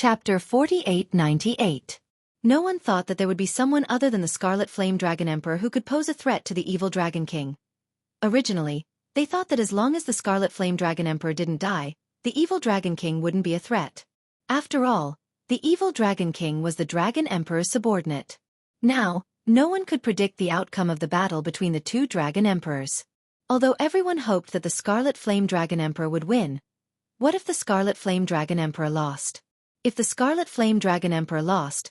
Chapter 4898. No one thought that there would be someone other than the Scarlet Flame Dragon Emperor who could pose a threat to the evil Dragon King. Originally, they thought that as long as the Scarlet Flame Dragon Emperor didn't die, the evil Dragon King wouldn't be a threat. After all, the evil Dragon King was the Dragon Emperor's subordinate. Now, no one could predict the outcome of the battle between the two Dragon Emperors. Although everyone hoped that the Scarlet Flame Dragon Emperor would win, what if the Scarlet Flame Dragon Emperor lost? If the Scarlet Flame Dragon Emperor lost,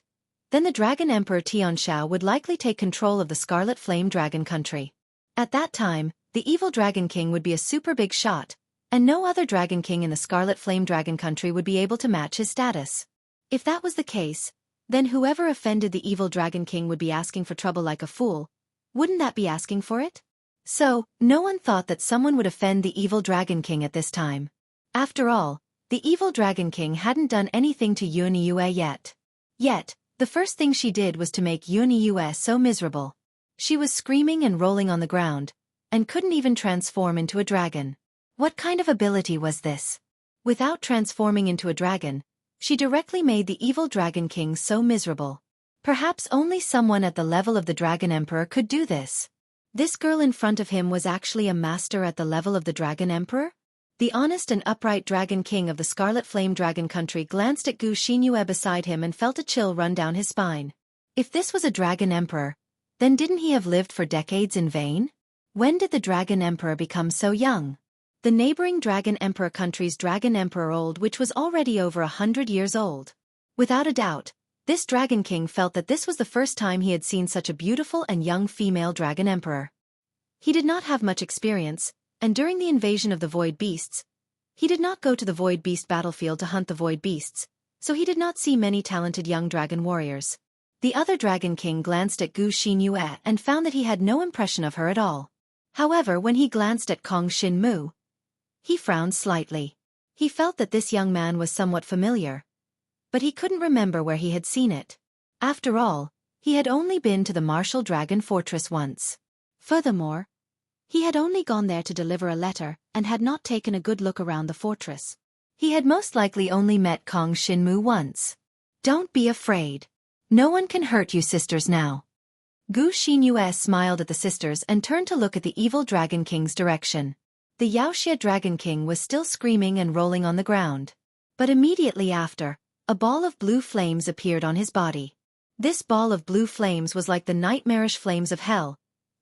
then the Dragon Emperor Tianxiao would likely take control of the Scarlet Flame Dragon country. At that time, the evil Dragon King would be a super big shot, and no other Dragon King in the Scarlet Flame Dragon country would be able to match his status. If that was the case, then whoever offended the evil Dragon King would be asking for trouble like a fool. Wouldn't that be asking for it? So, no one thought that someone would offend the evil Dragon King at this time. After all, the evil Dragon King hadn't done anything to Xueqi yet. Yet, the first thing she did was to make Xueqi so miserable. She was screaming and rolling on the ground, and couldn't even transform into a dragon. What kind of ability was this? Without transforming into a dragon, she directly made the evil Dragon King so miserable. Perhaps only someone at the level of the Dragon Emperor could do this. This girl in front of him was actually a master at the level of the Dragon Emperor? The honest and upright Dragon King of the Scarlet Flame Dragon country glanced at Xueqi beside him and felt a chill run down his spine. If this was a Dragon Emperor, then didn't he have lived for decades in vain? When did the Dragon Emperor become so young? The neighboring Dragon Emperor country's Dragon Emperor old, which was already over 100 years old. Without a doubt, this Dragon King felt that this was the first time he had seen such a beautiful and young female Dragon Emperor. He did not have much experience, and during the invasion of the Void Beasts, he did not go to the Void Beast battlefield to hunt the Void Beasts, so he did not see many talented young dragon warriors. The other Dragon King glanced at Xueqi and found that he had no impression of her at all. However, when he glanced at Kong Shinmu, he frowned slightly. He felt that this young man was somewhat familiar, but he couldn't remember where he had seen it. After all, he had only been to the Martial Dragon Fortress once. Furthermore, he had only gone there to deliver a letter and had not taken a good look around the fortress. He had most likely only met Kong Shinmu once. Don't be afraid. No one can hurt you sisters now. Xueqi smiled at the sisters and turned to look at the evil Dragon King's direction. The Yaoxia Dragon King was still screaming and rolling on the ground. But immediately after, a ball of blue flames appeared on his body. This ball of blue flames was like the nightmarish flames of hell,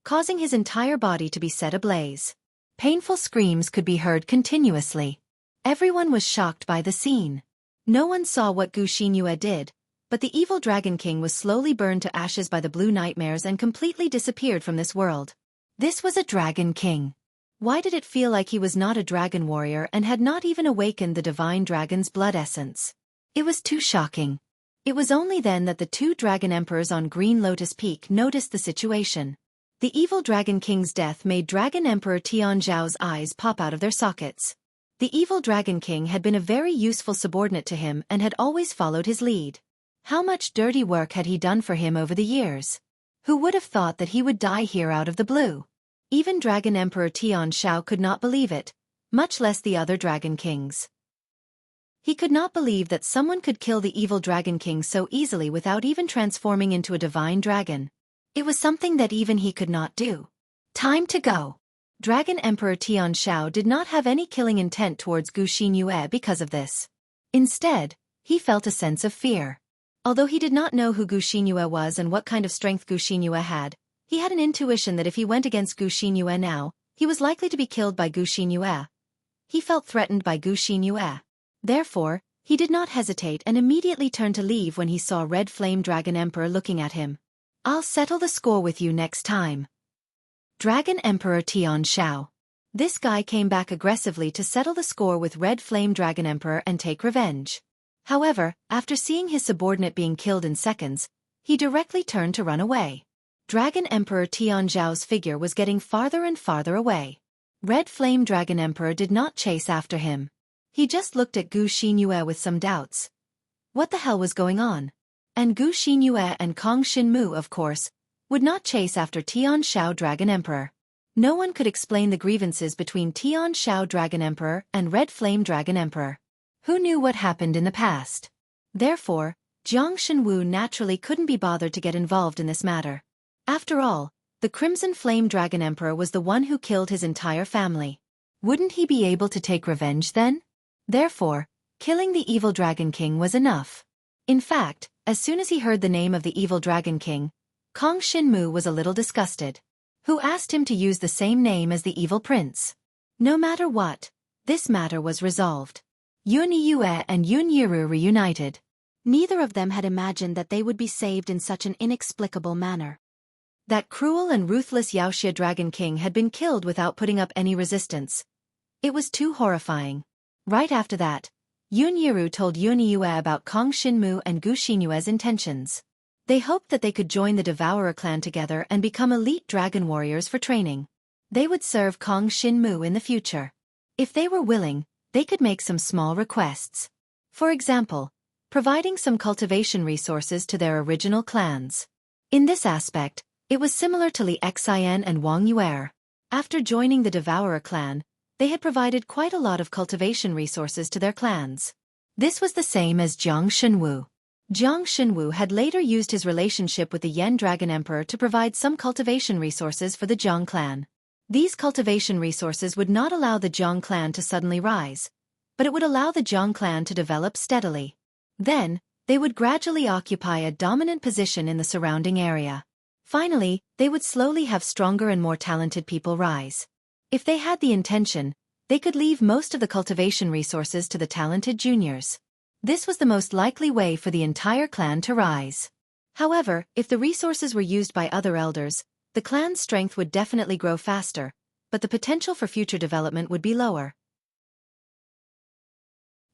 causing his entire body to be set ablaze. Painful screams could be heard continuously. Everyone was shocked by the scene. No one saw what Xueqi did, but the evil Dragon King was slowly burned to ashes by the blue nightmares and completely disappeared from this world. This was a Dragon King. Why did it feel like he was not a dragon warrior and had not even awakened the divine dragon's blood essence? It was too shocking. It was only then that the two Dragon Emperors on Green Lotus Peak noticed the situation. The evil Dragon King's death made Dragon Emperor Tianxiao's eyes pop out of their sockets. The evil Dragon King had been a very useful subordinate to him and had always followed his lead. How much dirty work had he done for him over the years? Who would have thought that he would die here out of the blue? Even Dragon Emperor Tianxiao could not believe it, much less the other Dragon Kings. He could not believe that someone could kill the evil Dragon King so easily without even transforming into a divine dragon. It was something that even he could not do. Time to go. Dragon Emperor Tianxiao did not have any killing intent towards Xueqi because of this. Instead, he felt a sense of fear. Although he did not know who Xueqi was and what kind of strength Xueqi had, he had an intuition that if he went against Xueqi now, he was likely to be killed by Xueqi. He felt threatened by Xueqi. Therefore, he did not hesitate and immediately turned to leave when he saw Red Flame Dragon Emperor looking at him. I'll settle the score with you next time. Dragon Emperor Tianxiao. This guy came back aggressively to settle the score with Red Flame Dragon Emperor and take revenge. However, after seeing his subordinate being killed in seconds, he directly turned to run away. Dragon Emperor Tianxiao's figure was getting farther and farther away. Red Flame Dragon Emperor did not chase after him. He just looked at Xueqi with some doubts. What the hell was going on? And Xueqi and Kong Shinmu, of course, would not chase after Tianxiao Dragon Emperor. No one could explain the grievances between Tianxiao Dragon Emperor and Red Flame Dragon Emperor. Who knew what happened in the past? Therefore, Jiang Shenwu naturally couldn't be bothered to get involved in this matter. After all, the Crimson Flame Dragon Emperor was the one who killed his entire family. Wouldn't he be able to take revenge then? Therefore, killing the evil Dragon King was enough. In fact, as soon as he heard the name of the evil Dragon King, Kong Shinmu was a little disgusted. Who asked him to use the same name as the evil prince? No matter what, this matter was resolved. Yun Yue and Yun Yiru reunited. Neither of them had imagined that they would be saved in such an inexplicable manner. That cruel and ruthless Yaoxia Dragon King had been killed without putting up any resistance. It was too horrifying. Right after that, Yun Yiru told Yun Yue about Kong Shinmu and Gu Xinyue's intentions. They hoped that they could join the Devourer clan together and become elite dragon warriors for training. They would serve Kong Shinmu in the future. If they were willing, they could make some small requests. For example, providing some cultivation resources to their original clans. In this aspect, it was similar to Li Xian and Wang Yuer. After joining the Devourer clan, they had provided quite a lot of cultivation resources to their clans. This was the same as Jiang Shenwu. Jiang Shenwu had later used his relationship with the Yen Dragon Emperor to provide some cultivation resources for the Jiang clan. These cultivation resources would not allow the Jiang clan to suddenly rise, but it would allow the Jiang clan to develop steadily. Then, they would gradually occupy a dominant position in the surrounding area. Finally, they would slowly have stronger and more talented people rise. If they had the intention, they could leave most of the cultivation resources to the talented juniors. This was the most likely way for the entire clan to rise. However, if the resources were used by other elders, the clan's strength would definitely grow faster, but the potential for future development would be lower.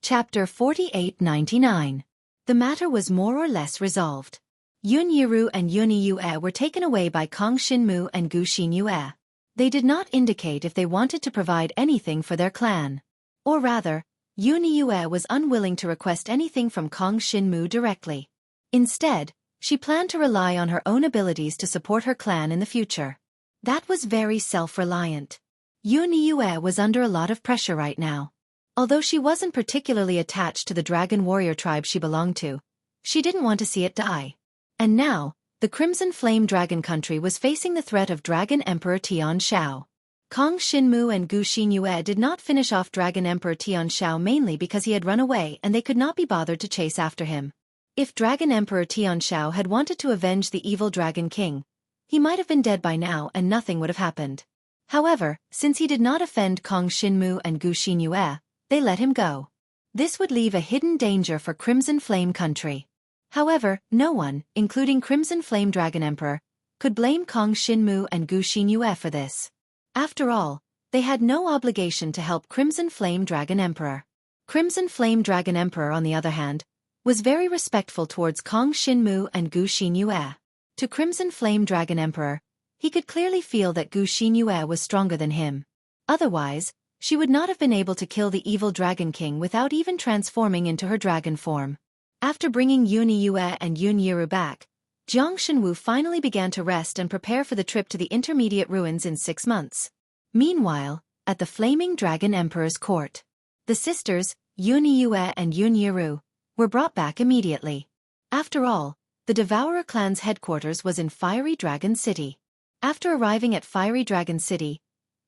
Chapter 4899. The matter was more or less resolved. Yun Yiru and Yun Yue were taken away by Kong Shinmu and Gu Xinyue. They did not indicate if they wanted to provide anything for their clan. Or rather, Yun Yue was unwilling to request anything from Kong Shinmu directly. Instead, she planned to rely on her own abilities to support her clan in the future. That was very self-reliant. Yun Yue was under a lot of pressure right now. Although she wasn't particularly attached to the dragon warrior tribe she belonged to, she didn't want to see it die. And now, the Crimson Flame Dragon country was facing the threat of Dragon Emperor Tian Shao. Kong Shinmu and Gu Xinyue did not finish off Dragon Emperor Tian Shao mainly because he had run away and they could not be bothered to chase after him. If Dragon Emperor Tian Shao had wanted to avenge the evil Dragon King, he might have been dead by now and nothing would have happened. However, since he did not offend Kong Shinmu and Gu Xinyue, they let him go. This would leave a hidden danger for Crimson Flame Country. However, no one, including Crimson Flame Dragon Emperor, could blame Kong Shinmu and Gu Xinyue for this. After all, they had no obligation to help Crimson Flame Dragon Emperor. Crimson Flame Dragon Emperor, on the other hand, was very respectful towards Kong Shinmu and Gu Xinyue. To Crimson Flame Dragon Emperor, he could clearly feel that Gu Xinyue was stronger than him. Otherwise, she would not have been able to kill the evil Dragon King without even transforming into her dragon form. After bringing Yun Yue and Yun Yiru back, Jiang Shenwu finally began to rest and prepare for the trip to the intermediate ruins in 6 months. Meanwhile, at the Flaming Dragon Emperor's court, the sisters, Yun Yue and Yun Yiru, were brought back immediately. After all, the Devourer clan's headquarters was in Fiery Dragon City. After arriving at Fiery Dragon City,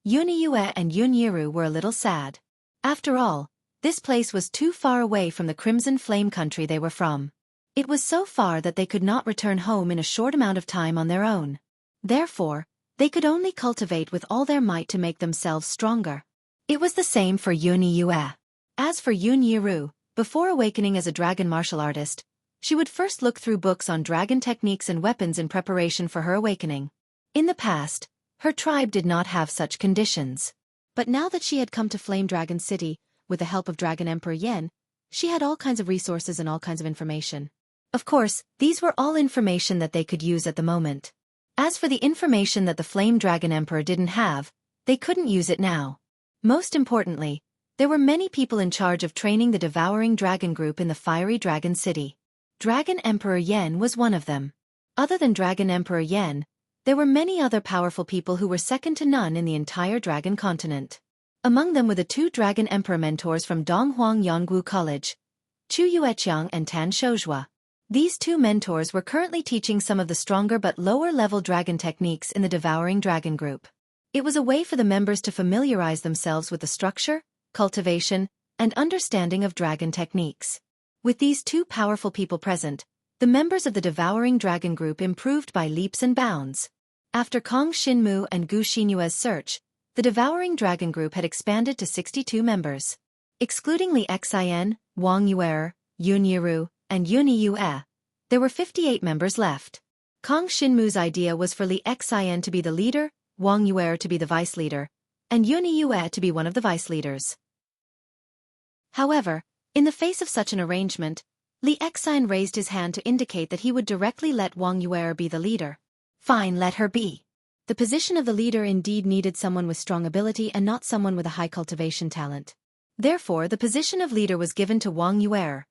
Yun Yue and Yun Yiru were a little sad. After all, this place was too far away from the Crimson Flame country they were from. It was so far that they could not return home in a short amount of time on their own. Therefore, they could only cultivate with all their might to make themselves stronger. It was the same for Yun Yue. As for Yun Yiru, before awakening as a dragon martial artist, she would first look through books on dragon techniques and weapons in preparation for her awakening. In the past, her tribe did not have such conditions. But now that she had come to Flame Dragon City, with the help of Dragon Emperor Yen, she had all kinds of resources and all kinds of information. Of course, these were all information that they could use at the moment. As for the information that the Flame Dragon Emperor didn't have, they couldn't use it now. Most importantly, there were many people in charge of training the Devouring Dragon group in the Fiery Dragon City. Dragon Emperor Yen was one of them. Other than Dragon Emperor Yen, there were many other powerful people who were second to none in the entire Dragon continent. Among them were the 2 Dragon Emperor mentors from Donghuang Yonggu College, Xueqi and Tan Shouhua. These two mentors were currently teaching some of the stronger but lower-level dragon techniques in the Devouring Dragon group. It was a way for the members to familiarize themselves with the structure, cultivation, and understanding of dragon techniques. With these two powerful people present, the members of the Devouring Dragon group improved by leaps and bounds. After Kong Xinmu and Gu Xinyue's search, the Devouring Dragon group had expanded to 62 members. Excluding Li Xian, Wang Yuer, Yun Yiru, and Yuni Yue, there were 58 members left. Kong Xinmu's idea was for Li Xian to be the leader, Wang Yuer to be the vice leader, and Yuni Yue to be one of the vice leaders. However, in the face of such an arrangement, Li Xian raised his hand to indicate that he would directly let Wang Yuer be the leader. Fine, let her be. The position of the leader indeed needed someone with strong ability and not someone with a high cultivation talent. Therefore, the position of leader was given to Wang Yuer,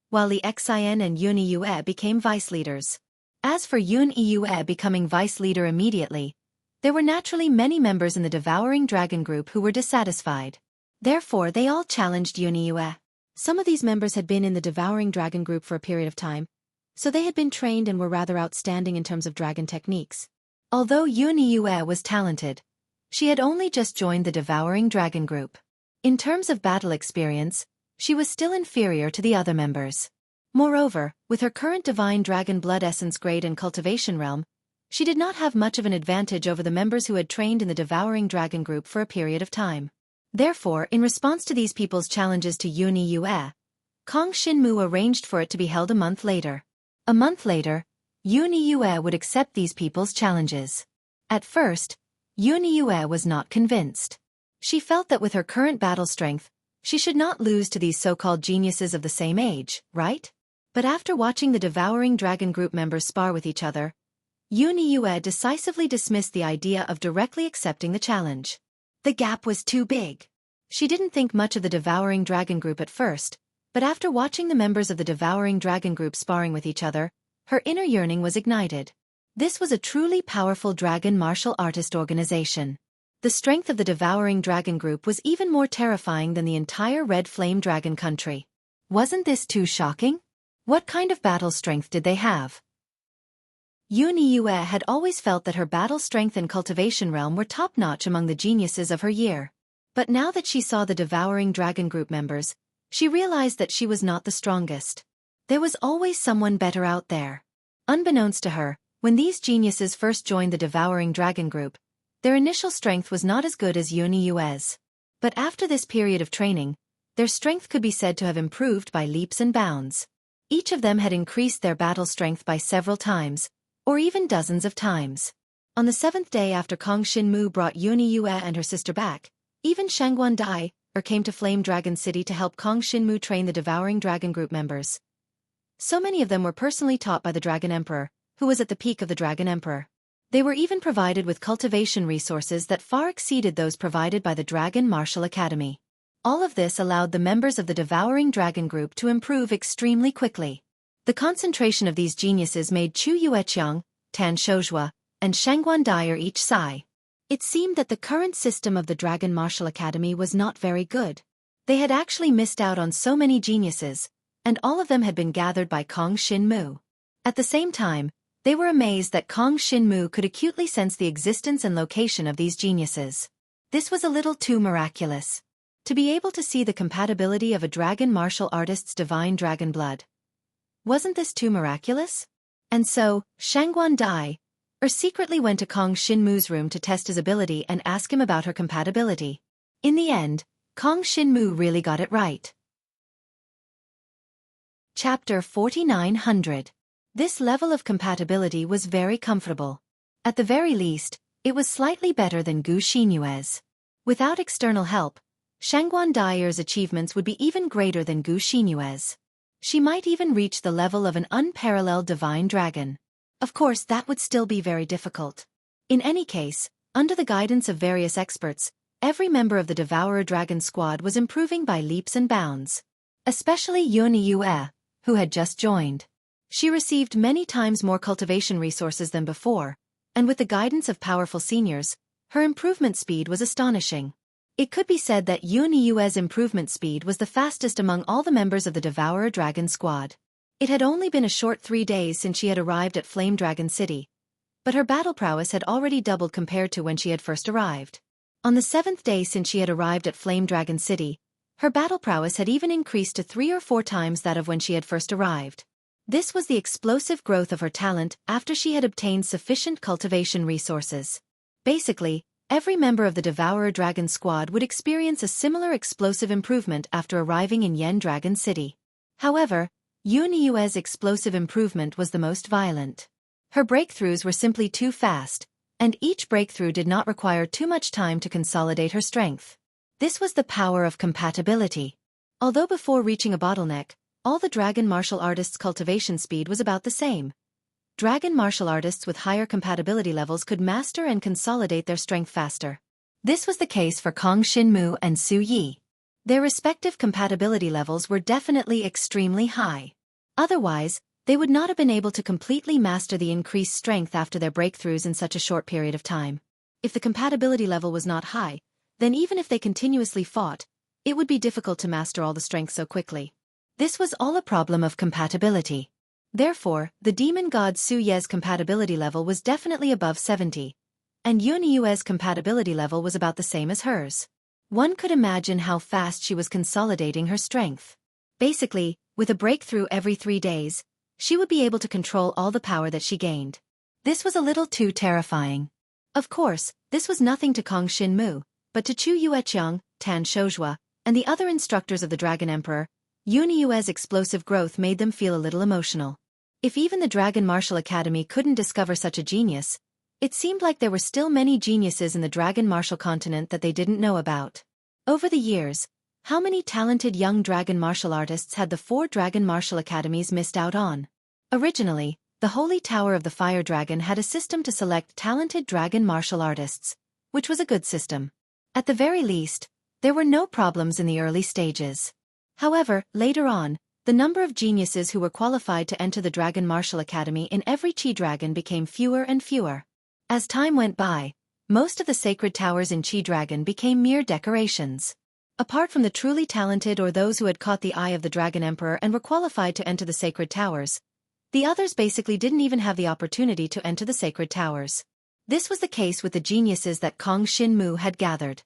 while Li Xian and Yuni Yue became vice leaders. As for Yun Yue becoming vice leader immediately, there were naturally many members in the Devouring Dragon group who were dissatisfied. Therefore, they all challenged Yuni Yue. Some of these members had been in the Devouring Dragon group for a period of time, so they had been trained and were rather outstanding in terms of dragon techniques. Although Yuni Yue was talented, she had only just joined the Devouring Dragon group. In terms of battle experience, she was still inferior to the other members. Moreover, with her current Divine Dragon Blood Essence grade and cultivation realm, she did not have much of an advantage over the members who had trained in the Devouring Dragon group for a period of time. Therefore, in response to these people's challenges to Yuni Yue, Kong Xinmu arranged for it to be held a month later. A month later, Yuni Yue would accept these people's challenges. At first, Yuni Yue was not convinced. She felt that with her current battle strength, she should not lose to these so-called geniuses of the same age, right? But after watching the Devouring Dragon group members spar with each other, Yuni Yue decisively dismissed the idea of directly accepting the challenge. The gap was too big. She didn't think much of the Devouring Dragon group at first, but after watching the members of the Devouring Dragon group sparring with each other, her inner yearning was ignited. This was a truly powerful dragon martial artist organization. The strength of the Devouring Dragon group was even more terrifying than the entire Red Flame Dragon country. Wasn't this too shocking? What kind of battle strength did they have? Yuni Yue had always felt that her battle strength and cultivation realm were top-notch among the geniuses of her year. But now that she saw the Devouring Dragon group members, she realized that she was not the strongest. There was always someone better out there. Unbeknownst to her, when these geniuses first joined the Devouring Dragon group, their initial strength was not as good as Yuni Yue's. But after this period of training, their strength could be said to have improved by leaps and bounds. Each of them had increased their battle strength by several times, or even dozens of times. On the 7th day after Kong Xinmu brought Yuni Yue and her sister back, even Shangguan Dai came to Flame Dragon City to help Kong Xinmu train the Devouring Dragon group members. So many of them were personally taught by the Dragon Emperor, who was at the peak of the Dragon Emperor. They were even provided with cultivation resources that far exceeded those provided by the Dragon Martial Academy. All of this allowed the members of the Devouring Dragon group to improve extremely quickly. The concentration of these geniuses made Xueqi, Tan Shouhua, and Shangguan Dai each sigh. It seemed that the current system of the Dragon Martial Academy was not very good. They had actually missed out on so many geniuses, and all of them had been gathered by Kong Xinmu. At the same time, they were amazed that Kong Xinmu could acutely sense the existence and location of these geniuses. This was a little too miraculous. To be able to see the compatibility of a dragon martial artist's divine dragon blood. Wasn't this too miraculous? And so, Shangguan Dai secretly went to Kong Xinmu's room to test his ability and ask him about her compatibility. In the end, Kong Xinmu really got it right. Chapter 4900. This level of compatibility was very comfortable. At the very least, it was slightly better than Gu Xinyue's. Without external help, Shangguan Dai's achievements would be even greater than Gu Xinyue's. She might even reach the level of an unparalleled divine dragon. Of course, that would still be very difficult. In any case, under the guidance of various experts, every member of the Devourer Dragon squad was improving by leaps and bounds. Especially Yuni Yue, who had just joined. She received many times more cultivation resources than before, and with the guidance of powerful seniors, her improvement speed was astonishing. It could be said that Yun Yue's improvement speed was the fastest among all the members of the Devourer Dragon squad. It had only been a short 3 days since she had arrived at Flame Dragon City, but her battle prowess had already doubled compared to when she had first arrived. On the 7th day since she had arrived at Flame Dragon City, her battle prowess had even increased to 3 or 4 times that of when she had first arrived. This was the explosive growth of her talent after she had obtained sufficient cultivation resources. Basically, every member of the Devourer Dragon squad would experience a similar explosive improvement after arriving in Yen Dragon City. However, Yun Yue's explosive improvement was the most violent. Her breakthroughs were simply too fast, and each breakthrough did not require too much time to consolidate her strength. This was the power of compatibility. Although before reaching a bottleneck, all the dragon martial artists' cultivation speed was about the same. Dragon martial artists with higher compatibility levels could master and consolidate their strength faster. This was the case for Kong Xinmu and Xueqi. Their respective compatibility levels were definitely extremely high. Otherwise, they would not have been able to completely master the increased strength after their breakthroughs in such a short period of time. If the compatibility level was not high, then even if they continuously fought, it would be difficult to master all the strength so quickly. This was all a problem of compatibility. Therefore, the demon god Su Ye's compatibility level was definitely above 70, and Yun Yue's compatibility level was about the same as hers. One could imagine how fast she was consolidating her strength. Basically, with a breakthrough every 3 days, she would be able to control all the power that she gained. This was a little too terrifying. Of course, this was nothing to Kong Xinmu, but to Chu Yueqiang, Tan Shozhua, and the other instructors of the Dragon Emperor, Yun Yue's explosive growth made them feel a little emotional. If even the Dragon Martial Academy couldn't discover such a genius, it seemed like there were still many geniuses in the Dragon Martial continent that they didn't know about. Over the years, how many talented young dragon martial artists had the 4 Dragon Martial Academies missed out on? Originally, the Holy Tower of the Fire Dragon had a system to select talented dragon martial artists, which was a good system. At the very least, there were no problems in the early stages. However, later on, the number of geniuses who were qualified to enter the Dragon Martial Academy in every Chi Dragon became fewer and fewer. As time went by, most of the sacred towers in Chi Dragon became mere decorations. Apart from the truly talented or those who had caught the eye of the Dragon Emperor and were qualified to enter the sacred towers, the others basically didn't even have the opportunity to enter the sacred towers. This was the case with the geniuses that Kong Xinmu had gathered.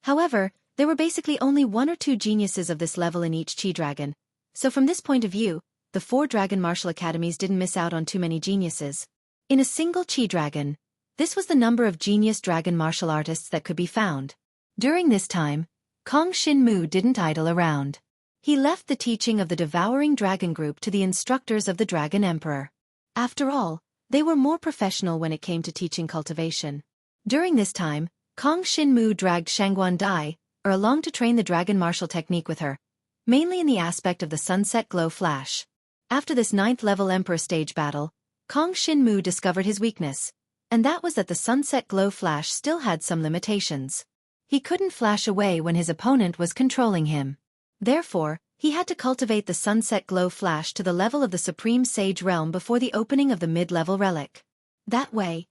However, there were basically only 1 or 2 geniuses of this level in each Chi Dragon, so from this point of view, the 4 Dragon Martial Academies didn't miss out on too many geniuses. In a single Chi Dragon, this was the number of genius dragon martial artists that could be found. During this time, Kong Xinmu didn't idle around. He left the teaching of the Devouring Dragon Group to the instructors of the Dragon Emperor. After all, they were more professional when it came to teaching cultivation. During this time, Kong Xinmu dragged Shangguan Dai along to train the dragon martial technique with her, mainly in the aspect of the sunset glow flash. After this 9th level Emperor stage battle, Kong Xinmu discovered his weakness, and that was that the sunset glow flash still had some limitations. He couldn't flash away when his opponent was controlling him. Therefore, he had to cultivate the sunset glow flash to the level of the Supreme Sage realm before the opening of the mid-level relic. That way,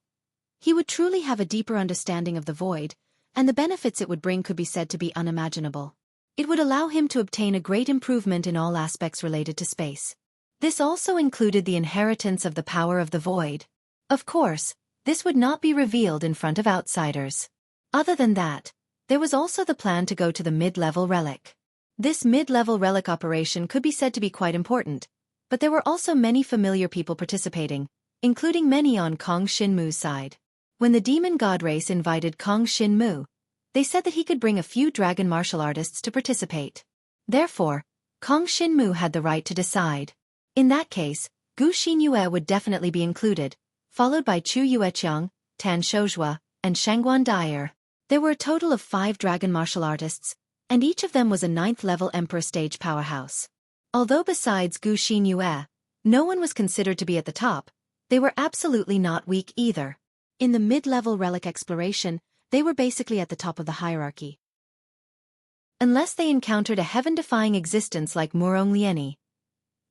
he would truly have a deeper understanding of the void, and the benefits it would bring could be said to be unimaginable. It would allow him to obtain a great improvement in all aspects related to space. This also included the inheritance of the power of the void. Of course, this would not be revealed in front of outsiders. Other than that, there was also the plan to go to the mid-level relic. This mid-level relic operation could be said to be quite important, but there were also many familiar people participating, including many on Kong Xinmu's side. When the demon god race invited Kong Xinmu, they said that he could bring a few dragon martial artists to participate. Therefore, Kong Xinmu had the right to decide. In that case, Gu Xinyue would definitely be included, followed by Chu Yueqiang, Tan Shozhua, and Shangguan Dai. There were a total of 5 dragon martial artists, and each of them was a 9th level Emperor stage powerhouse. Although besides Gu Xinyue, no one was considered to be at the top, they were absolutely not weak either. In the mid-level relic exploration, they were basically at the top of the hierarchy. Unless they encountered a heaven-defying existence like Murong Lieni.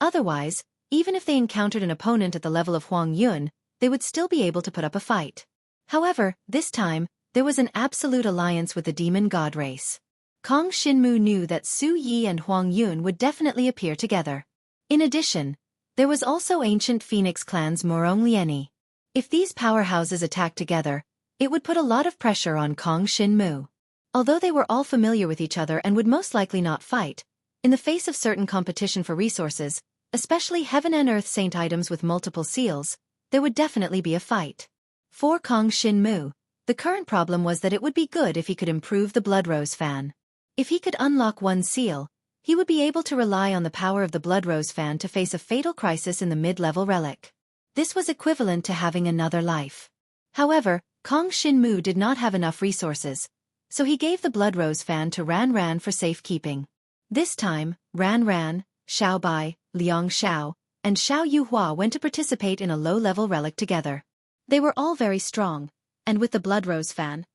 Otherwise, even if they encountered an opponent at the level of Huang Yun, they would still be able to put up a fight. However, this time, there was an absolute alliance with the demon god race. Kong Xinmu knew that Xueqi and Huang Yun would definitely appear together. In addition, there was also ancient Phoenix clan's Murong Lieni. If these powerhouses attacked together, it would put a lot of pressure on Kong Xinmu. Although they were all familiar with each other and would most likely not fight, in the face of certain competition for resources, especially heaven and earth saint items with multiple seals, there would definitely be a fight. For Kong Xinmu, the current problem was that it would be good if he could improve the Blood Rose fan. If he could unlock one seal, he would be able to rely on the power of the Blood Rose fan to face a fatal crisis in the mid-level relic. This was equivalent to having another life. However, Kong Xinmu did not have enough resources, so he gave the Blood Rose fan to Ran Ran for safekeeping. This time, Ran Ran, Xiao Bai, Liang Xiao, and Xiao Yuhua went to participate in a low-level relic together. They were all very strong, and with the Blood Rose fan,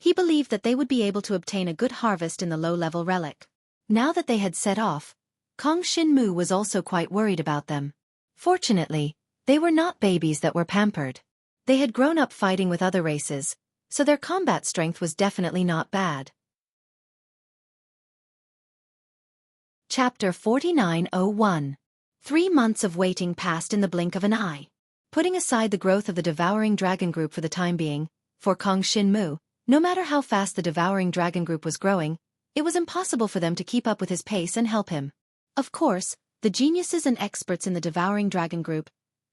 he believed that they would be able to obtain a good harvest in the low-level relic. Now that they had set off, Kong Xinmu was also quite worried about them. Fortunately, they were not babies that were pampered. They had grown up fighting with other races, so their combat strength was definitely not bad. Chapter 4901. 3 months of waiting passed in the blink of an eye. Putting aside the growth of the Devouring Dragon Group for the time being, for Kong Xinmu, no matter how fast the Devouring Dragon Group was growing, it was impossible for them to keep up with his pace and help him. Of course, the geniuses and experts in the Devouring Dragon Group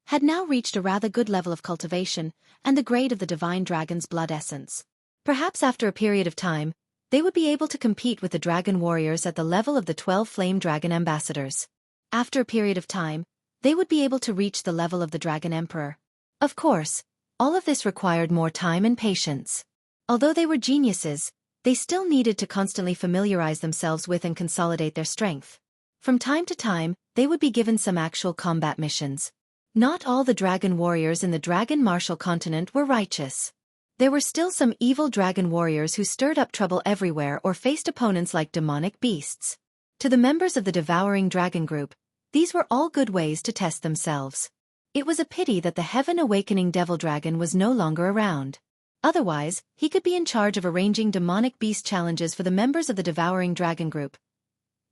had now reached a rather good level of cultivation and the grade of the Divine Dragon's blood essence. Perhaps after a period of time, they would be able to compete with the Dragon Warriors at the level of the 12 Flame Dragon Ambassadors. After a period of time, they would be able to reach the level of the Dragon Emperor. Of course, all of this required more time and patience. Although they were geniuses, they still needed to constantly familiarize themselves with and consolidate their strength. From time to time, they would be given some actual combat missions. Not all the Dragon Warriors in the Dragon Martial Continent were righteous. There were still some evil Dragon Warriors who stirred up trouble everywhere or faced opponents like demonic beasts. To the members of the Devouring Dragon Group, these were all good ways to test themselves. It was a pity that the Heaven Awakening Devil Dragon was no longer around. Otherwise, he could be in charge of arranging demonic beast challenges for the members of the Devouring Dragon Group.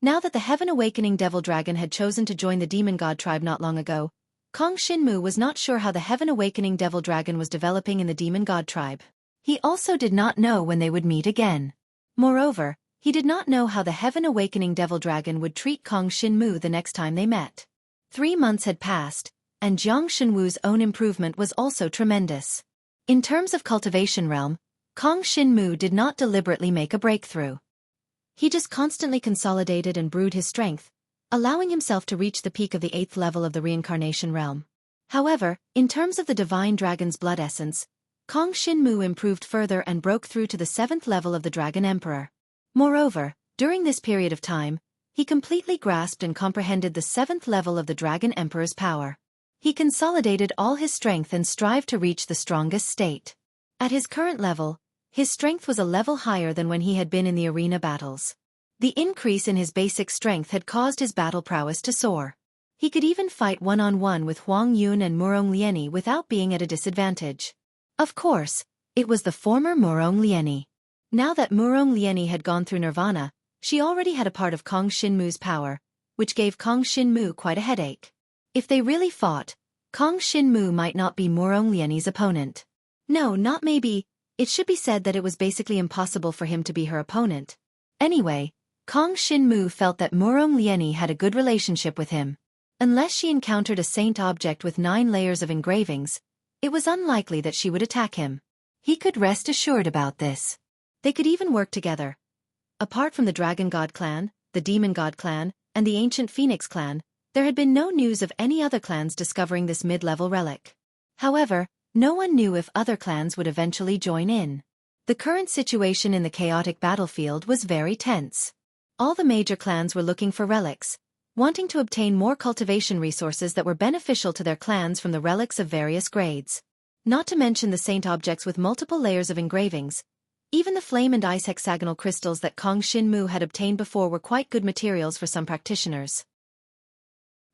Now that the Heaven Awakening Devil Dragon had chosen to join the Demon God tribe not long ago, Kong Xinmu was not sure how the Heaven Awakening Devil Dragon was developing in the Demon God tribe. He also did not know when they would meet again. Moreover, he did not know how the Heaven Awakening Devil Dragon would treat Kong Xinmu the next time they met. 3 months had passed, and Jiang Shenwu's own improvement was also tremendous. In terms of cultivation realm, Kong Xinmu did not deliberately make a breakthrough. He just constantly consolidated and brewed his strength, allowing himself to reach the peak of the 8th level of the reincarnation realm. However, in terms of the Divine Dragon's blood essence, Kong Xinmu improved further and broke through to the 7th level of the Dragon Emperor. Moreover, during this period of time, he completely grasped and comprehended the 7th level of the Dragon Emperor's power. He consolidated all his strength and strived to reach the strongest state. At his current level, his strength was a level higher than when he had been in the arena battles. The increase in his basic strength had caused his battle prowess to soar. He could even fight one-on-one with Huang Yun and Murong Lieni without being at a disadvantage. Of course, it was the former Murong Lieni. Now that Murong Lieni had gone through Nirvana, she already had a part of Kong Xinmu's power, which gave Kong Xinmu quite a headache. If they really fought, Kong Xinmu might not be Murong Lieni's opponent. No, not maybe, it should be said that it was basically impossible for him to be her opponent. Anyway, Kong Xinmu felt that Murong Lieni had a good relationship with him. Unless she encountered a saint object with 9 layers of engravings, it was unlikely that she would attack him. He could rest assured about this. They could even work together. Apart from the Dragon God clan, the Demon God clan, and the Ancient Phoenix clan, there had been no news of any other clans discovering this mid-level relic. However, no one knew if other clans would eventually join in. The current situation in the chaotic battlefield was very tense. All the major clans were looking for relics, wanting to obtain more cultivation resources that were beneficial to their clans from the relics of various grades. Not to mention the saint objects with multiple layers of engravings. Even the flame and ice hexagonal crystals that Kong Xinmu had obtained before were quite good materials for some practitioners.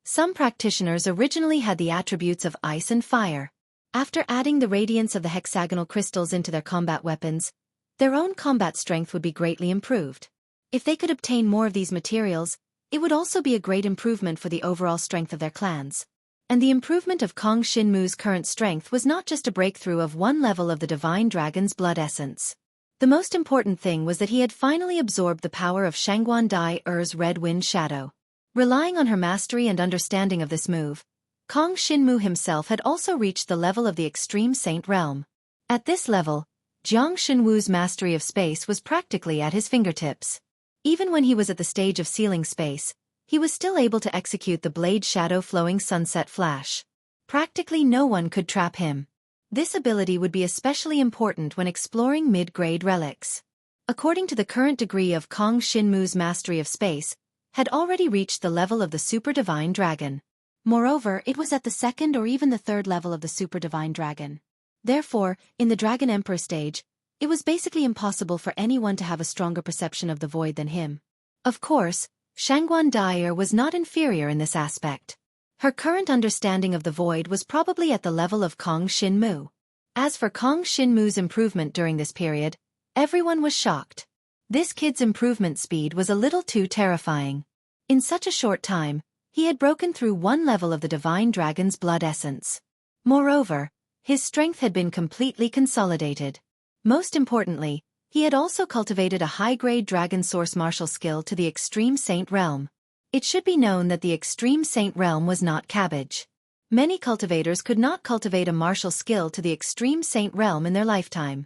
Some practitioners originally had the attributes of ice and fire. After adding the radiance of the hexagonal crystals into their combat weapons, their own combat strength would be greatly improved. If they could obtain more of these materials, it would also be a great improvement for the overall strength of their clans. And the improvement of Kong Shinmu's current strength was not just a breakthrough of one level of the Divine Dragon's blood essence. The most important thing was that he had finally absorbed the power of Shangguan Dai Er's Red Wind Shadow. Relying on her mastery and understanding of this move, Kong Shinmu himself had also reached the level of the Extreme Saint Realm. At this level, Jiang Shenwu's mastery of space was practically at his fingertips. Even when he was at the stage of sealing space, he was still able to execute the Blade Shadow Flowing Sunset Flash. Practically no one could trap him. This ability would be especially important when exploring mid-grade relics. According to the current degree of Kong Shinmu's mastery of space, had already reached the level of the Super Divine Dragon. Moreover, it was at the second or even the third level of the Super Divine Dragon. Therefore, in the Dragon Emperor stage, it was basically impossible for anyone to have a stronger perception of the void than him. Of course, Shangguan Dai was not inferior in this aspect. Her current understanding of the void was probably at the level of Kong Shinmu. As for Kong Shinmu's improvement during this period, everyone was shocked. This kid's improvement speed was a little too terrifying. In such a short time, he had broken through one level of the Divine Dragon's blood essence. Moreover, his strength had been completely consolidated. Most importantly, he had also cultivated a high-grade Dragon Source martial skill to the Extreme Saint Realm. It should be known that the Extreme Saint Realm was not cabbage. Many cultivators could not cultivate a martial skill to the Extreme Saint Realm in their lifetime.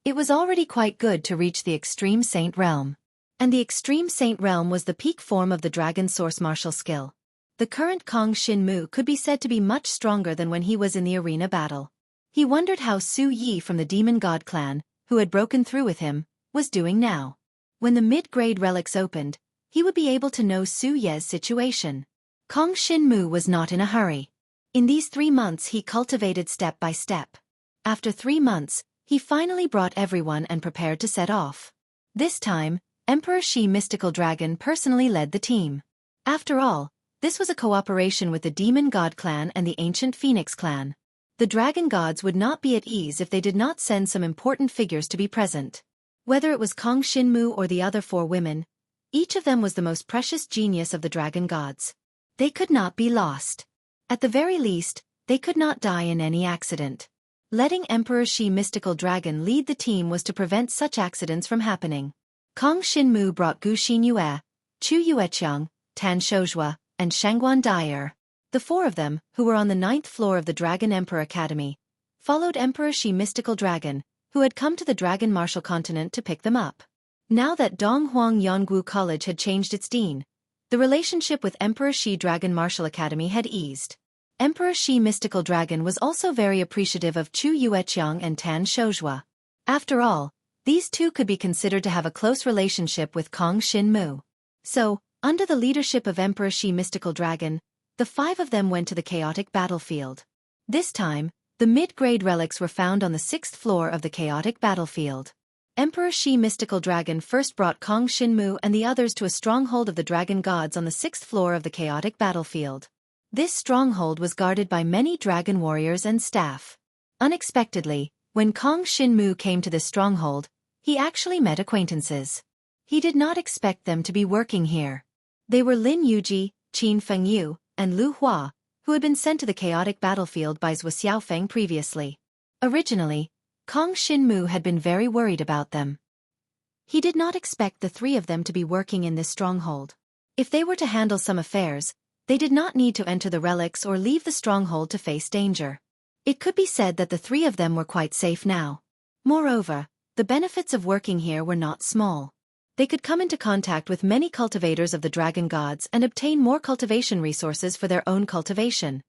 It was already quite good to reach the Extreme Saint Realm. And the Extreme Saint Realm was the peak form of the Dragon Source martial skill. The current Kong Shinmu could be said to be much stronger than when he was in the arena battle. He wondered how Xueqi from the Demon God clan, who had broken through with him, was doing now. When the mid-grade relics opened, he would be able to know Xue's situation. Kong Shinmu was not in a hurry. In these 3 months he cultivated step by step. After 3 months, he finally brought everyone and prepared to set off. This time, Emperor Shi Mystical Dragon personally led the team. After all, this was a cooperation with the Demon God clan and the Ancient Phoenix clan. The Dragon Gods would not be at ease if they did not send some important figures to be present. Whether it was Kong Shinmu or the other 4 women, each of them was the most precious genius of the Dragon Gods. They could not be lost. At the very least, they could not die in any accident. Letting Emperor Shi Mystical Dragon lead the team was to prevent such accidents from happening. Kong Shinmu brought Gu Xinyue, Chu Yueqiang, Tan Shouzhua, and Shangguan Dai. The 4 of them, who were on the 9th floor of the Dragon Emperor Academy, followed Emperor Shi Mystical Dragon, who had come to the Dragon Martial Continent to pick them up. Now that Donghuang Yonggu College had changed its dean, the relationship with Emperor Shi Dragon Martial Academy had eased. Emperor Shi Mystical Dragon was also very appreciative of Chu Yueqiang and Tan Shouzhua. After all, these 2 could be considered to have a close relationship with Kong Shinmu. So, under the leadership of Emperor Shi Mystical Dragon, the 5 of them went to the chaotic battlefield. This time, the mid-grade relics were found on the 6th floor of the chaotic battlefield. Emperor Shi Mystical Dragon first brought Kong Shinmu and the others to a stronghold of the Dragon Gods on the 6th floor of the chaotic battlefield. This stronghold was guarded by many dragon warriors and staff. Unexpectedly, when Kong Shinmu came to this stronghold, he actually met acquaintances. He did not expect them to be working here. They were Lin Yuji, Qin Fengyu, and Lu Hua, who had been sent to the chaotic battlefield by Zhou Xiaofeng previously. Originally, Kong Shinmu had been very worried about them. He did not expect the 3 of them to be working in this stronghold. If they were to handle some affairs, they did not need to enter the relics or leave the stronghold to face danger. It could be said that the 3 of them were quite safe now. Moreover, the benefits of working here were not small. They could come into contact with many cultivators of the Dragon Gods and obtain more cultivation resources for their own cultivation.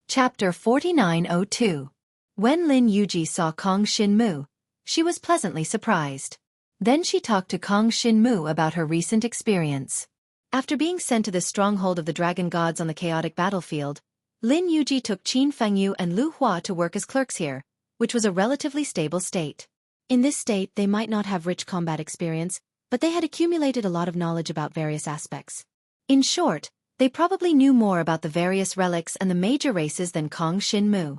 Chapter 4902. When Lin Yuji saw Kong Shinmu, she was pleasantly surprised. Then she talked to Kong Shinmu about her recent experience. After being sent to the stronghold of the Dragon Gods on the chaotic battlefield, Lin Yuji took Qin Fengyu and Lu Hua to work as clerks here, which was a relatively stable state. In this state they might not have rich combat experience, but they had accumulated a lot of knowledge about various aspects. In short, They probably knew more about the various relics and the major races than Kong Shin Mu.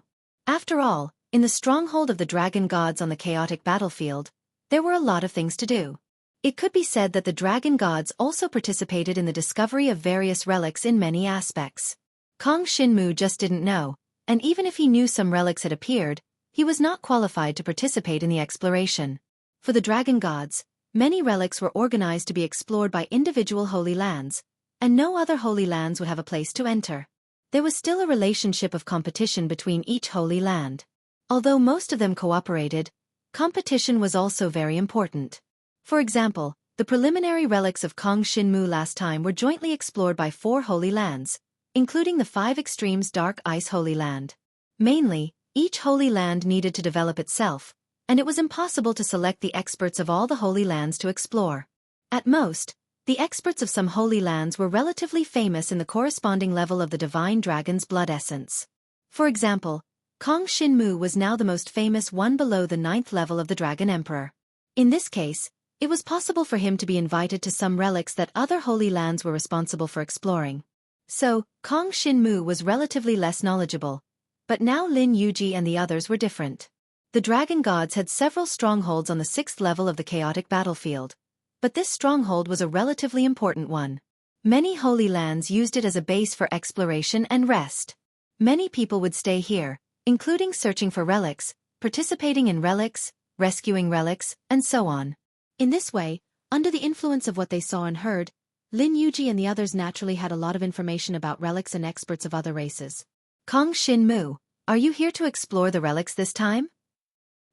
After all, in the stronghold of the dragon gods on the chaotic battlefield, there were a lot of things to do. It could be said that the dragon gods also participated in the discovery of various relics in many aspects. Kong Shin Mu just didn't know, and even if he knew some relics had appeared, he was not qualified to participate in the exploration. For the dragon gods, many relics were organized to be explored by individual holy lands, and no other holy lands would have a place to enter. There was still a relationship of competition between each holy land. Although most of them cooperated, competition was also very important. For example, the preliminary relics of Kong Shin Mu last time were jointly explored by 4 holy lands, including the 5 extremes Dark Ice Holy Land. Mainly, each holy land needed to develop itself, and it was impossible to select the experts of all the holy lands to explore. At most, the experts of some holy lands were relatively famous in the corresponding level of the divine dragon's blood essence. For example, Kong Shin Mu was now the most famous one below the 9th level of the Dragon Emperor. In this case, it was possible for him to be invited to some relics that other holy lands were responsible for exploring. So, Kong Shin Mu was relatively less knowledgeable, but now Lin Yuji and the others were different. The dragon gods had several strongholds on the 6th level of the chaotic battlefield, but this stronghold was a relatively important one. Many holy lands used it as a base for exploration and rest. Many people would stay here, including searching for relics, participating in relics, rescuing relics, and so on. In this way, under the influence of what they saw and heard, Lin Yuji and the others naturally had a lot of information about relics and experts of other races. Kong Shin Mu, are you here to explore the relics this time?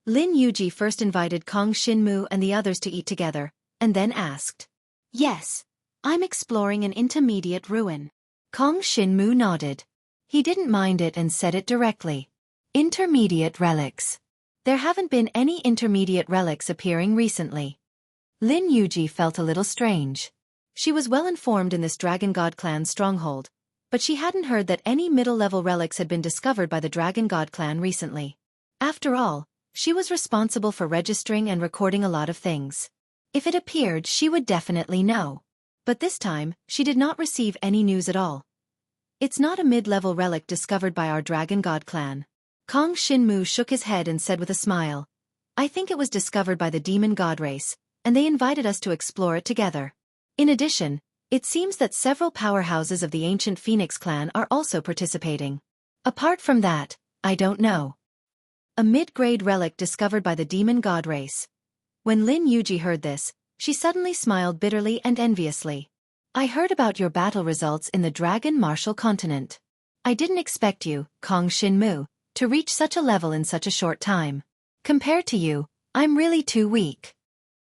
Lin Yuji first invited Kong Shin Mu and the others to eat together, and then asked. Yes, I'm exploring an intermediate ruin. Kong Shin Mu nodded. He didn't mind it and said it directly. Intermediate relics. There haven't been any intermediate relics appearing recently. Lin Yuji felt a little strange. She was well informed in this Dragon God clan's stronghold, but she hadn't heard that any middle-level relics had been discovered by the Dragon God clan recently. After all, she was responsible for registering and recording a lot of things. If it appeared, she would definitely know. But this time, she did not receive any news at all. It's not a mid-level relic discovered by our Dragon God clan. Kong Shin Mu shook his head and said with a smile, I think it was discovered by the demon god race, and they invited us to explore it together. In addition, it seems that several powerhouses of the ancient Phoenix clan are also participating. Apart from that, I don't know. A mid-grade relic discovered by the demon god race. When Lin Yuji heard this, she suddenly smiled bitterly and enviously. I heard about your battle results in the Dragon Martial Continent. I didn't expect you, Kong Shin Mu, to reach such a level in such a short time. Compared to you, I'm really too weak.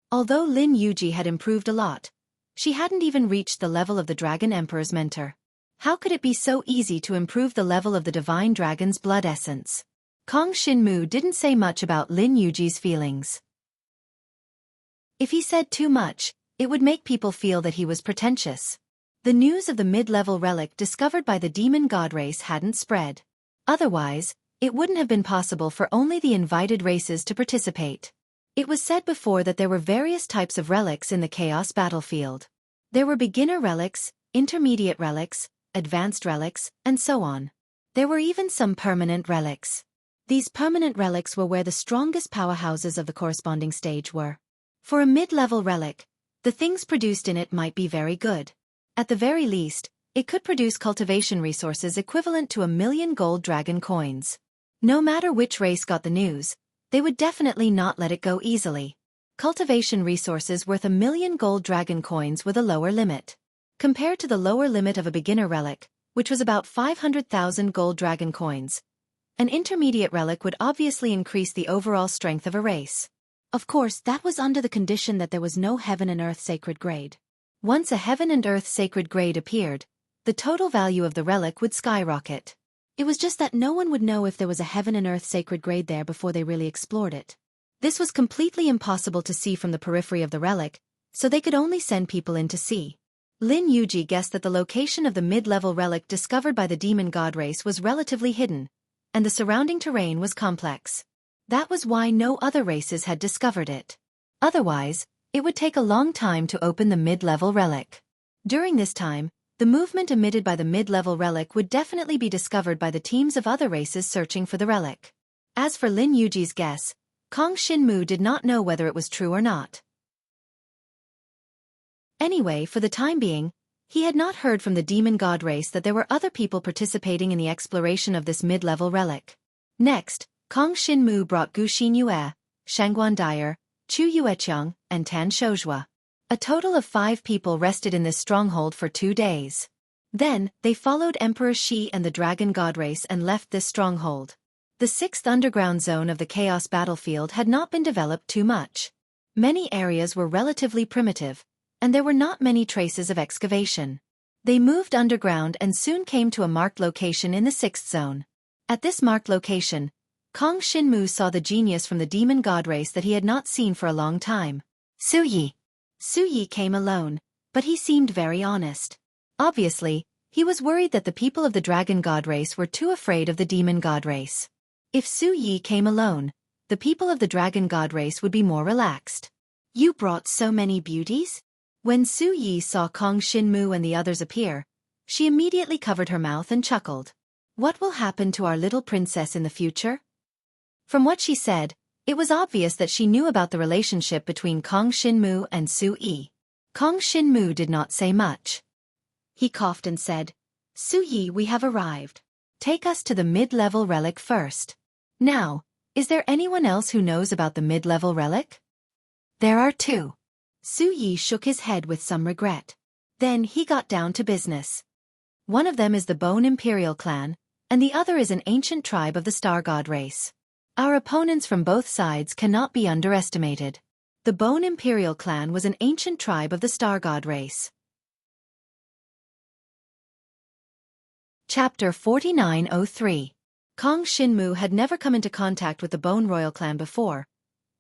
Although Lin Yuji had improved a lot, she hadn't even reached the level of the Dragon Emperor's mentor. How could it be so easy to improve the level of the Divine Dragon's blood essence? Kong Shin Mu didn't say much about Lin Yuji's feelings. If he said too much, it would make people feel that he was pretentious. The news of the mid-level relic discovered by the demon god race hadn't spread. Otherwise, it wouldn't have been possible for only the invited races to participate. It was said before that there were various types of relics in the Chaos battlefield. There were beginner relics, intermediate relics, advanced relics, and so on. There were even some permanent relics. These permanent relics were where the strongest powerhouses of the corresponding stage were. For a mid-level relic, the things produced in it might be very good. At the very least, it could produce cultivation resources equivalent to 1,000,000 gold dragon coins. No matter which race got the news, they would definitely not let it go easily. Cultivation resources worth 1,000,000 gold dragon coins with a lower limit. Compared to the lower limit of a beginner relic, which was about 500,000 gold dragon coins, an intermediate relic would obviously increase the overall strength of a race. Of course, that was under the condition that there was no heaven and earth sacred grade. Once a heaven and earth sacred grade appeared, the total value of the relic would skyrocket. It was just that no one would know if there was a heaven and earth sacred grade there before they really explored it. This was completely impossible to see from the periphery of the relic, so they could only send people in to see. Lin Yuji guessed that the location of the mid-level relic discovered by the demon god race was relatively hidden, and the surrounding terrain was complex. That was why no other races had discovered it. Otherwise, it would take a long time to open the mid-level relic. During this time, the movement emitted by the mid-level relic would definitely be discovered by the teams of other races searching for the relic. As for Lin Yuji's guess, Kong Shinmu did not know whether it was true or not. Anyway, for the time being, he had not heard from the demon god race that there were other people participating in the exploration of this mid-level relic. Next, Kong Shinmu brought Gu Xinyue, Shangguan Dyer, Chu Yueqiang, and Tan Shouzhua. A total of 5 people rested in this stronghold for 2 days. Then, they followed Emperor Shi and the Dragon God race and left this stronghold. The 6th underground zone of the Chaos battlefield had not been developed too much. Many areas were relatively primitive, and there were not many traces of excavation. They moved underground and soon came to a marked location in the 6th zone. At this marked location, Kong Shinmu saw the genius from the demon god race that he had not seen for a long time. Xueqi. Xueqi came alone, but he seemed very honest. Obviously, he was worried that the people of the dragon god race were too afraid of the demon god race. If Xueqi came alone, the people of the dragon god race would be more relaxed. You brought so many beauties? When Xueqi saw Kong Shinmu and the others appear, she immediately covered her mouth and chuckled. What will happen to our little princess in the future? From what she said, it was obvious that she knew about the relationship between Kong Shinmu and Xueqi. Kong Shinmu did not say much. He coughed and said, Xueqi, we have arrived. Take us to the mid-level relic first. Now, is there anyone else who knows about the mid-level relic? There are 2. Xueqi shook his head with some regret. Then he got down to business. One of them is the Bone Imperial clan, and the other is an ancient tribe of the Star God race. Our opponents from both sides cannot be underestimated. The Bone Imperial clan was an ancient tribe of the Star God race. Chapter 4903. Kong Shinmu had never come into contact with the Bone Royal clan before,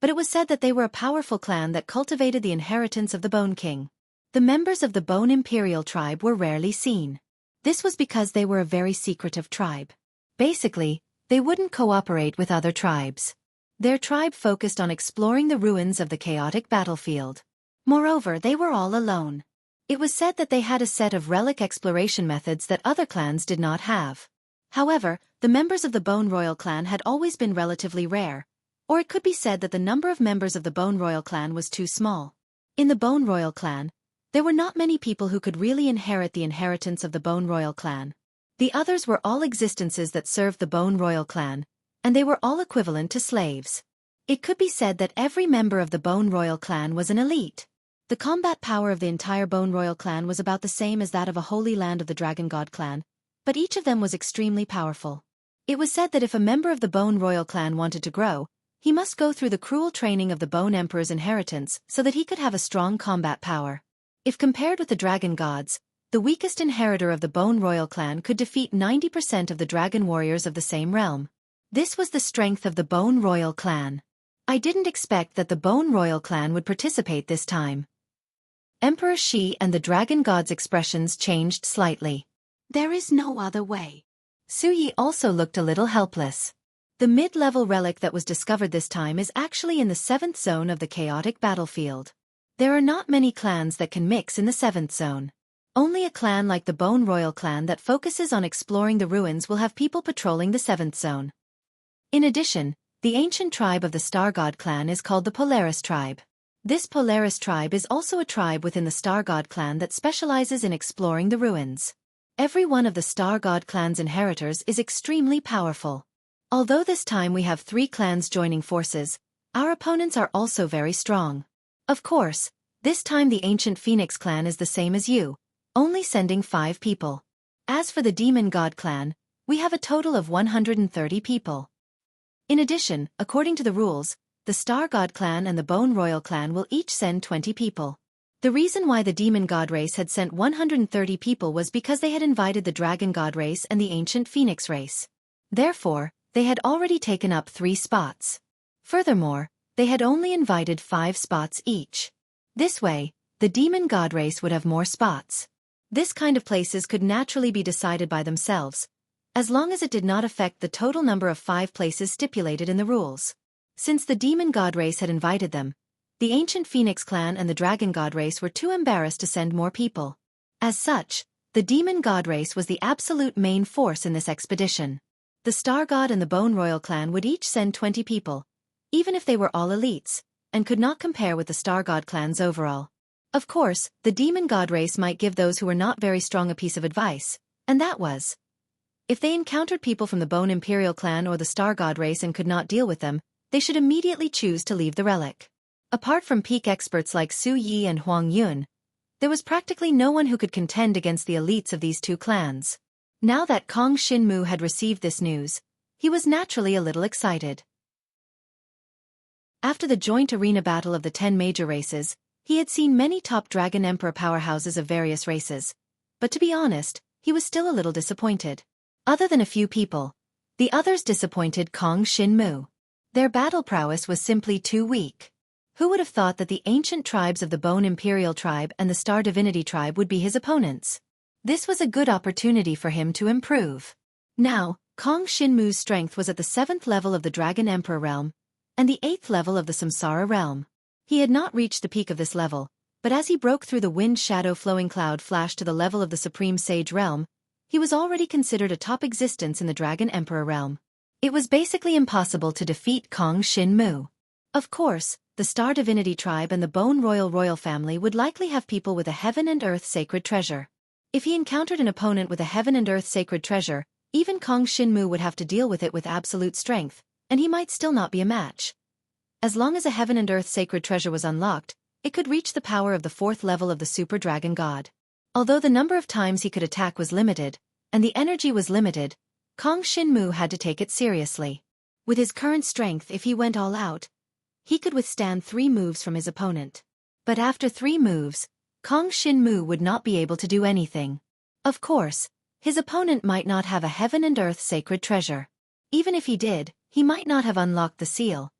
but it was said that they were a powerful clan that cultivated the inheritance of the Bone King. The members of the Bone Imperial tribe were rarely seen. This was because they were a very secretive tribe. Basically, they wouldn't cooperate with other tribes. Their tribe focused on exploring the ruins of the chaotic battlefield. Moreover, they were all alone. It was said that they had a set of relic exploration methods that other clans did not have. However, the members of the Bone Royal clan had always been relatively rare, or it could be said that the number of members of the Bone Royal clan was too small. In the Bone Royal clan, there were not many people who could really inherit the inheritance of the Bone Royal clan. The others were all existences that served the Bone Royal clan, and they were all equivalent to slaves. It could be said that every member of the Bone Royal clan was an elite. The combat power of the entire Bone Royal clan was about the same as that of a Holy Land of the Dragon God clan, but each of them was extremely powerful. It was said that if a member of the Bone Royal clan wanted to grow, he must go through the cruel training of the Bone Emperor's inheritance so that he could have a strong combat power. If compared with the Dragon Gods, the weakest inheritor of the Bone Royal clan could defeat 90% of the dragon warriors of the same realm. This was the strength of the Bone Royal clan. I didn't expect that the Bone Royal clan would participate this time. Emperor Shi and the Dragon God's expressions changed slightly. There is no other way. Xueqi also looked a little helpless. The mid-level relic that was discovered this time is actually in the 7th zone of the chaotic battlefield. There are not many clans that can mix in the 7th zone. Only a clan like the Bone Royal clan that focuses on exploring the ruins will have people patrolling the 7th zone. In addition, the ancient tribe of the Star God clan is called the Polaris tribe. This Polaris tribe is also a tribe within the Star God clan that specializes in exploring the ruins. Every one of the Star God clan's inheritors is extremely powerful. Although this time we have 3 clans joining forces, our opponents are also very strong. Of course, this time the ancient Phoenix clan is the same as you, only sending 5 people. As for the Demon God clan, we have a total of 130 people. In addition, according to the rules, the Star God clan and the Bone Royal clan will each send 20 people. The reason why the Demon God race had sent 130 people was because they had invited the Dragon God race and the ancient Phoenix race. Therefore, they had already taken up 3 spots. Furthermore, they had only invited 5 spots each. This way, the Demon God race would have more spots. This kind of places could naturally be decided by themselves, as long as it did not affect the total number of 5 places stipulated in the rules. Since the Demon God race had invited them, the ancient Phoenix clan and the Dragon God race were too embarrassed to send more people. As such, The demon god race was the absolute main force in this expedition. The Star God and the Bone Royal clan would each send 20 people, even if they were all elites, and could not compare with the Star God clans overall. Of course, the demon god race might give those who were not very strong a piece of advice, and that was, if they encountered people from the Bone Imperial clan or the Star God race and could not deal with them, they should immediately choose to leave the relic. Apart from peak experts like Xueqi and Huang Yun, there was practically no one who could contend against the elites of these two clans. Now that Kong Shinmu had received this news, he was naturally a little excited. After the joint arena battle of the 10 major races, he had seen many top Dragon Emperor powerhouses of various races. But to be honest, he was still a little disappointed. Other than a few people, the others disappointed Kong Shinmu. Their battle prowess was simply too weak. Who would have thought that the ancient tribes of the Bone Imperial tribe and the Star Divinity tribe would be his opponents? This was a good opportunity for him to improve. Now, Kong Shinmu's strength was at the 7th level of the Dragon Emperor realm, and the 8th level of the Samsara realm. He had not reached the peak of this level, but as he broke through the wind shadow flowing cloud flash to the level of the Supreme Sage realm, he was already considered a top existence in the Dragon Emperor realm. It was basically impossible to defeat Kong Shinmu. Of course, the Star Divinity tribe and the Bone Royal family would likely have people with a heaven and earth sacred treasure. If he encountered an opponent with a heaven and earth sacred treasure, even Kong Shinmu would have to deal with it with absolute strength, and he might still not be a match. As long as a heaven and earth sacred treasure was unlocked, it could reach the power of the 4th level of the Super Dragon God. Although the number of times he could attack was limited, and the energy was limited, Kong Shinmu had to take it seriously. With his current strength, if he went all out, he could withstand 3 moves from his opponent. But after 3 moves, Kong Shinmu would not be able to do anything. Of course, his opponent might not have a heaven and earth sacred treasure. Even if he did, he might not have unlocked the seal.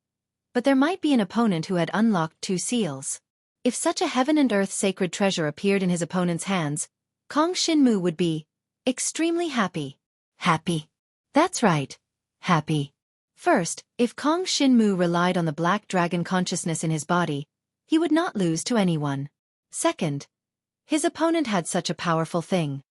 But there might be an opponent who had unlocked 2 seals. If such a heaven and earth sacred treasure appeared in his opponent's hands, Kong Shinmu would be extremely happy. Happy. That's right. Happy. First, if Kong Shinmu relied on the black dragon consciousness in his body, he would not lose to anyone. Second, his opponent had such a powerful thing.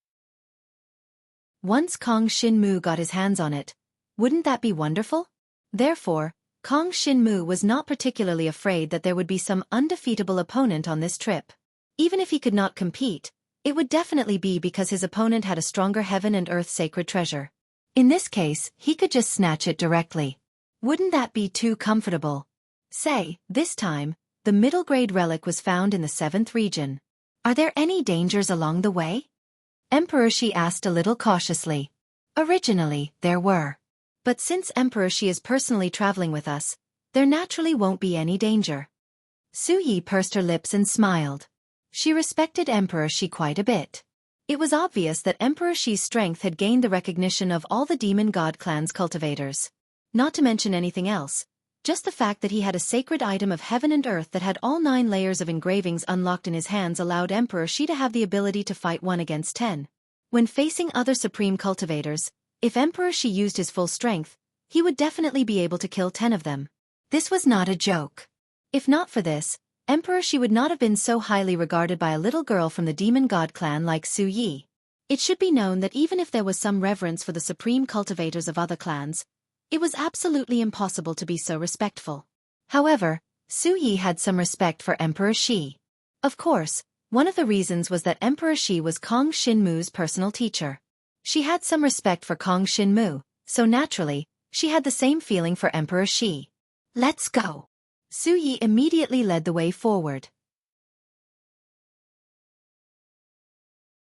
Once Kong Shinmu got his hands on it, wouldn't that be wonderful? Therefore, Kong Shinmu was not particularly afraid that there would be some undefeatable opponent on this trip. Even if he could not compete, it would definitely be because his opponent had a stronger heaven and earth sacred treasure. In this case, he could just snatch it directly. Wouldn't that be too comfortable? Say, this time, the middle grade relic was found in the 7th region. Are there any dangers along the way? Emperor Shi asked a little cautiously. Originally, there were. But since Emperor Shi is personally traveling with us, there naturally won't be any danger. Xueqi pursed her lips and smiled. She respected Emperor Shi quite a bit. It was obvious that Emperor Shi's strength had gained the recognition of all the demon god clan's cultivators. Not to mention anything else, just the fact that he had a sacred item of heaven and earth that had all 9 layers of engravings unlocked in his hands allowed Emperor Shi to have the ability to fight 1 against 10. When facing other supreme cultivators, if Emperor Shi used his full strength, he would definitely be able to kill 10 of them. This was not a joke. If not for this, Emperor Shi would not have been so highly regarded by a little girl from the demon god clan like Xueqi. It should be known that even if there was some reverence for the supreme cultivators of other clans, it was absolutely impossible to be so respectful. However, Xueqi had some respect for Emperor Shi. Of course, one of the reasons was that Emperor Shi was Kong Shinmu's personal teacher. She had some respect for Kong Shinmu, so naturally, she had the same feeling for Emperor Shi. Let's go. Xueqi immediately led the way forward.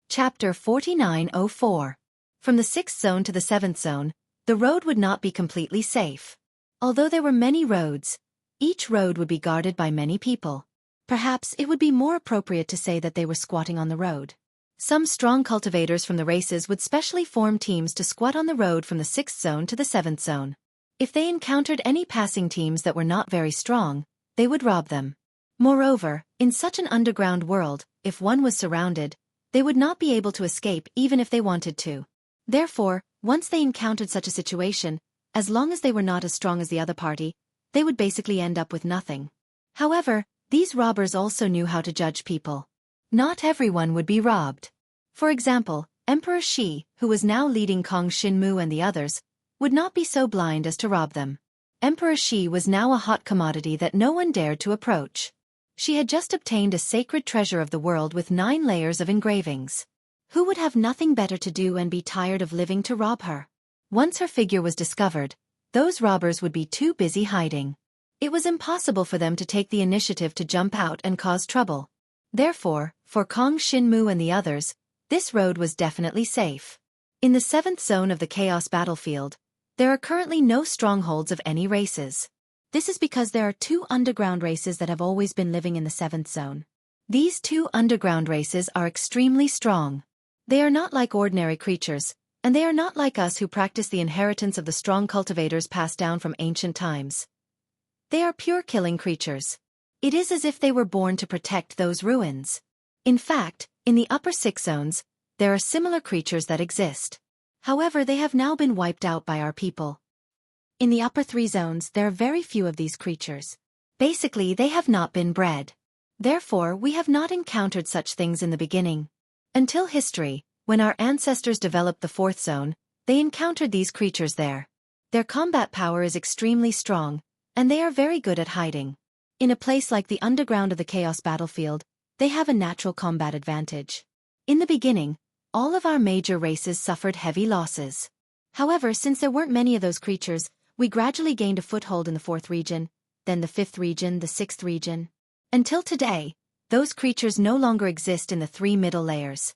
Chapter 4904. From the 6th zone to the 7th zone, the road would not be completely safe. Although there were many roads, each road would be guarded by many people. Perhaps it would be more appropriate to say that they were squatting on the road. Some strong cultivators from the races would specially form teams to squat on the road from the 6th zone to the 7th zone. If they encountered any passing teams that were not very strong, they would rob them. Moreover, in such an underground world, if one was surrounded, they would not be able to escape even if they wanted to. Therefore, once they encountered such a situation, as long as they were not as strong as the other party, they would basically end up with nothing. However, these robbers also knew how to judge people. Not everyone would be robbed. For example, Emperor Shi, who was now leading Kong Xinmu and the others, would not be so blind as to rob them. Emperor Shi was now a hot commodity that no one dared to approach. She had just obtained a sacred treasure of the world with 9 layers of engravings. Who would have nothing better to do and be tired of living to rob her? Once her figure was discovered, those robbers would be too busy hiding. It was impossible for them to take the initiative to jump out and cause trouble. Therefore, for Kong Xinmu and the others, this road was definitely safe. In the 7th zone of the Chaos Battlefield, there are currently no strongholds of any races. This is because there are 2 underground races that have always been living in the 7th zone. These 2 underground races are extremely strong. They are not like ordinary creatures, and they are not like us who practice the inheritance of the strong cultivators passed down from ancient times. They are pure killing creatures. It is as if they were born to protect those ruins. In fact, in the upper 6 zones, there are similar creatures that exist. However, they have now been wiped out by our people. In the upper 3 zones, there are very few of these creatures. Basically, they have not been bred. Therefore, we have not encountered such things in the beginning. Until history, when our ancestors developed the 4th zone, they encountered these creatures there. Their combat power is extremely strong, and they are very good at hiding. In a place like the underground of the Chaos Battlefield, they have a natural combat advantage. In the beginning, all of our major races suffered heavy losses. However, since there weren't many of those creatures, we gradually gained a foothold in the 4th region, then the 5th region, the 6th region. Until today, those creatures no longer exist in the 3 middle layers.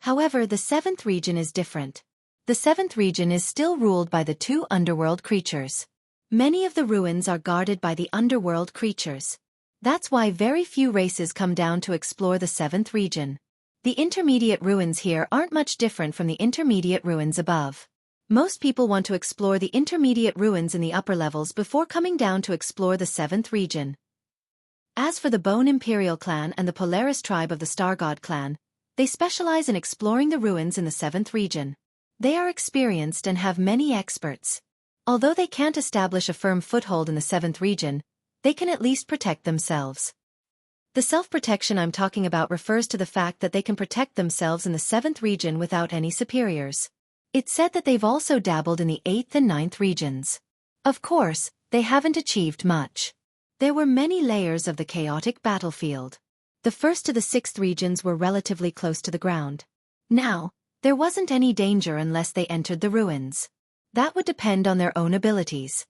However, the 7th region is different. The 7th region is still ruled by the 2 underworld creatures. Many of the ruins are guarded by the underworld creatures. That's why very few races come down to explore the 7th region. The intermediate ruins here aren't much different from the intermediate ruins above. Most people want to explore the intermediate ruins in the upper levels before coming down to explore the 7th region. As for the Bone Imperial clan and the Polaris tribe of the Star God clan, they specialize in exploring the ruins in the 7th region. They are experienced and have many experts. Although they can't establish a firm foothold in the 7th region, they can at least protect themselves. The self-protection I'm talking about refers to the fact that they can protect themselves in the 7th region without any superiors. It's said that they've also dabbled in the 8th and 9th regions. Of course, they haven't achieved much. There were many layers of the chaotic battlefield. The 1st to the 6th regions were relatively close to the ground. Now, there wasn't any danger unless they entered the ruins. That would depend on their own abilities.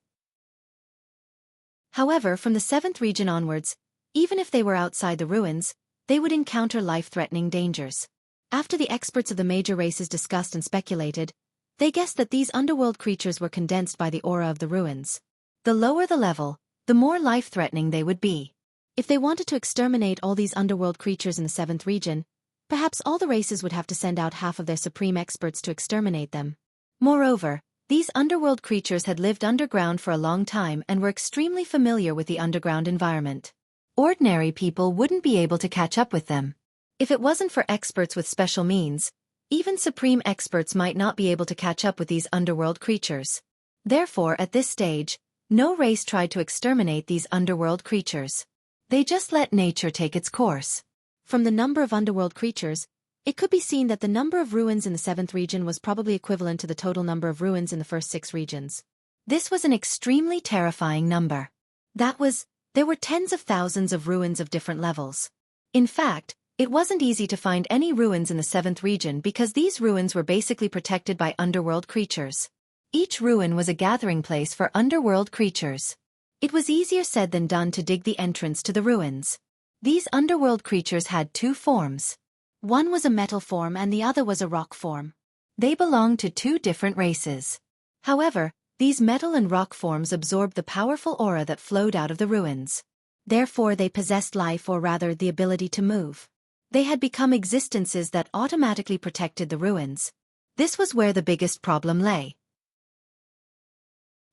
However, from the 7th region onwards, even if they were outside the ruins, they would encounter life-threatening dangers. After the experts of the major races discussed and speculated, they guessed that these underworld creatures were condensed by the aura of the ruins. The lower the level, the more life-threatening they would be. If they wanted to exterminate all these underworld creatures in the 7th region, perhaps all the races would have to send out half of their supreme experts to exterminate them. Moreover, these underworld creatures had lived underground for a long time and were extremely familiar with the underground environment. Ordinary people wouldn't be able to catch up with them. If it wasn't for experts with special means, even supreme experts might not be able to catch up with these underworld creatures. Therefore, at this stage, no race tried to exterminate these underworld creatures. They just let nature take its course. From the number of underworld creatures, it could be seen that the number of ruins in the 7th region was probably equivalent to the total number of ruins in the first 6 regions. This was an extremely terrifying number. There were tens of thousands of ruins of different levels. In fact, it wasn't easy to find any ruins in the 7th region because these ruins were basically protected by underworld creatures. Each ruin was a gathering place for underworld creatures. It was easier said than done to dig the entrance to the ruins. These underworld creatures had 2 forms. One was a metal form and the other was a rock form. They belonged to 2 different races. However, these metal and rock forms absorbed the powerful aura that flowed out of the ruins. Therefore, they possessed life, or rather the ability to move. They had become existences that automatically protected the ruins. This was where the biggest problem lay.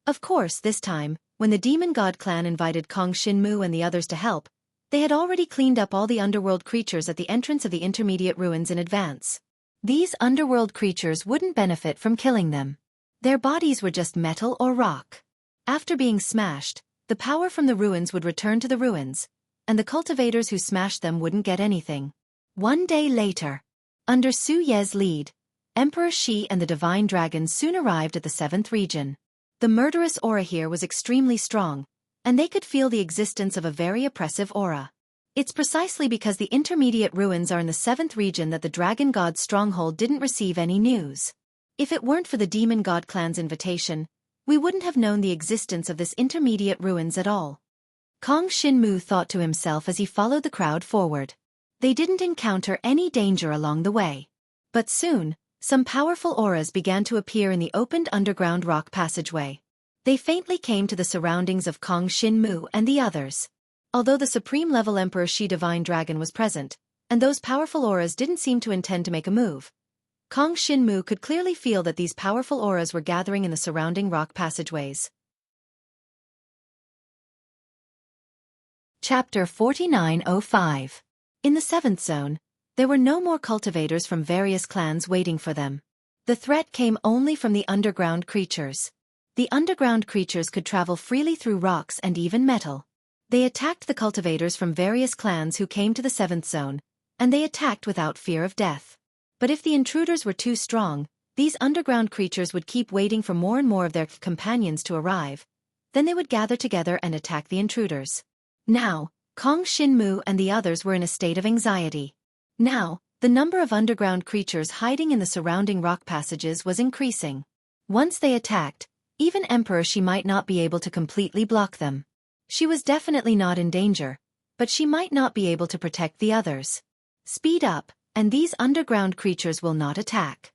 Of course, this time, when the Demon God clan invited Kong Xinmu and the others to help, they had already cleaned up all the underworld creatures at the entrance of the intermediate ruins in advance. These underworld creatures wouldn't benefit from killing them. Their bodies were just metal or rock. After being smashed, the power from the ruins would return to the ruins, and the cultivators who smashed them wouldn't get anything. One day later, Under Su Ye's lead, Emperor Shi and the Divine Dragon soon arrived at the 7th region. The murderous aura here was extremely strong, and they could feel the existence of a very oppressive aura. It's precisely because the intermediate ruins are in the 7th region that the Dragon God's stronghold didn't receive any news. If it weren't for the Demon God clan's invitation, we wouldn't have known the existence of this intermediate ruins at all. Kong Shinmu thought to himself as he followed the crowd forward. They didn't encounter any danger along the way. But soon, some powerful auras began to appear in the opened underground rock passageway. They faintly came to the surroundings of Kong Shinmu and the others. Although the supreme-level Emperor Shi Divine Dragon was present, and those powerful auras didn't seem to intend to make a move, Kong Shinmu could clearly feel that these powerful auras were gathering in the surrounding rock passageways. Chapter 4905. In the 7th zone, there were no more cultivators from various clans waiting for them. The threat came only from the underground creatures. The underground creatures could travel freely through rocks and even metal. They attacked the cultivators from various clans who came to the 7th zone, and they attacked without fear of death. But if the intruders were too strong, these underground creatures would keep waiting for more and more of their companions to arrive. Then they would gather together and attack the intruders. Now, Kong Shinmu and the others were in a state of anxiety. Now, the number of underground creatures hiding in the surrounding rock passages was increasing. Once they attacked, even Emperor Shi might not be able to completely block them. She was definitely not in danger, but she might not be able to protect the others. Speed up, and these underground creatures will not attack.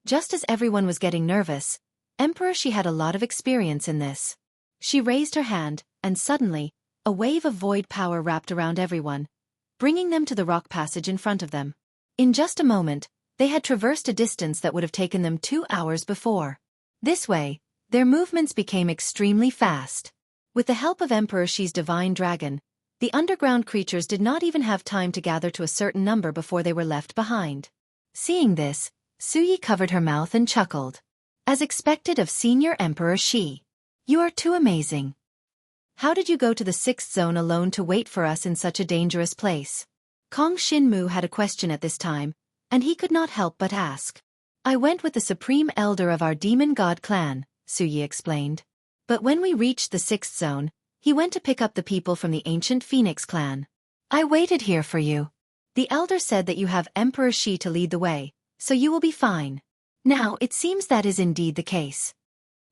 Just as everyone was getting nervous, Emperor Shi had a lot of experience in this. She raised her hand, and suddenly, a wave of void power wrapped around everyone, bringing them to the rock passage in front of them. In just a moment, they had traversed a distance that would have taken them 2 hours before. This way, their movements became extremely fast. With the help of Emperor Shi's Divine Dragon, the underground creatures did not even have time to gather to a certain number before they were left behind. Seeing this, Xueqi covered her mouth and chuckled. As expected of Senior Emperor Shi. You are too amazing. How did you go to the 6th zone alone to wait for us in such a dangerous place? Kong Shinmu had a question at this time, and he could not help but ask. I went with the Supreme Elder of our Demon God clan, Xueqi explained. But when we reached the 6th zone, he went to pick up the people from the ancient Phoenix clan. I waited here for you. The Elder said that you have Emperor Shi to lead the way, so you will be fine. Now it seems that is indeed the case.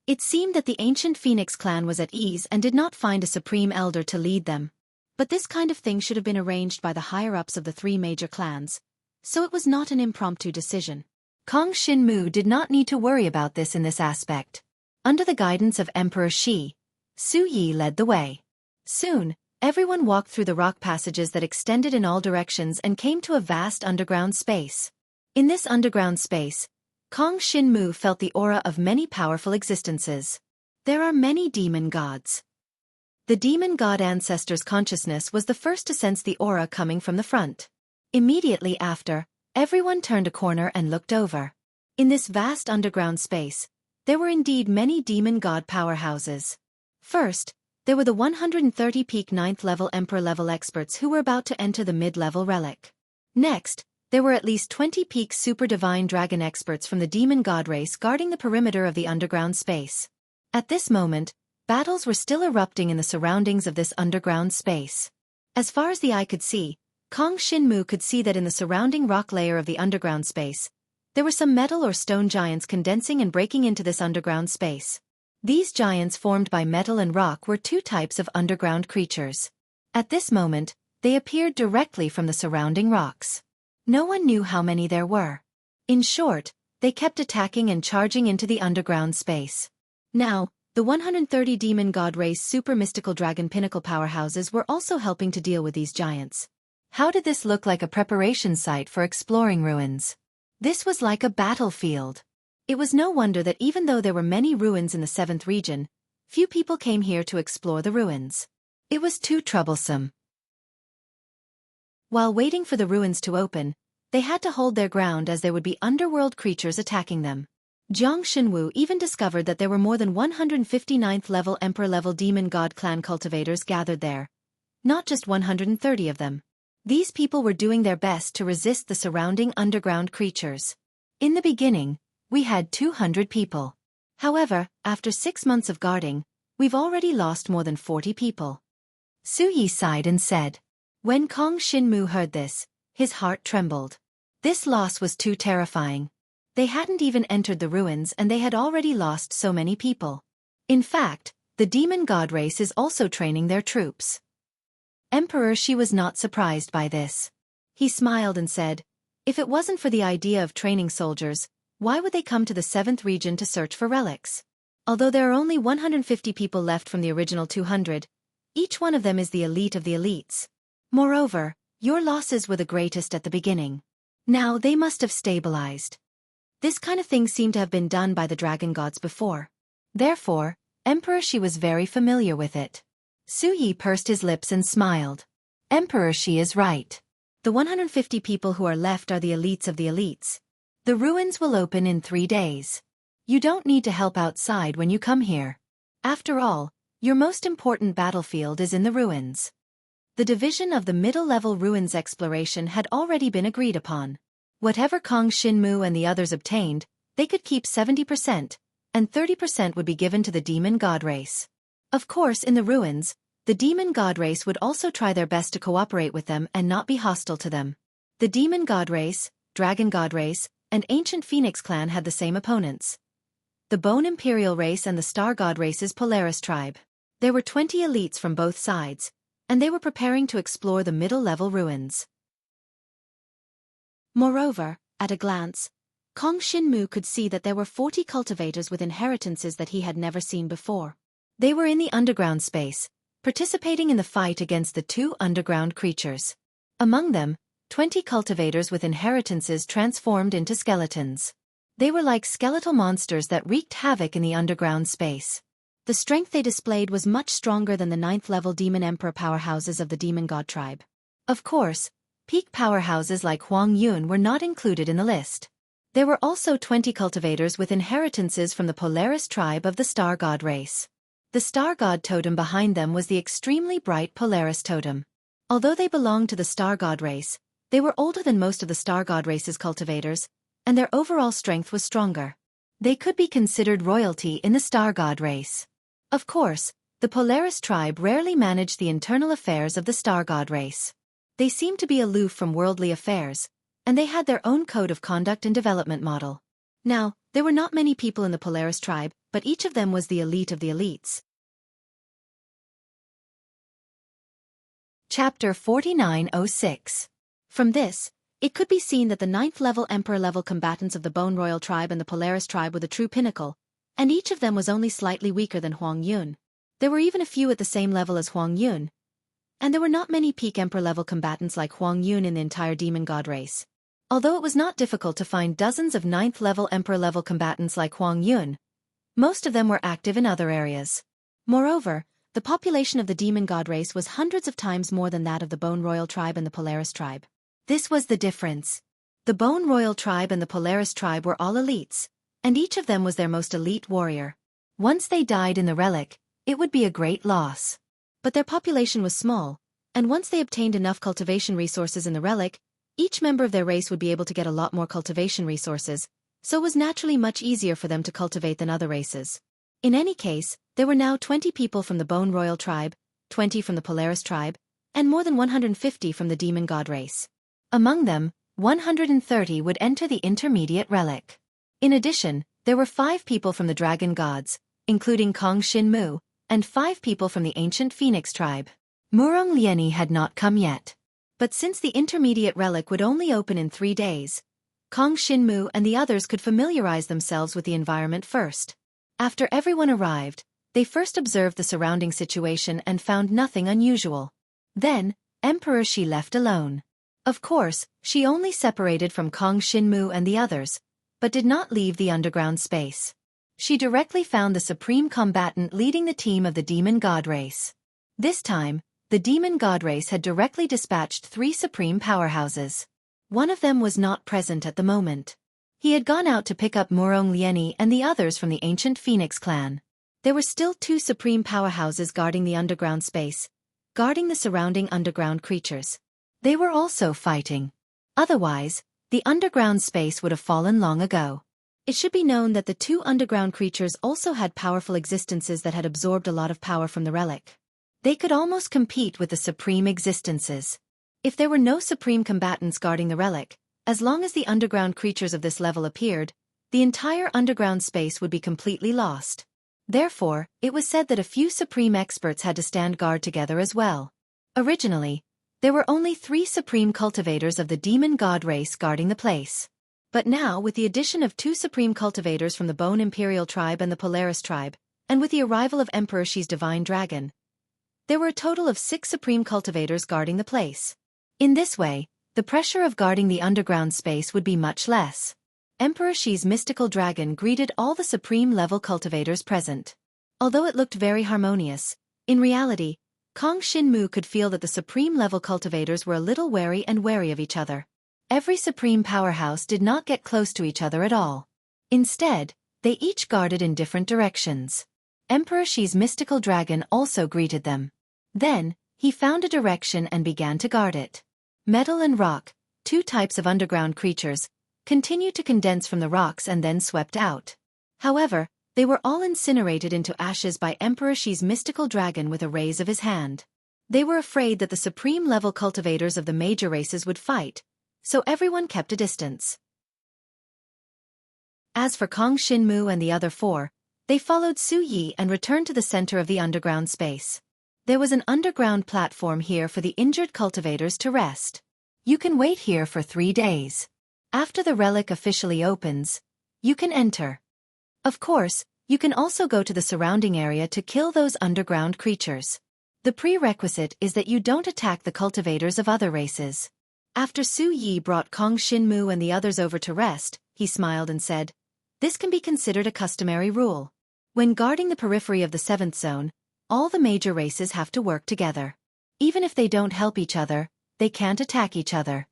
It seemed that the ancient Phoenix clan was at ease and did not find a Supreme Elder to lead them. But this kind of thing should have been arranged by the higher-ups of the 3 major clans, so it was not an impromptu decision. Kong Shinmu did not need to worry about this in this aspect. Under the guidance of Emperor Shi, Xueqi led the way. Soon, everyone walked through the rock passages that extended in all directions and came to a vast underground space. In this underground space, Kong Shinmu felt the aura of many powerful existences. There are many demon gods. The demon god ancestor's consciousness was the first to sense the aura coming from the front. Immediately after, everyone turned a corner and looked over. In this vast underground space, there were indeed many demon god powerhouses. First, there were the 130 peak 9th level Emperor level experts who were about to enter the mid-level relic. Next, there were at least 20 peak super divine dragon experts from the demon god race guarding the perimeter of the underground space. At this moment, battles were still erupting in the surroundings of this underground space. As far as the eye could see, Kong Shinmu could see that in the surrounding rock layer of the underground space, there were some metal or stone giants condensing and breaking into this underground space. These giants formed by metal and rock were 2 types of underground creatures. At this moment, they appeared directly from the surrounding rocks. No one knew how many there were. In short, they kept attacking and charging into the underground space. Now, the 130 demon god race super mystical dragon pinnacle powerhouses were also helping to deal with these giants. How did this look like a preparation site for exploring ruins? This was like a battlefield. It was no wonder that even though there were many ruins in the 7th region, few people came here to explore the ruins. It was too troublesome. While waiting for the ruins to open, they had to hold their ground as there would be underworld creatures attacking them. Jiang Shenwu even discovered that there were more than 159th level Emperor level demon god clan cultivators gathered there. Not just 130 of them. These people were doing their best to resist the surrounding underground creatures. In the beginning, we had 200 people. However, after 6 months of guarding, we've already lost more than 40 people. Xueqi sighed and said. When Kong Xinmu heard this, his heart trembled. This loss was too terrifying. They hadn't even entered the ruins and they had already lost so many people. In fact, the demon god race is also training their troops. Emperor Shi was not surprised by this. He smiled and said, if it wasn't for the idea of training soldiers, why would they come to the 7th region to search for relics? Although there are only 150 people left from the original 200, each one of them is the elite of the elites. Moreover, your losses were the greatest at the beginning. Now they must have stabilized. This kind of thing seemed to have been done by the dragon gods before. Therefore, Emperor Shi was very familiar with it. Xueqi pursed his lips and smiled. Emperor Shi is right. The 150 people who are left are the elites of the elites. The ruins will open in 3 days. You don't need to help outside when you come here. After all, your most important battlefield is in the ruins. The division of the middle-level ruins exploration had already been agreed upon. Whatever Kong Xinmu and the others obtained, they could keep 70%, and 30% would be given to the demon god race. Of course, in the ruins, the demon god race would also try their best to cooperate with them and not be hostile to them. The demon god race, dragon god race, and ancient phoenix clan had the same opponents. The bone imperial race and the star god race's Polaris tribe. There were 20 elites from both sides, and they were preparing to explore the middle-level ruins. Moreover, at a glance, Kong Xinmu could see that there were 40 cultivators with inheritances that he had never seen before. They were in the underground space, participating in the fight against the 2 underground creatures. Among them, 20 cultivators with inheritances transformed into skeletons. They were like skeletal monsters that wreaked havoc in the underground space. The strength they displayed was much stronger than the 9th-level Demon Emperor powerhouses of the Demon God tribe. Of course, peak powerhouses like Huang Yun were not included in the list. There were also 20 cultivators with inheritances from the Polaris tribe of the Star God race. The Star God totem behind them was the extremely bright Polaris totem. Although they belonged to the Star God race, they were older than most of the Star God race's cultivators, and their overall strength was stronger. They could be considered royalty in the Star God race. Of course, the Polaris tribe rarely managed the internal affairs of the Star God race. They seemed to be aloof from worldly affairs, and they had their own code of conduct and development model. Now, there were not many people in the Polaris tribe, but each of them was the elite of the elites. Chapter 4906. From this, it could be seen that the 9th-level Emperor-level combatants of the Bone Royal tribe and the Polaris tribe were the true pinnacle, and each of them was only slightly weaker than Huang Yun. There were even a few at the same level as Huang Yun, and there were not many peak Emperor-level combatants like Huang Yun in the entire Demon God race. Although it was not difficult to find dozens of 9th-level Emperor-level combatants like Huang Yun, most of them were active in other areas. Moreover, the population of the Demon God race was hundreds of times more than that of the Bone Royal tribe and the Polaris tribe. This was the difference. The Bone Royal tribe and the Polaris tribe were all elites, and each of them was their most elite warrior. Once they died in the relic, it would be a great loss. But their population was small, and once they obtained enough cultivation resources in the relic, each member of their race would be able to get a lot more cultivation resources, so it was naturally much easier for them to cultivate than other races. In any case, there were now 20 people from the Bone Royal tribe, 20 from the Polaris tribe, and more than 150 from the Demon God race. Among them, 130 would enter the intermediate relic. In addition, there were 5 people from the Dragon Gods, including Kong Xinmu, and 5 people from the ancient Phoenix tribe. Murong Lieni had not come yet. But since the intermediate relic would only open in 3 days, Kong Xinmu and the others could familiarize themselves with the environment first. After everyone arrived, they first observed the surrounding situation and found nothing unusual. Then, Emperor Shi left alone. Of course, she only separated from Kong Xinmu and the others, but did not leave the underground space. She directly found the supreme combatant leading the team of the Demon God race. This time, the Demon God race had directly dispatched 3 supreme powerhouses. One of them was not present at the moment. He had gone out to pick up Murong Lieni and the others from the ancient Phoenix clan. There were still 2 supreme powerhouses guarding the underground space, guarding the surrounding underground creatures. They were also fighting. Otherwise, the underground space would have fallen long ago. It should be known that the two underground creatures also had powerful existences that had absorbed a lot of power from the relic. They could almost compete with the supreme existences. If there were no supreme combatants guarding the relic, as long as the underground creatures of this level appeared, the entire underground space would be completely lost. Therefore, it was said that a few supreme experts had to stand guard together as well. Originally, there were only 3 supreme cultivators of the demon god race guarding the place. But now, with the addition of 2 supreme cultivators from the Bone Imperial tribe and the Polaris tribe, and with the arrival of Emperor Xi's divine dragon, there were a total of 6 supreme cultivators guarding the place. In this way, the pressure of guarding the underground space would be much less. Emperor Xi's mystical dragon greeted all the supreme-level cultivators present. Although it looked very harmonious, in reality, Kong Shinmu could feel that the supreme-level cultivators were a little wary of each other. Every supreme powerhouse did not get close to each other at all. Instead, they each guarded in different directions. Emperor Xi's mystical dragon also greeted them. Then, he found a direction and began to guard it. Metal and rock, 2 types of underground creatures, continued to condense from the rocks and then swept out. However, they were all incinerated into ashes by Emperor Xi's mystical dragon with a raise of his hand. They were afraid that the supreme-level cultivators of the major races would fight, so everyone kept a distance. As for Kong Shinmu and the other 4, they followed Xueqi and returned to the center of the underground space. There was an underground platform here for the injured cultivators to rest. You can wait here for 3 days. After the relic officially opens, you can enter. Of course, you can also go to the surrounding area to kill those underground creatures. The prerequisite is that you don't attack the cultivators of other races. After Xueqi brought Kong Shinmu and the others over to rest, he smiled and said, "This can be considered a customary rule. When guarding the periphery of the 7th zone, all the major races have to work together. Even if they don't help each other, they can't attack each other."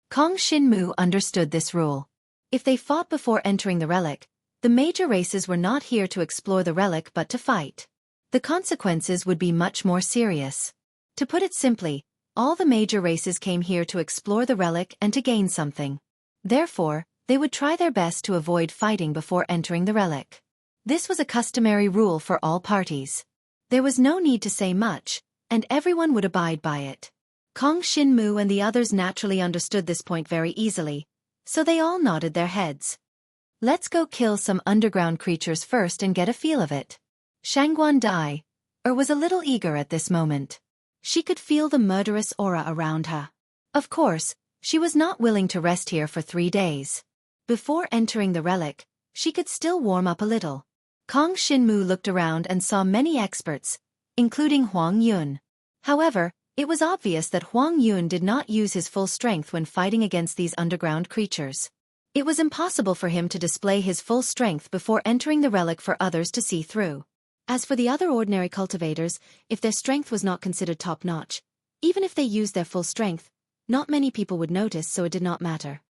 Kong Shinmu understood this rule. If they fought before entering the relic, the major races were not here to explore the relic but to fight. The consequences would be much more serious. To put it simply, all the major races came here to explore the relic and to gain something. Therefore, they would try their best to avoid fighting before entering the relic. This was a customary rule for all parties. There was no need to say much, and everyone would abide by it. Kong Shinmu and the others naturally understood this point very easily, so they all nodded their heads. "Let's go kill some underground creatures first and get a feel of it." Shangguan Dai was a little eager at this moment. She could feel the murderous aura around her. Of course, she was not willing to rest here for 3 days. Before entering the relic, she could still warm up a little. Kong Shinmu looked around and saw many experts, including Huang Yun. However, it was obvious that Huang Yun did not use his full strength when fighting against these underground creatures. It was impossible for him to display his full strength before entering the relic for others to see through. As for the other ordinary cultivators, if their strength was not considered top-notch, even if they used their full strength, not many people would notice, so it did not matter.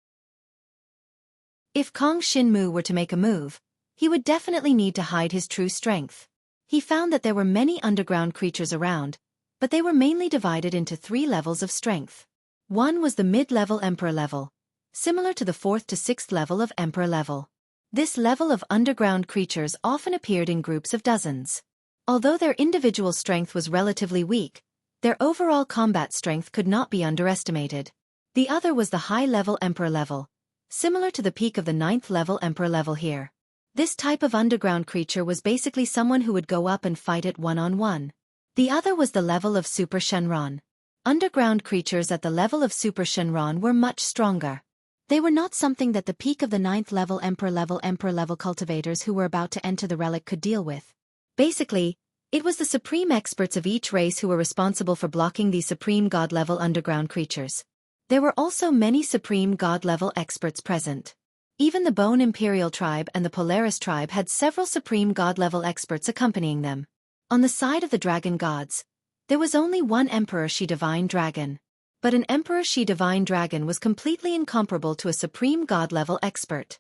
If Kong Shinmu were to make a move, he would definitely need to hide his true strength. He found that there were many underground creatures around, but they were mainly divided into 3 levels of strength. One was the mid-level Emperor level, similar to the 4th to 6th level of Emperor level. This level of underground creatures often appeared in groups of dozens. Although their individual strength was relatively weak, their overall combat strength could not be underestimated. The other was the high-level Emperor level, similar to the peak of the 9th level Emperor level here. This type of underground creature was basically someone who would go up and fight it one-on-one. The other was the level of Super Shenron. Underground creatures at the level of Super Shenron were much stronger. They were not something that the peak of the 9th level Emperor level cultivators who were about to enter the relic could deal with. Basically, it was the supreme experts of each race who were responsible for blocking these supreme god-level underground creatures. There were also many supreme god-level experts present. Even the Bone Imperial tribe and the Polaris tribe had several supreme god-level experts accompanying them. On the side of the dragon gods, there was only one Emperor Shi divine dragon. But an Emperor Shi divine dragon was completely incomparable to a supreme god-level expert.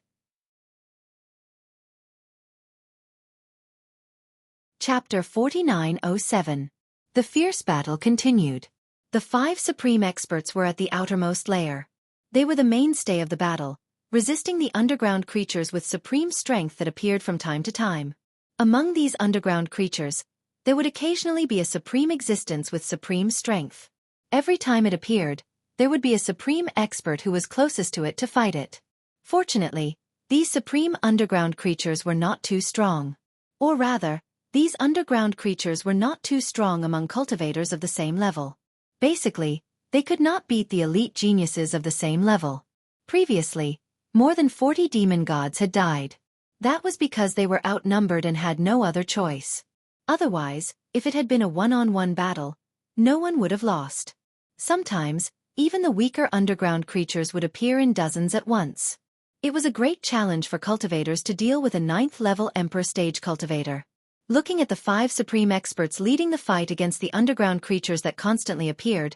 Chapter 4907. The fierce battle continued. The 5 supreme experts were at the outermost layer. They were the mainstay of the battle, resisting the underground creatures with supreme strength that appeared from time to time. Among these underground creatures, there would occasionally be a supreme existence with supreme strength. Every time it appeared, there would be a supreme expert who was closest to it to fight it. Fortunately, these supreme underground creatures were not too strong. Or rather, these underground creatures were not too strong among cultivators of the same level. Basically, they could not beat the elite geniuses of the same level. Previously, more than 40 demon gods had died. That was because they were outnumbered and had no other choice. Otherwise, if it had been a one-on-one battle, no one would have lost. Sometimes, even the weaker underground creatures would appear in dozens at once. It was a great challenge for cultivators to deal with a 9th-level Emperor stage cultivator. Looking at the 5 supreme experts leading the fight against the underground creatures that constantly appeared,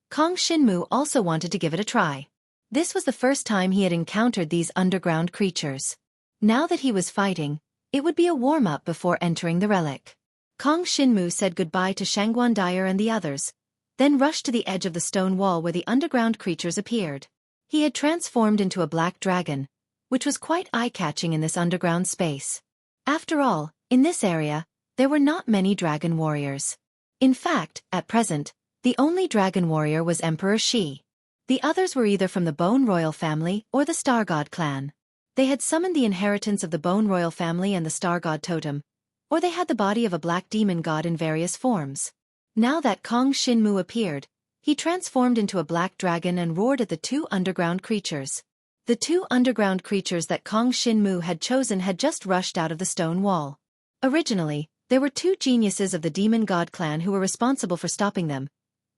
Kong Shinmu also wanted to give it a try. This was the first time he had encountered these underground creatures. Now that he was fighting, it would be a warm-up before entering the relic. Kong Shinmu said goodbye to Shangguan Dyer and the others, then rushed to the edge of the stone wall where the underground creatures appeared. He had transformed into a black dragon, which was quite eye-catching in this underground space. After all, in this area, there were not many dragon warriors. In fact, at present, the only dragon warrior was Emperor Shi. The others were either from the Bone Royal family or the Star God clan. They had summoned the inheritance of the Bone Royal family and the Star God totem, or they had the body of a black demon god in various forms. Now that Kong Shinmu appeared, he transformed into a black dragon and roared at the 2 underground creatures. The 2 underground creatures that Kong Shinmu had chosen had just rushed out of the stone wall. Originally, there were 2 geniuses of the demon god clan who were responsible for stopping them,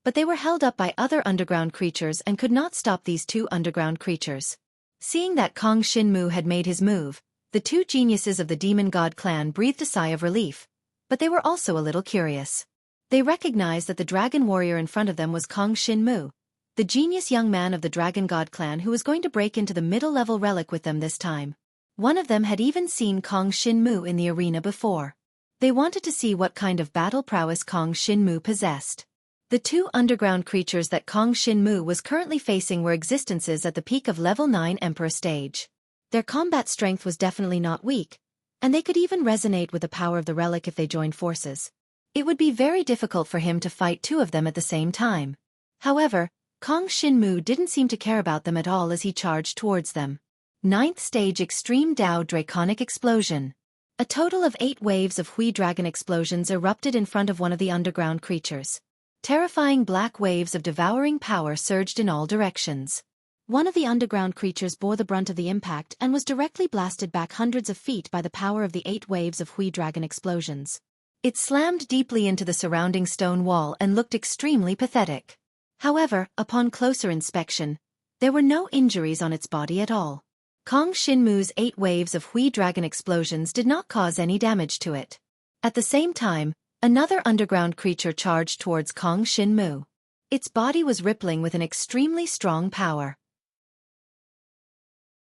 but they were held up by other underground creatures and could not stop these 2 underground creatures. Seeing that Kong Shinmu had made his move, the 2 geniuses of the demon god clan breathed a sigh of relief, but they were also a little curious. They recognized that the dragon warrior in front of them was Kong Shinmu, the genius young man of the dragon god clan who was going to break into the middle-level relic with them this time. One of them had even seen Kong Shinmu in the arena before. They wanted to see what kind of battle prowess Kong Shinmu possessed. The 2 underground creatures that Kong Shinmu was currently facing were existences at the peak of level 9 Emperor stage. Their combat strength was definitely not weak, and they could even resonate with the power of the relic if they joined forces. It would be very difficult for him to fight 2 of them at the same time. However, Kong Shinmu didn't seem to care about them at all as he charged towards them. 9th stage Extreme Dao Draconic Explosion. A total of 8 waves of Hui Dragon explosions erupted in front of one of the underground creatures. Terrifying black waves of devouring power surged in all directions. One of the underground creatures bore the brunt of the impact and was directly blasted back hundreds of feet by the power of the 8 waves of Hui Dragon explosions. It slammed deeply into the surrounding stone wall and looked extremely pathetic. However, upon closer inspection, there were no injuries on its body at all. Kong Shinmu's 8 waves of Hui Dragon explosions did not cause any damage to it. At the same time, another underground creature charged towards Kong Shinmu. Its body was rippling with an extremely strong power.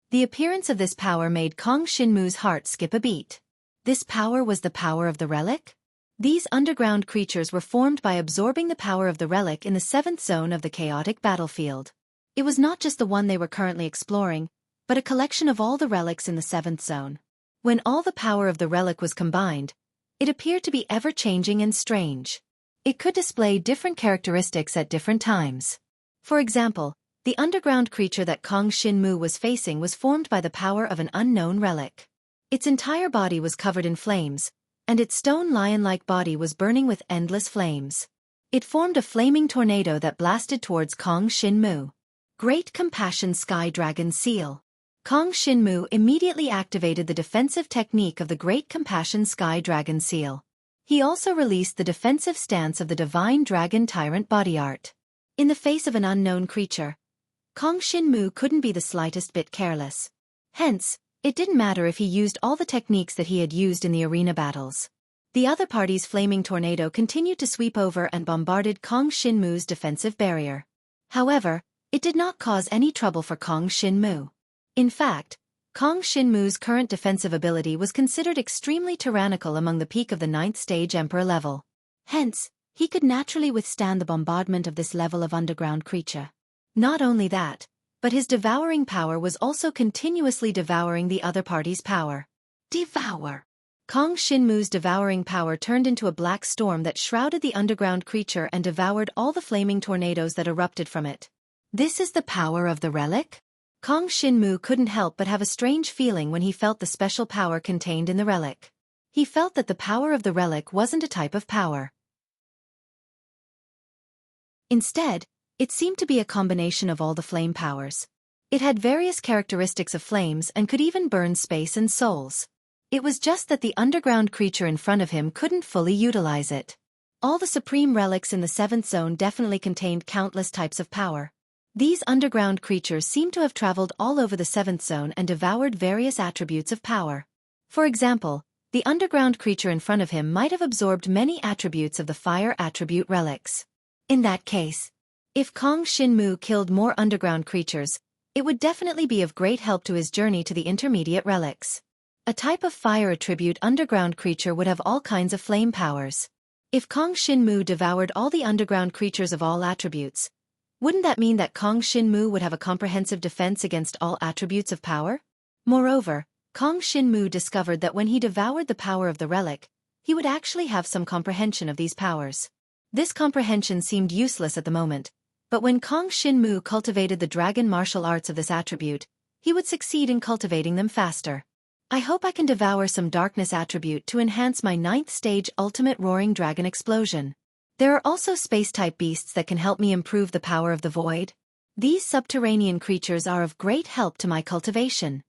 The appearance of this power made Kong Shinmu's heart skip a beat. This power was the power of the relic? These underground creatures were formed by absorbing the power of the relic in the 7th zone of the chaotic battlefield. It was not just the one they were currently exploring, but a collection of all the relics in the 7th zone. When all the power of the relic was combined, it appeared to be ever-changing and strange. It could display different characteristics at different times. For example, the underground creature that Kong Shinmu was facing was formed by the power of an unknown relic. Its entire body was covered in flames, and its stone lion-like body was burning with endless flames. It formed a flaming tornado that blasted towards Kong Shinmu. Great Compassion Sky Dragon Seal. Kong Shinmu immediately activated the defensive technique of the Great Compassion Sky Dragon Seal. He also released the defensive stance of the Divine Dragon Tyrant Body Art. In the face of an unknown creature, Kong Shinmu couldn't be the slightest bit careless. Hence, it didn't matter if he used all the techniques that he had used in the arena battles. The other party's flaming tornado continued to sweep over and bombarded Kong Shinmu's defensive barrier. However, it did not cause any trouble for Kong Shinmu. In fact, Kong Shinmu's current defensive ability was considered extremely tyrannical among the peak of the 9th stage Emperor level. Hence, He could naturally withstand the bombardment of this level of underground creature. Not only that, but his devouring power was also continuously devouring the other party's power. Devour. Kong Shinmu's devouring power turned into a black storm that shrouded the underground creature and devoured all the flaming tornadoes that erupted from it. This is the power of the relic? Kong Shinmu couldn't help but have a strange feeling when he felt the special power contained in the relic. He felt that the power of the relic wasn't a type of power. Instead, it seemed to be a combination of all the flame powers. It had various characteristics of flames and could even burn space and souls. It was just that the underground creature in front of him couldn't fully utilize it. All the supreme relics in the 7th zone definitely contained countless types of power. These underground creatures seemed to have traveled all over the 7th zone and devoured various attributes of power. For example, the underground creature in front of him might have absorbed many attributes of the fire attribute relics. In that case, if Kong Shinmu killed more underground creatures, it would definitely be of great help to his journey to the intermediate relics. A type of fire attribute underground creature would have all kinds of flame powers. If Kong Shinmu devoured all the underground creatures of all attributes, wouldn't that mean that Kong Shinmu would have a comprehensive defense against all attributes of power? Moreover, Kong Shinmu discovered that when he devoured the power of the relic, he would actually have some comprehension of these powers. This comprehension seemed useless at the moment, but when Kong Shinmu cultivated the dragon martial arts of this attribute, he would succeed in cultivating them faster. I hope I can devour some darkness attribute to enhance my 9th stage ultimate roaring dragon explosion. There are also space-type beasts that can help me improve the power of the void. These subterranean creatures are of great help to my cultivation.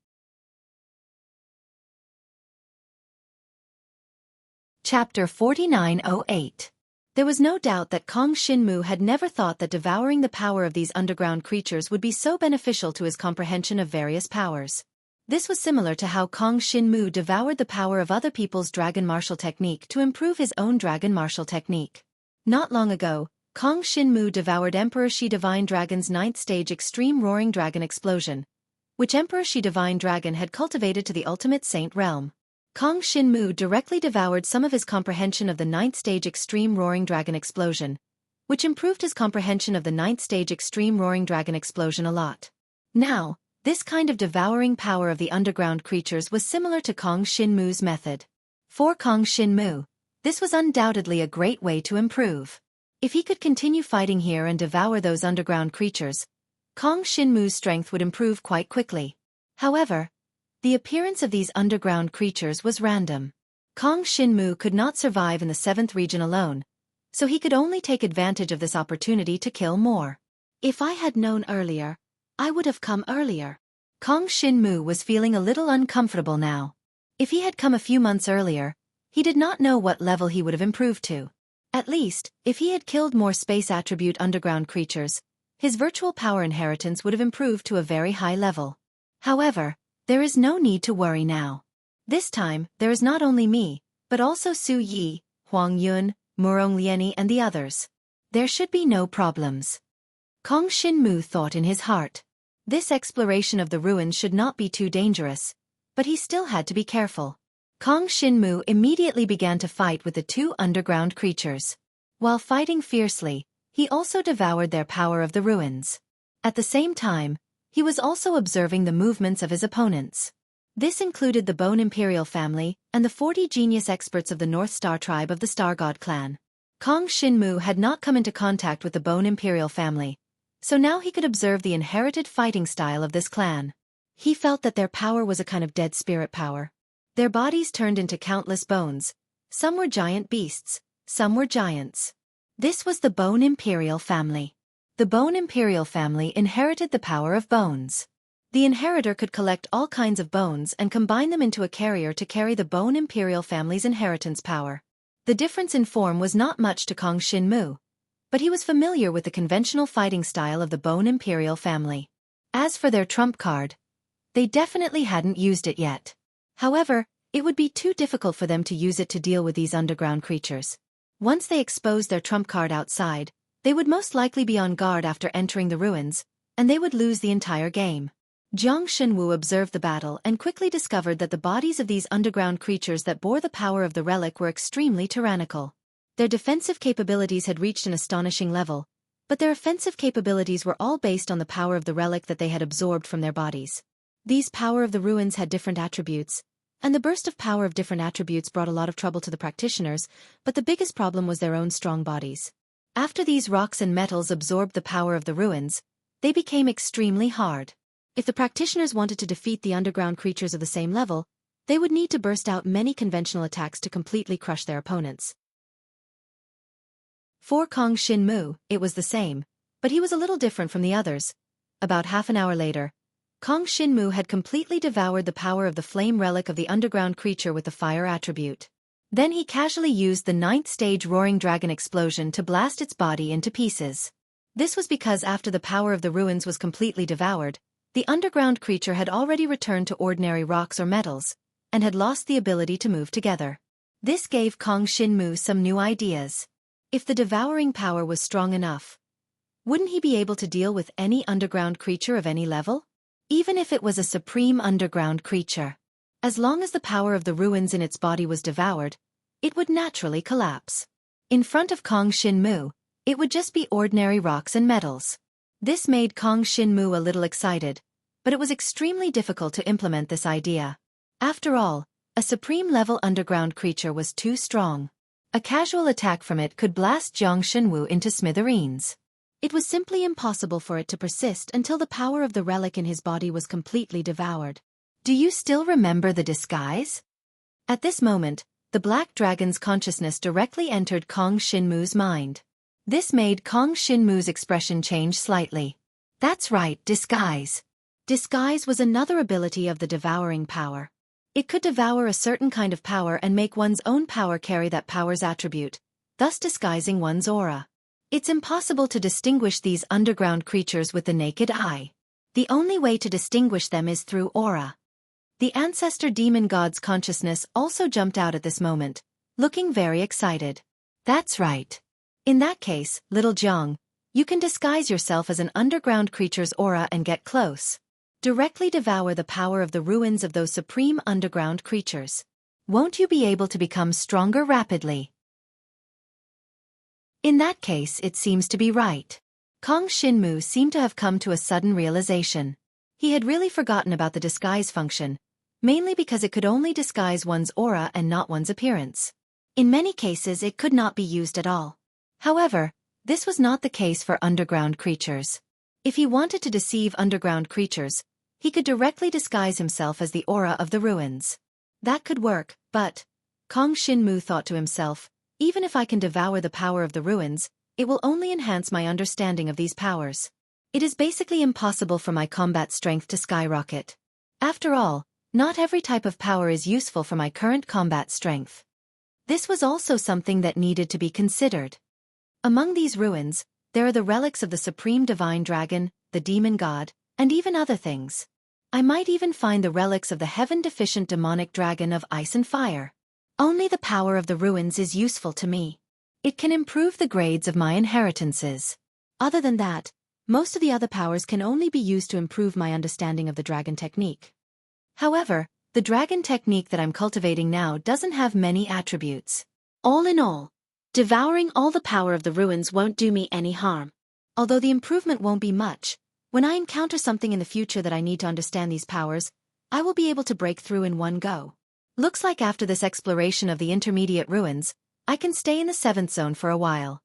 Chapter 4908. There was no doubt that Kong Shinmu had never thought that devouring the power of these underground creatures would be so beneficial to his comprehension of various powers. This was similar to how Kong Shinmu devoured the power of other people's dragon martial technique to improve his own dragon martial technique. Not long ago, Kong Shinmu devoured Emperor Shi Divine Dragon's 9th stage extreme roaring dragon explosion, which Emperor Shi Divine Dragon had cultivated to the ultimate saint realm. Kong Shinmu directly devoured some of his comprehension of the 9th stage extreme roaring dragon explosion, which improved his comprehension of the 9th stage extreme roaring dragon explosion a lot. Now, this kind of devouring power of the underground creatures was similar to Kong Shinmu's method. For Kong Shinmu, this was undoubtedly a great way to improve. If he could continue fighting here and devour those underground creatures, Kong Shinmu's strength would improve quite quickly. However, the appearance of these underground creatures was random. Kong Shinmu could not survive in the 7th region alone, so he could only take advantage of this opportunity to kill more. If I had known earlier, I would have come earlier. Kong Shinmu was feeling a little uncomfortable now. If he had come a few months earlier, he did not know what level he would have improved to. At least, if he had killed more space attribute underground creatures, his virtual power inheritance would have improved to a very high level. However, there is no need to worry now. This time, there is not only me, but also Su Yi, Huang Yun, Murong Lieni and the others. There should be no problems. Kong Shinmu thought in his heart. This exploration of the ruins should not be too dangerous, but he still had to be careful. Kong Shinmu immediately began to fight with the two underground creatures. While fighting fiercely, he also devoured their power of the ruins. At the same time, he was also observing the movements of his opponents. This included the Bone Imperial family and the 40 genius experts of the North Star tribe of the Star God clan. Kong Shinmu had not come into contact with the Bone Imperial family, so now he could observe the inherited fighting style of this clan. He felt that their power was a kind of dead spirit power. Their bodies turned into countless bones. Some were giant beasts, some were giants. This was the Bone Imperial family. The Bone Imperial family inherited the power of bones. The inheritor could collect all kinds of bones and combine them into a carrier to carry the Bone Imperial family's inheritance power. The difference in form was not much to Kong Shinmu, but he was familiar with the conventional fighting style of the Bone Imperial family. As for their trump card, they definitely hadn't used it yet. However, it would be too difficult for them to use it to deal with these underground creatures. Once they exposed their trump card outside, they would most likely be on guard after entering the ruins, and they would lose the entire game. Jiang Shenwu observed the battle and quickly discovered that the bodies of these underground creatures that bore the power of the relic were extremely tyrannical. Their defensive capabilities had reached an astonishing level, but their offensive capabilities were all based on the power of the relic that they had absorbed from their bodies. These power of the ruins had different attributes, and the burst of power of different attributes brought a lot of trouble to the practitioners, but the biggest problem was their own strong bodies. After these rocks and metals absorbed the power of the ruins, they became extremely hard. If the practitioners wanted to defeat the underground creatures of the same level, they would need to burst out many conventional attacks to completely crush their opponents. For Kong Shin-mu, it was the same, but he was a little different from the others. About half an hour later, Kong Shin-mu had completely devoured the power of the flame relic of the underground creature with the fire attribute. Then he casually used the 9th stage roaring dragon explosion to blast its body into pieces. This was because after the power of the ruins was completely devoured, the underground creature had already returned to ordinary rocks or metals, and had lost the ability to move together. This gave Kong Shin-mu some new ideas. If the devouring power was strong enough, wouldn't he be able to deal with any underground creature of any level? Even if it was a supreme underground creature. As long as the power of the ruins in its body was devoured, it would naturally collapse. In front of Kong Shin-mu, it would just be ordinary rocks and metals. This made Kong Shin-mu a little excited, but it was extremely difficult to implement this idea. After all, a supreme-level underground creature was too strong. A casual attack from it could blast Jiang Shenwu into smithereens. It was simply impossible for it to persist until the power of the relic in his body was completely devoured. Do you still remember the disguise? At this moment, the Black Dragon's consciousness directly entered Kong Shin-mu's mind. This made Kong Shin-mu's expression change slightly. That's right, disguise. Disguise was another ability of the devouring power. It could devour a certain kind of power and make one's own power carry that power's attribute, thus disguising one's aura. It's impossible to distinguish these underground creatures with the naked eye. The only way to distinguish them is through aura. The ancestor demon god's consciousness also jumped out at this moment, looking very excited. That's right. In that case, little Jiang, you can disguise yourself as an underground creature's aura and get close. Directly devour the power of the ruins of those supreme underground creatures. Won't you be able to become stronger rapidly? In that case, it seems to be right. Kong Shin-mu seemed to have come to a sudden realization. He had really forgotten about the disguise function, mainly because it could only disguise one's aura and not one's appearance. In many cases, it could not be used at all. However, this was not the case for underground creatures. If he wanted to deceive underground creatures, he could directly disguise himself as the aura of the ruins. That could work, but, Kong Shin-mu thought to himself, even if I can devour the power of the ruins, it will only enhance my understanding of these powers. It is basically impossible for my combat strength to skyrocket. After all, not every type of power is useful for my current combat strength. This was also something that needed to be considered. Among these ruins, there are the relics of the Supreme Divine Dragon, the Demon God, and even other things. I might even find the relics of the heaven-deficient demonic dragon of ice and fire. Only the power of the ruins is useful to me. It can improve the grades of my inheritances. Other than that, most of the other powers can only be used to improve my understanding of the dragon technique. However, the dragon technique that I'm cultivating now doesn't have many attributes. All in all, devouring all the power of the ruins won't do me any harm. Although the improvement won't be much, when I encounter something in the future that I need to understand these powers, I will be able to break through in one go. Looks like after this exploration of the intermediate ruins, I can stay in the 7th zone for a while.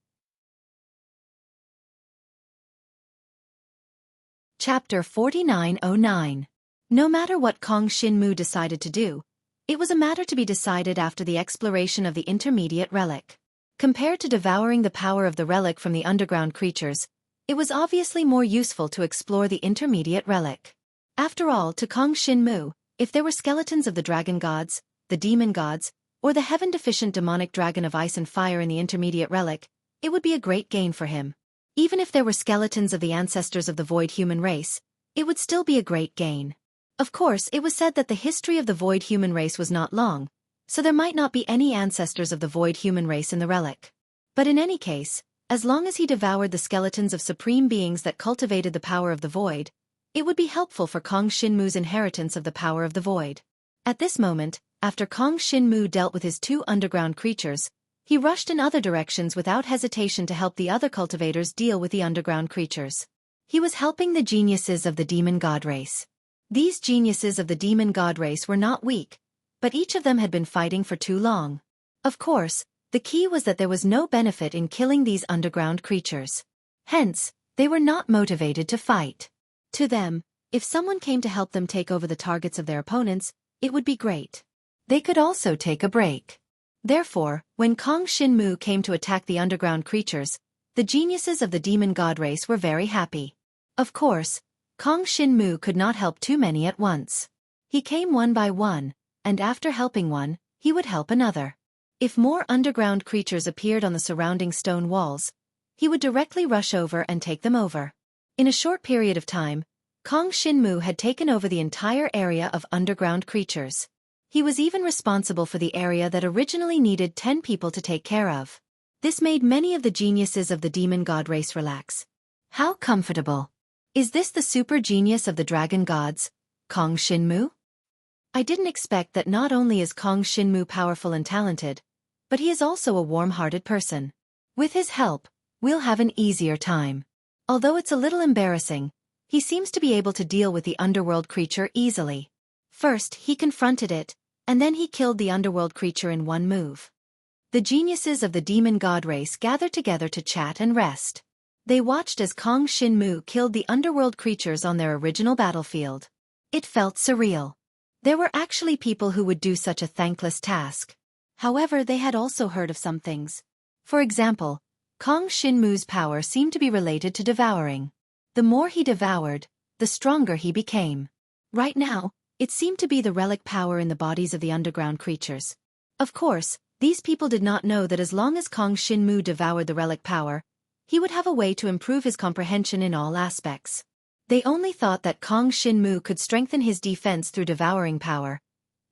Chapter 4909. No matter what Kong Shin-mu decided to do, it was a matter to be decided after the exploration of the intermediate relic. Compared to devouring the power of the relic from the underground creatures, it was obviously more useful to explore the intermediate relic. After all, to Kong Shin-mu, if there were skeletons of the dragon gods, the demon gods, or the heaven-deficient demonic dragon of ice and fire in the intermediate relic, it would be a great gain for him. Even if there were skeletons of the ancestors of the void human race, it would still be a great gain. Of course, it was said that the history of the void human race was not long, so there might not be any ancestors of the void human race in the relic. But in any case, as long as he devoured the skeletons of supreme beings that cultivated the power of the void, it would be helpful for Kong Shin-mu's inheritance of the power of the void. At this moment, after Kong Shin-mu dealt with his 2 underground creatures, He rushed in other directions without hesitation to help the other cultivators deal with the underground creatures. He was helping the geniuses of the demon god race. These geniuses of the demon god race were not weak, but each of them had been fighting for too long. Of course, the key was that there was no benefit in killing these underground creatures. Hence, they were not motivated to fight. To them, if someone came to help them take over the targets of their opponents, it would be great. They could also take a break. Therefore, when Kong Shinmu came to attack the underground creatures, the geniuses of the demon god race were very happy. Of course, Kong Shinmu could not help too many at once. He came one by one, and after helping one, he would help another. If more underground creatures appeared on the surrounding stone walls, he would directly rush over and take them over. In a short period of time, Kong Shinmu had taken over the entire area of underground creatures. He was even responsible for the area that originally needed 10 people to take care of. This made many of the geniuses of the demon god race relax. How comfortable! Is this the super genius of the dragon gods, Kong Shinmu? I didn't expect that not only is Kong Shinmu powerful and talented, but he is also a warm-hearted person. With his help, we'll have an easier time. Although it's a little embarrassing, he seems to be able to deal with the underworld creature easily. First, he confronted it, and then he killed the underworld creature in one move. The geniuses of the demon god race gathered together to chat and rest. They watched as Kong Shinmu killed the underworld creatures on their original battlefield. It felt surreal. There were actually people who would do such a thankless task. However, they had also heard of some things. For example, Kong Shinmu's power seemed to be related to devouring. The more he devoured, the stronger he became. Right now, it seemed to be the relic power in the bodies of the underground creatures. Of course, these people did not know that as long as Kong Shinmu devoured the relic power, he would have a way to improve his comprehension in all aspects. They only thought that Kong Shinmu could strengthen his defense through devouring power,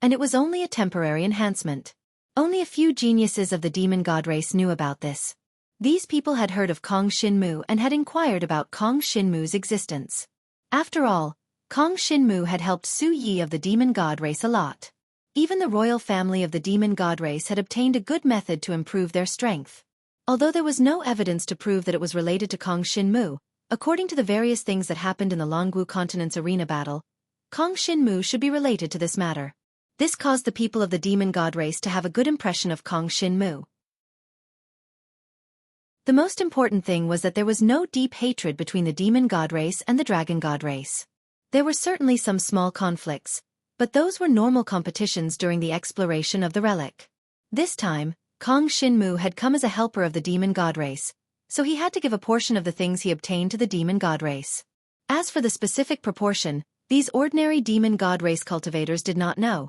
and it was only a temporary enhancement. Only a few geniuses of the demon god race knew about this. These people had heard of Kong Shinmu and had inquired about Kong Shinmu's existence. After all, Kong Shinmu had helped Xueqi of the demon god race a lot. Even the royal family of the demon god race had obtained a good method to improve their strength. Although there was no evidence to prove that it was related to Kong Shinmu, according to the various things that happened in the Longwu Continent's arena battle, Kong Shinmu should be related to this matter. This caused the people of the demon god race to have a good impression of Kong Shinmu. The most important thing was that there was no deep hatred between the demon god race and the dragon god race. There were certainly some small conflicts, but those were normal competitions during the exploration of the relic. This time, Kong Shinmu had come as a helper of the demon god race, so he had to give a portion of the things he obtained to the demon god race. As for the specific proportion, these ordinary demon god race cultivators did not know,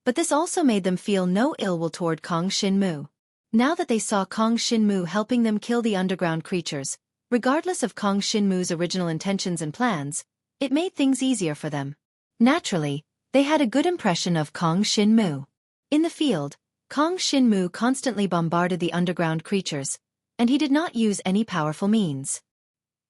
but this also made them feel no ill will toward Kong Shinmu. Now that they saw Kong Shinmu helping them kill the underground creatures, regardless of Kong Shinmu's original intentions and plans, it made things easier for them. Naturally, they had a good impression of Kong Shinmu. In the field, Kong Shinmu constantly bombarded the underground creatures, and he did not use any powerful means.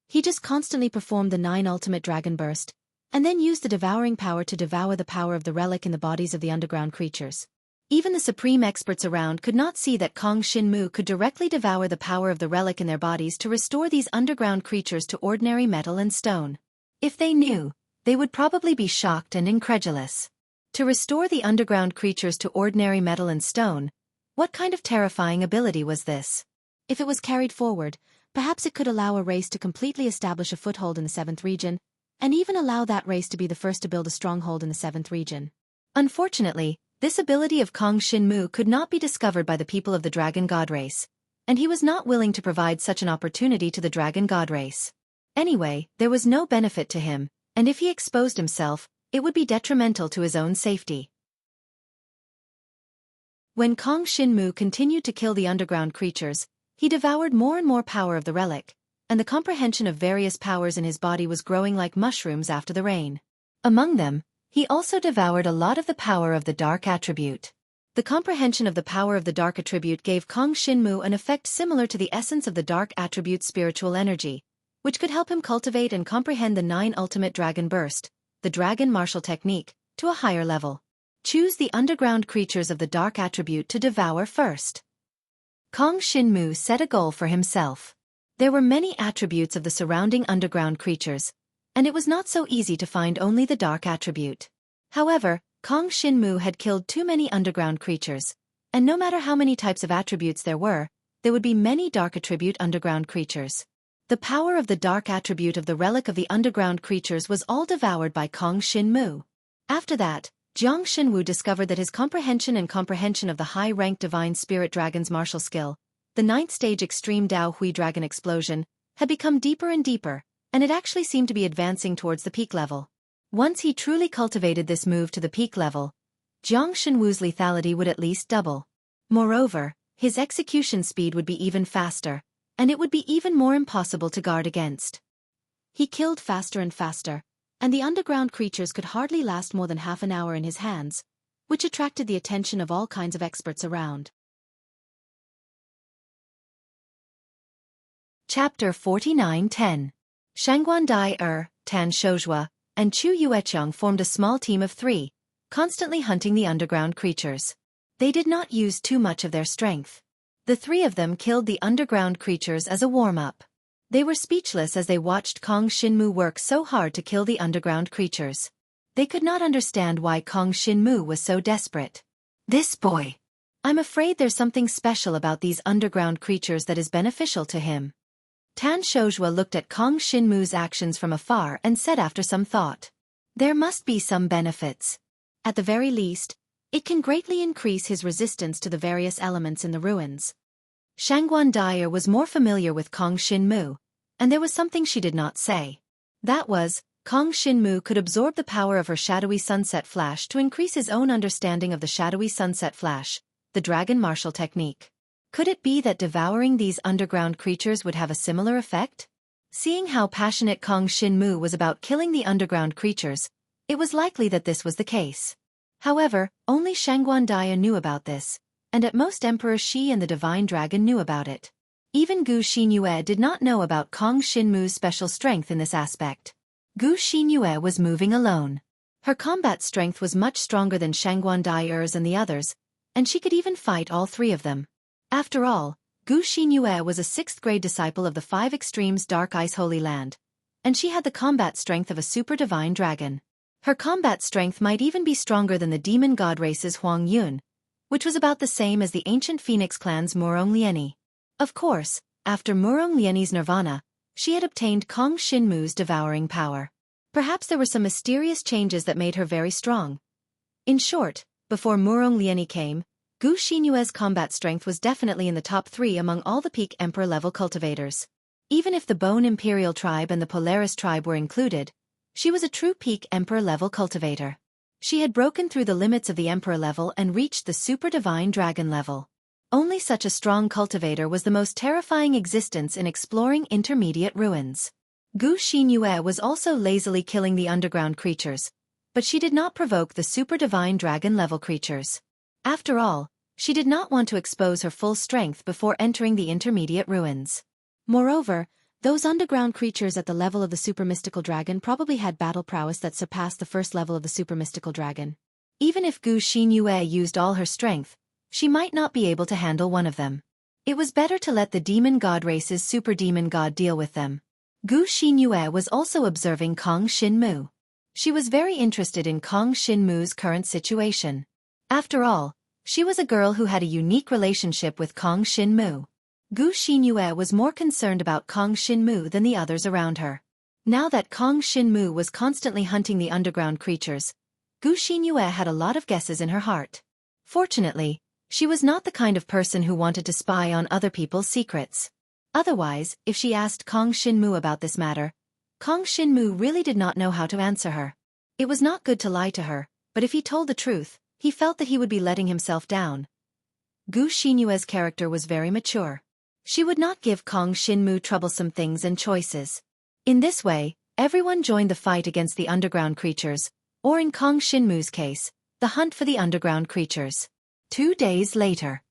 He just constantly performed the 9 ultimate dragon burst, and then used the devouring power to devour the power of the relic in the bodies of the underground creatures. Even the supreme experts around could not see that Kong Shinmu could directly devour the power of the relic in their bodies to restore these underground creatures to ordinary metal and stone. If they knew, they would probably be shocked and incredulous. To restore the underground creatures to ordinary metal and stone, what kind of terrifying ability was this? If it was carried forward, perhaps it could allow a race to completely establish a foothold in the 7th region, and even allow that race to be the first to build a stronghold in the 7th region. Unfortunately, this ability of Kong Shinmu could not be discovered by the people of the Dragon God race, and he was not willing to provide such an opportunity to the Dragon God race. Anyway, there was no benefit to him, and if he exposed himself, it would be detrimental to his own safety. When Kong Shinmu continued to kill the underground creatures, he devoured more and more power of the relic, and the comprehension of various powers in his body was growing like mushrooms after the rain. Among them, he also devoured a lot of the power of the dark attribute. The comprehension of the power of the dark attribute gave Kong Shinmu an effect similar to the essence of the dark attribute's spiritual energy, which could help him cultivate and comprehend the 9 ultimate dragon burst, the dragon martial technique, to a higher level. Choose the underground creatures of the dark attribute to devour first. Kong Shinmu set a goal for himself. There were many attributes of the surrounding underground creatures, and it was not so easy to find only the dark attribute. However, Kong Shinmu had killed too many underground creatures, and no matter how many types of attributes there would be many dark attribute underground creatures. The power of the dark attribute of the relic of the underground creatures was all devoured by Kong Shinmu. After that, Jiang Shenwu discovered that his comprehension of the high-ranked divine spirit dragon's martial skill, the 9th stage extreme Dao Hui dragon explosion, had become deeper and deeper, and it actually seemed to be advancing towards the peak level. Once he truly cultivated this move to the peak level, Jiang Shenwu's lethality would at least double. Moreover, his execution speed would be even faster, and it would be even more impossible to guard against. He killed faster and faster, and the underground creatures could hardly last more than half an hour in his hands, which attracted the attention of all kinds of experts around. Chapter 49:10. Shangguan Dai Tan Shouzhua, and Chu Yueqiang formed a small team of 3, constantly hunting the underground creatures. They did not use too much of their strength. The 3 of them killed the underground creatures as a warm-up. They were speechless as they watched Kong Shinmu work so hard to kill the underground creatures. They could not understand why Kong Shinmu was so desperate. This boy. I'm afraid there's something special about these underground creatures that is beneficial to him. Tan Shouzhua looked at Kong Shinmu's actions from afar and said after some thought. There must be some benefits. At the very least, it can greatly increase his resistance to the various elements in the ruins. Shangguan Dai was more familiar with Kong Shinmu, and there was something she did not say. That was, Kong Shinmu could absorb the power of her shadowy sunset flash to increase his own understanding of the shadowy sunset flash, the dragon martial technique. Could it be that devouring these underground creatures would have a similar effect? Seeing how passionate Kong Shinmu was about killing the underground creatures, it was likely that this was the case. However, only Shangguan Dai knew about this, and at most Emperor Shi and the Divine Dragon knew about it. Even Gu Xinyue did not know about Kong Shinmu's special strength in this aspect. Gu Xinyue was moving alone. Her combat strength was much stronger than Shangguan Dai's and the others, and she could even fight all 3 of them. After all, Gu Xinyue was a 6th-grade disciple of the 5 Extremes Dark Ice Holy Land, and she had the combat strength of a super divine dragon. Her combat strength might even be stronger than the demon god race's Huang Yun, which was about the same as the ancient Phoenix clan's Murong Lieni. Of course, after Murong Lieni's nirvana, she had obtained Kong Shinmu's devouring power. Perhaps there were some mysterious changes that made her very strong. In short, before Murong Lieni came, Gu Xinyue's combat strength was definitely in the top 3 among all the peak emperor-level cultivators. Even if the Bone Imperial tribe and the Polaris tribe were included, she was a true peak emperor-level cultivator. She had broken through the limits of the emperor level and reached the super divine dragon level. Only such a strong cultivator was the most terrifying existence in exploring intermediate ruins. Gu Xinyue was also lazily killing the underground creatures, but she did not provoke the super divine dragon level creatures. After all, she did not want to expose her full strength before entering the intermediate ruins. Moreover, those underground creatures at the level of the super mystical dragon probably had battle prowess that surpassed the first level of the super mystical dragon. Even if Gu Xinyue used all her strength, she might not be able to handle one of them. It was better to let the demon god race's super demon god deal with them. Gu Xinyue was also observing Kong Shinmu. She was very interested in Kong Shinmu's current situation. After all, she was a girl who had a unique relationship with Kong Shinmu. Gu Xinyue was more concerned about Kong Shinmu than the others around her. Now that Kong Shinmu was constantly hunting the underground creatures, Gu Xinyue had a lot of guesses in her heart. Fortunately, she was not the kind of person who wanted to spy on other people's secrets. Otherwise, if she asked Kong Shinmu about this matter, Kong Shinmu really did not know how to answer her. It was not good to lie to her, but if he told the truth, he felt that he would be letting himself down. Gu Xinyue's character was very mature. She would not give Kong Shinmu troublesome things and choices. In this way, everyone joined the fight against the underground creatures, or in Kong Shinmu's case, the hunt for the underground creatures. 2 days later,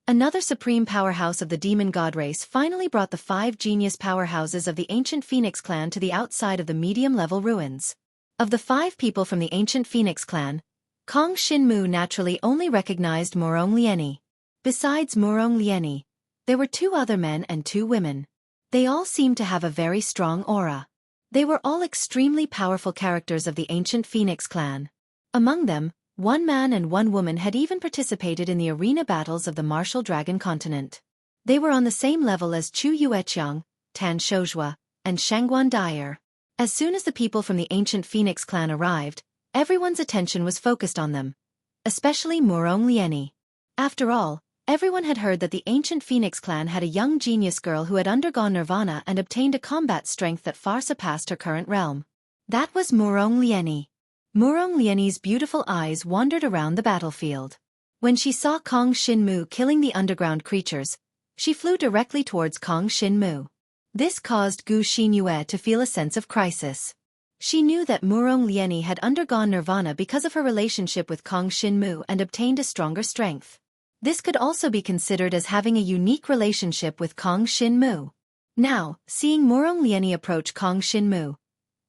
another supreme powerhouse of the demon god race finally brought the 5 genius powerhouses of the ancient Phoenix clan to the outside of the medium-level ruins. Of the 5 people from the ancient Phoenix clan, Kong Shinmu naturally only recognized Murong Lieni. Besides Murong Lieni, there were 2 other men and 2 women. They all seemed to have a very strong aura. They were all extremely powerful characters of the ancient Phoenix clan. Among them, 1 man and 1 woman had even participated in the arena battles of the martial dragon continent. They were on the same level as Chu Yueqiang, Tan Shouzhua, and Shangguan Dyer. As soon as the people from the ancient Phoenix clan arrived, everyone's attention was focused on them, especially Murong Lieni. After all, everyone had heard that the ancient Phoenix clan had a young genius girl who had undergone nirvana and obtained a combat strength that far surpassed her current realm. That was Murong Lieni. Murong Lieni's beautiful eyes wandered around the battlefield. When she saw Kong Shinmu killing the underground creatures, she flew directly towards Kong Shinmu. This caused Gu Xinyue to feel a sense of crisis. She knew that Murong Lieni had undergone nirvana because of her relationship with Kong Shinmu and obtained a stronger strength. This could also be considered as having a unique relationship with Kong Shinmu. Now, seeing Murong Lieni approach Kong Shinmu,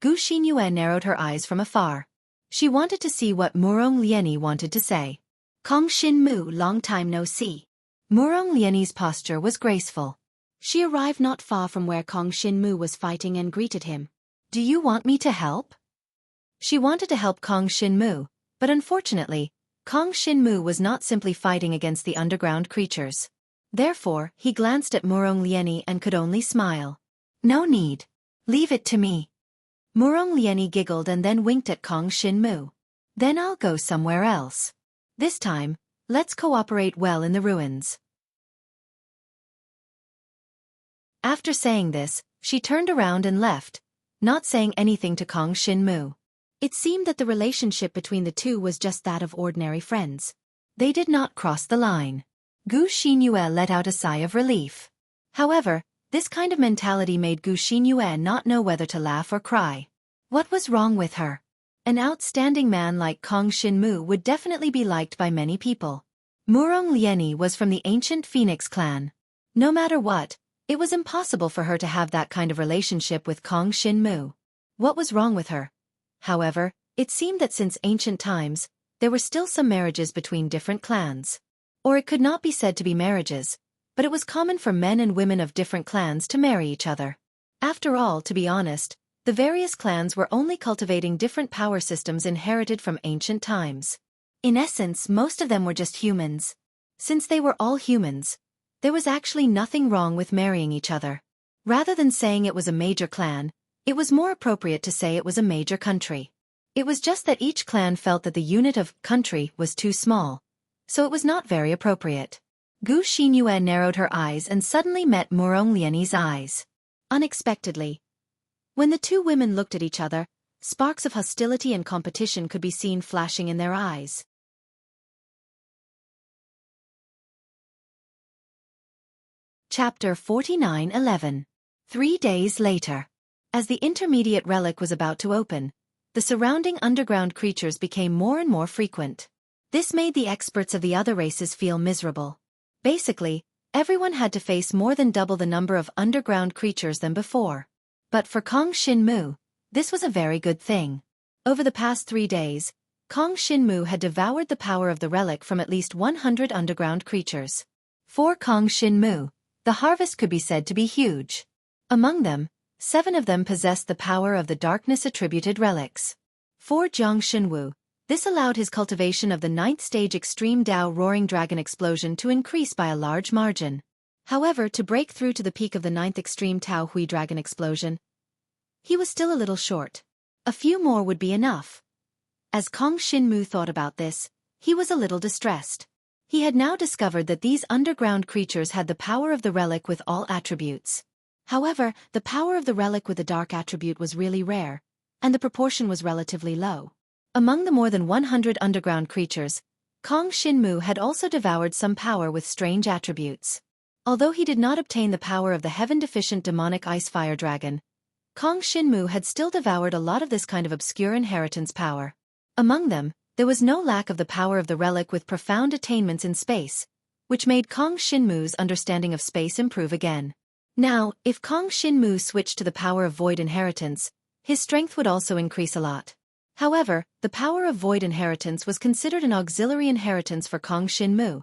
Gu Xinyue narrowed her eyes from afar. She wanted to see what Murong Lieni wanted to say. Kong Shinmu, long time no see. Murong Lieni's posture was graceful. She arrived not far from where Kong Shinmu was fighting and greeted him. Do you want me to help? She wanted to help Kong Shinmu, but unfortunately, Kong Shinmu was not simply fighting against the underground creatures. Therefore, he glanced at Murong Lieni and could only smile. No need. Leave it to me. Murong Lieni giggled and then winked at Kong Shinmu. Then I'll go somewhere else. This time, let's cooperate well in the ruins. After saying this, she turned around and left, not saying anything to Kong Shinmu. It seemed that the relationship between the 2 was just that of ordinary friends. They did not cross the line. Gu Xinyue let out a sigh of relief. However, this kind of mentality made Gu Xinyue not know whether to laugh or cry. What was wrong with her? An outstanding man like Kong Shinmu would definitely be liked by many people. Murong Lieni was from the ancient Phoenix clan. No matter what, it was impossible for her to have that kind of relationship with Kong Shinmu. What was wrong with her? However, it seemed that since ancient times, there were still some marriages between different clans. Or it could not be said to be marriages, but it was common for men and women of different clans to marry each other. After all, to be honest, the various clans were only cultivating different power systems inherited from ancient times. In essence, most of them were just humans. Since they were all humans, there was actually nothing wrong with marrying each other. Rather than saying it was a major clan, it was more appropriate to say it was a major country. It was just that each clan felt that the unit of country was too small, so it was not very appropriate. Gu Xinyue narrowed her eyes and suddenly met Murong Lieni's eyes. Unexpectedly, when the 2 women looked at each other, sparks of hostility and competition could be seen flashing in their eyes. Chapter 49:11. 3 days later. As the intermediate relic was about to open, the surrounding underground creatures became more and more frequent. This made the experts of the other races feel miserable. Basically, everyone had to face more than double the number of underground creatures than before. But for Kong Shinmu, this was a very good thing. Over the past 3 days, Kong Shinmu had devoured the power of the relic from at least 100 underground creatures. For Kong Shinmu, the harvest could be said to be huge. Among them, 7 of them possessed the power of the darkness-attributed relics. For Jiang Shenwu, this allowed his cultivation of the 9th stage Extreme Dao Roaring Dragon Explosion to increase by a large margin. However, to break through to the peak of the 9th Extreme Tao Hui Dragon Explosion, he was still a little short. A few more would be enough. As Kong Shinmu thought about this, he was a little distressed. He had now discovered that these underground creatures had the power of the relic with all attributes. However, the power of the relic with the dark attribute was really rare, and the proportion was relatively low. Among the more than 100 underground creatures, Kong Shinmu had also devoured some power with strange attributes. Although he did not obtain the power of the heaven-deficient demonic ice fire dragon, Kong Shinmu had still devoured a lot of this kind of obscure inheritance power. Among them, there was no lack of the power of the relic with profound attainments in space, which made Kong Shinmu's understanding of space improve again. Now, if Kong Shinmu switched to the power of void inheritance, his strength would also increase a lot. However, the power of void inheritance was considered an auxiliary inheritance for Kong Shinmu,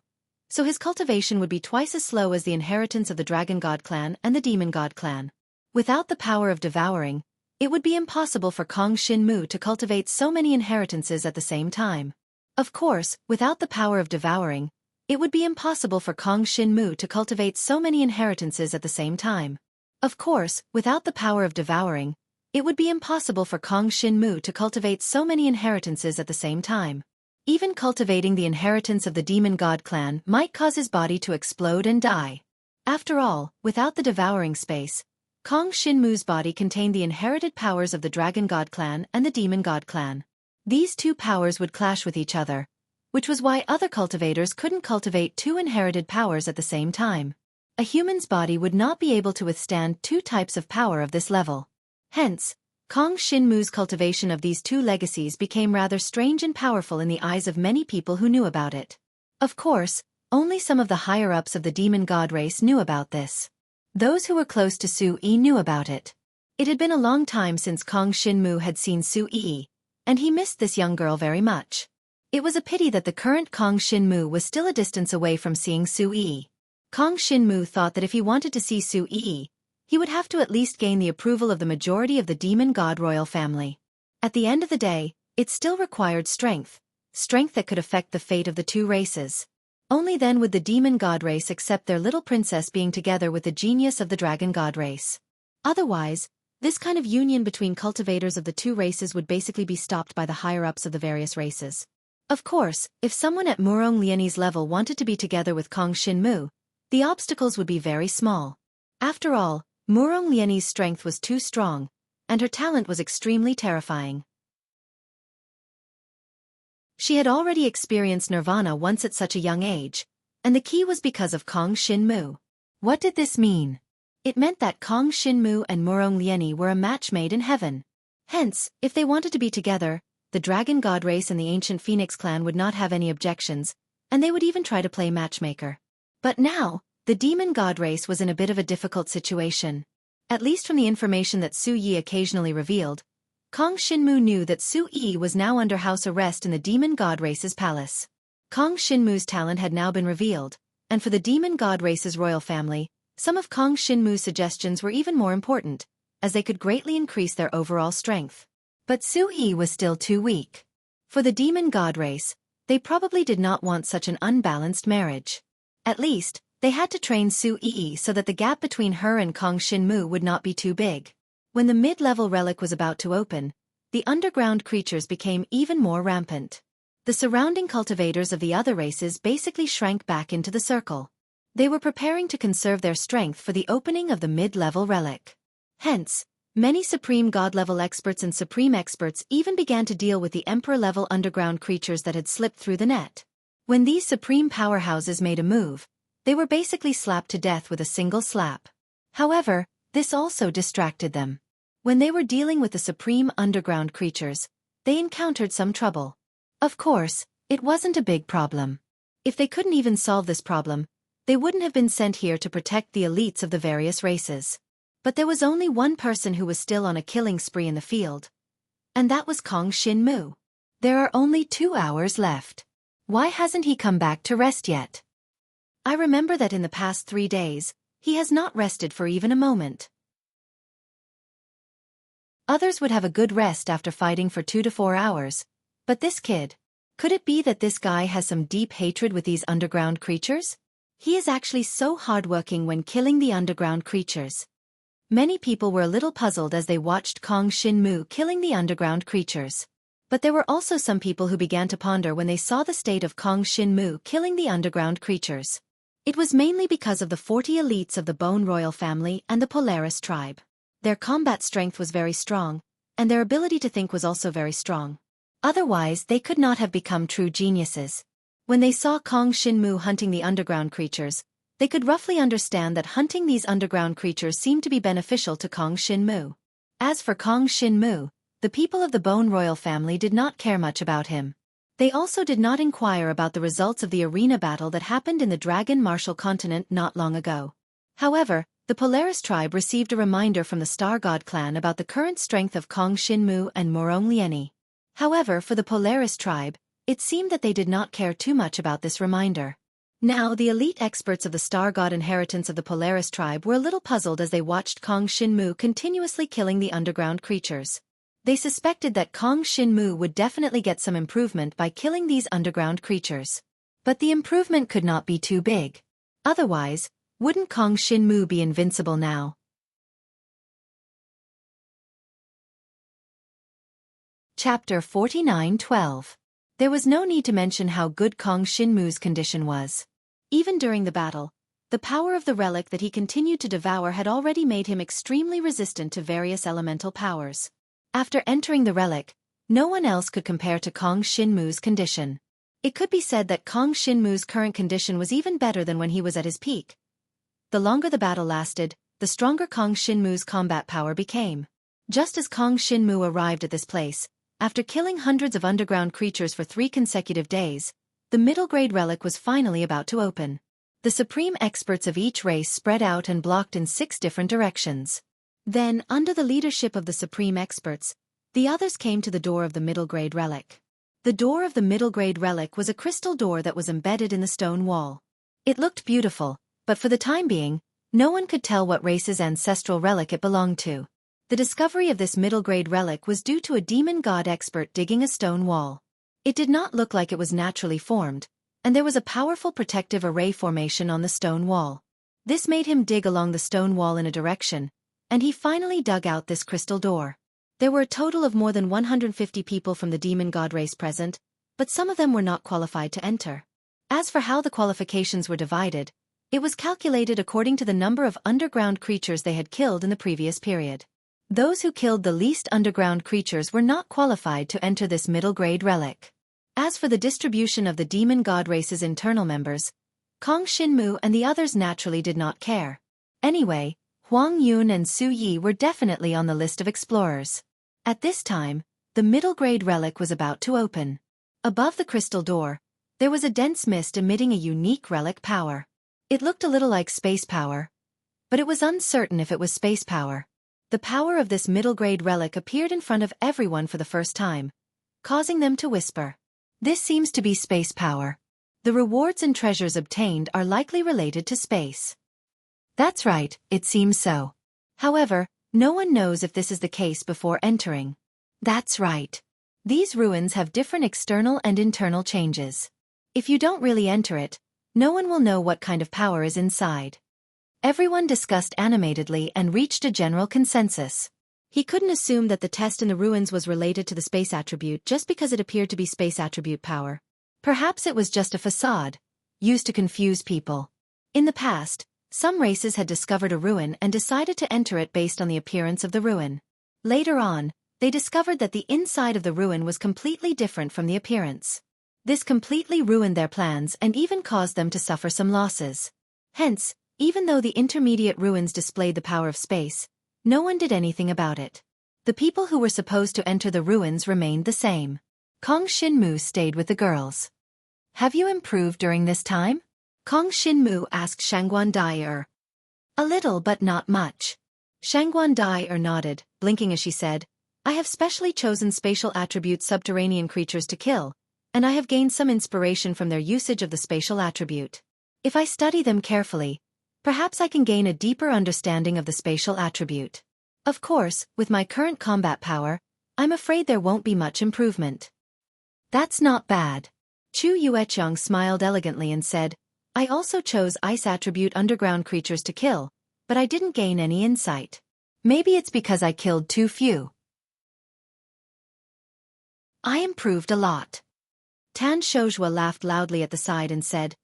so his cultivation would be twice as slow as the inheritance of the Dragon God clan and the Demon God clan. Without the power of devouring, it would be impossible for Kong Shinmu to cultivate so many inheritances at the same time. Of course, without the power of devouring, it would be impossible for Kong Shinmu to cultivate so many inheritances at the same time. Of course, without the power of devouring, it would be impossible for Kong Shinmu to cultivate so many inheritances at the same time. Even cultivating the inheritance of the Demon God clan might cause his body to explode and die. After all, without the devouring space, Kong Shinmu's body contained the inherited powers of the Dragon God clan and the Demon God clan. These two powers would clash with each other, which was why other cultivators couldn't cultivate two inherited powers at the same time. A human's body would not be able to withstand two types of power of this level. Hence, Kong Shinmu's cultivation of these two legacies became rather strange and powerful in the eyes of many people who knew about it. Of course, only some of the higher-ups of the Demon God race knew about this. Those who were close to Xueqi knew about it. It had been a long time since Kong Shinmu had seen Xueqi, and he missed this young girl very much. It was a pity that the current Kong Shinmu was still a distance away from seeing Xueqi. Kong Shinmu thought that if he wanted to see Xueqi, he would have to at least gain the approval of the majority of the Demon God royal family. At the end of the day, it still required strength that could affect the fate of the two races. Only then would the Demon God race accept their little princess being together with the genius of the Dragon God race. Otherwise, this kind of union between cultivators of the two races would basically be stopped by the higher-ups of the various races. Of course, if someone at Murong Liani's level wanted to be together with Kong Shinmu, the obstacles would be very small. After all, Murong Liani's strength was too strong, and her talent was extremely terrifying. She had already experienced nirvana once at such a young age, and the key was because of Kong Shinmu. What did this mean? It meant that Kong Shinmu and Murong Liani were a match made in heaven. Hence, if they wanted to be together, the Dragon God race and the ancient Phoenix clan would not have any objections, and they would even try to play matchmaker. But now, the Demon God race was in a bit of a difficult situation. At least from the information that Xueqi occasionally revealed, Kong Shinmu knew that Xueqi was now under house arrest in the Demon God race's palace. Kong Shinmu's talent had now been revealed, and for the Demon God race's royal family, some of Kong Shinmu's suggestions were even more important, as they could greatly increase their overall strength. But Xueqi was still too weak. For the Demon God race, they probably did not want such an unbalanced marriage. At least, they had to train Xueqi so that the gap between her and Kong Shinmu would not be too big. When the mid-level relic was about to open, the underground creatures became even more rampant. The surrounding cultivators of the other races basically shrank back into the circle. They were preparing to conserve their strength for the opening of the mid-level relic. Hence, many Supreme God-level experts and Supreme experts even began to deal with the Emperor-level underground creatures that had slipped through the net. When these Supreme powerhouses made a move, they were basically slapped to death with a single slap. However, this also distracted them. When they were dealing with the Supreme underground creatures, they encountered some trouble. Of course, it wasn't a big problem. If they couldn't even solve this problem, they wouldn't have been sent here to protect the elites of the various races. But there was only one person who was still on a killing spree in the field. And that was Kong Shinmu. There are only 2 hours left. Why hasn't he come back to rest yet? I remember that in the past 3 days, he has not rested for even a moment. Others would have a good rest after fighting for 2 to 4 hours. But this kid, could it be that this guy has some deep hatred with these underground creatures? He is actually so hardworking when killing the underground creatures. Many people were a little puzzled as they watched Kong Shinmu killing the underground creatures. But there were also some people who began to ponder when they saw the state of Kong Shinmu killing the underground creatures. It was mainly because of the 40 elites of the Bone Royal family and the Polaris tribe. Their combat strength was very strong, and their ability to think was also very strong. Otherwise, they could not have become true geniuses. When they saw Kong Shinmu hunting the underground creatures, they could roughly understand that hunting these underground creatures seemed to be beneficial to Kong Shinmu. As for Kong Shinmu, the people of the Bone Royal family did not care much about him. They also did not inquire about the results of the arena battle that happened in the Dragon Martial Continent not long ago. However, the Polaris tribe received a reminder from the Star God clan about the current strength of Kong Shinmu and Murong Liani. However, for the Polaris tribe, it seemed that they did not care too much about this reminder. Now, the elite experts of the Star God inheritance of the Polaris tribe were a little puzzled as they watched Kong Shinmu continuously killing the underground creatures. They suspected that Kong Shinmu would definitely get some improvement by killing these underground creatures. But the improvement could not be too big. Otherwise, wouldn't Kong Shinmu be invincible now? Chapter 49:12. There was no need to mention how good Kong Shinmu's condition was. Even during the battle, the power of the relic that he continued to devour had already made him extremely resistant to various elemental powers. After entering the relic, no one else could compare to Kong Shinmu's condition. It could be said that Kong Shinmu's current condition was even better than when he was at his peak. The longer the battle lasted, the stronger Kong Shinmu's combat power became. Just as Kong Shinmu arrived at this place, after killing hundreds of underground creatures for 3 consecutive days, the middle-grade relic was finally about to open. The supreme experts of each race spread out and blocked in 6 different directions. Then, under the leadership of the supreme experts, the others came to the door of the middle-grade relic. The door of the middle-grade relic was a crystal door that was embedded in the stone wall. It looked beautiful, but for the time being, no one could tell what race's ancestral relic it belonged to. The discovery of this middle-grade relic was due to a demon god expert digging a stone wall. It did not look like it was naturally formed, and there was a powerful protective array formation on the stone wall. This made him dig along the stone wall in a direction, and he finally dug out this crystal door. There were a total of more than 150 people from the demon god race present, but some of them were not qualified to enter. As for how the qualifications were divided, it was calculated according to the number of underground creatures they had killed in the previous period. Those who killed the least underground creatures were not qualified to enter this middle-grade relic. As for the distribution of the demon god race's internal members, Kong Shinmu and the others naturally did not care. Anyway, Huang Yun and Su Yi were definitely on the list of explorers. At this time, the middle-grade relic was about to open. Above the crystal door, there was a dense mist emitting a unique relic power. It looked a little like space power, but it was uncertain if it was space power. The power of this middle-grade relic appeared in front of everyone for the first time, causing them to whisper. This seems to be space power. The rewards and treasures obtained are likely related to space. That's right, it seems so. However, no one knows if this is the case before entering. That's right. These ruins have different external and internal changes. If you don't really enter it, no one will know what kind of power is inside. Everyone discussed animatedly and reached a general consensus. He couldn't assume that the test in the ruins was related to the space attribute just because it appeared to be space attribute power. Perhaps it was just a facade, used to confuse people. In the past, some races had discovered a ruin and decided to enter it based on the appearance of the ruin. Later on, they discovered that the inside of the ruin was completely different from the appearance. This completely ruined their plans and even caused them to suffer some losses. Hence, even though the intermediate ruins displayed the power of space, no one did anything about it. The people who were supposed to enter the ruins remained the same. Kong Shinmu stayed with the girls. Have you improved during this time? Kong Shinmu asked Shangguan Dai. A little but not much. Shangguan Dai nodded, blinking as she said, I have specially chosen spatial attribute subterranean creatures to kill, and I have gained some inspiration from their usage of the spatial attribute. If I study them carefully, perhaps I can gain a deeper understanding of the spatial attribute. Of course, with my current combat power, I'm afraid there won't be much improvement. That's not bad. Chu Yuechang smiled elegantly and said, I also chose ice attribute underground creatures to kill, but I didn't gain any insight. Maybe it's because I killed too few. I improved a lot. Tan Shoujua laughed loudly at the side and said,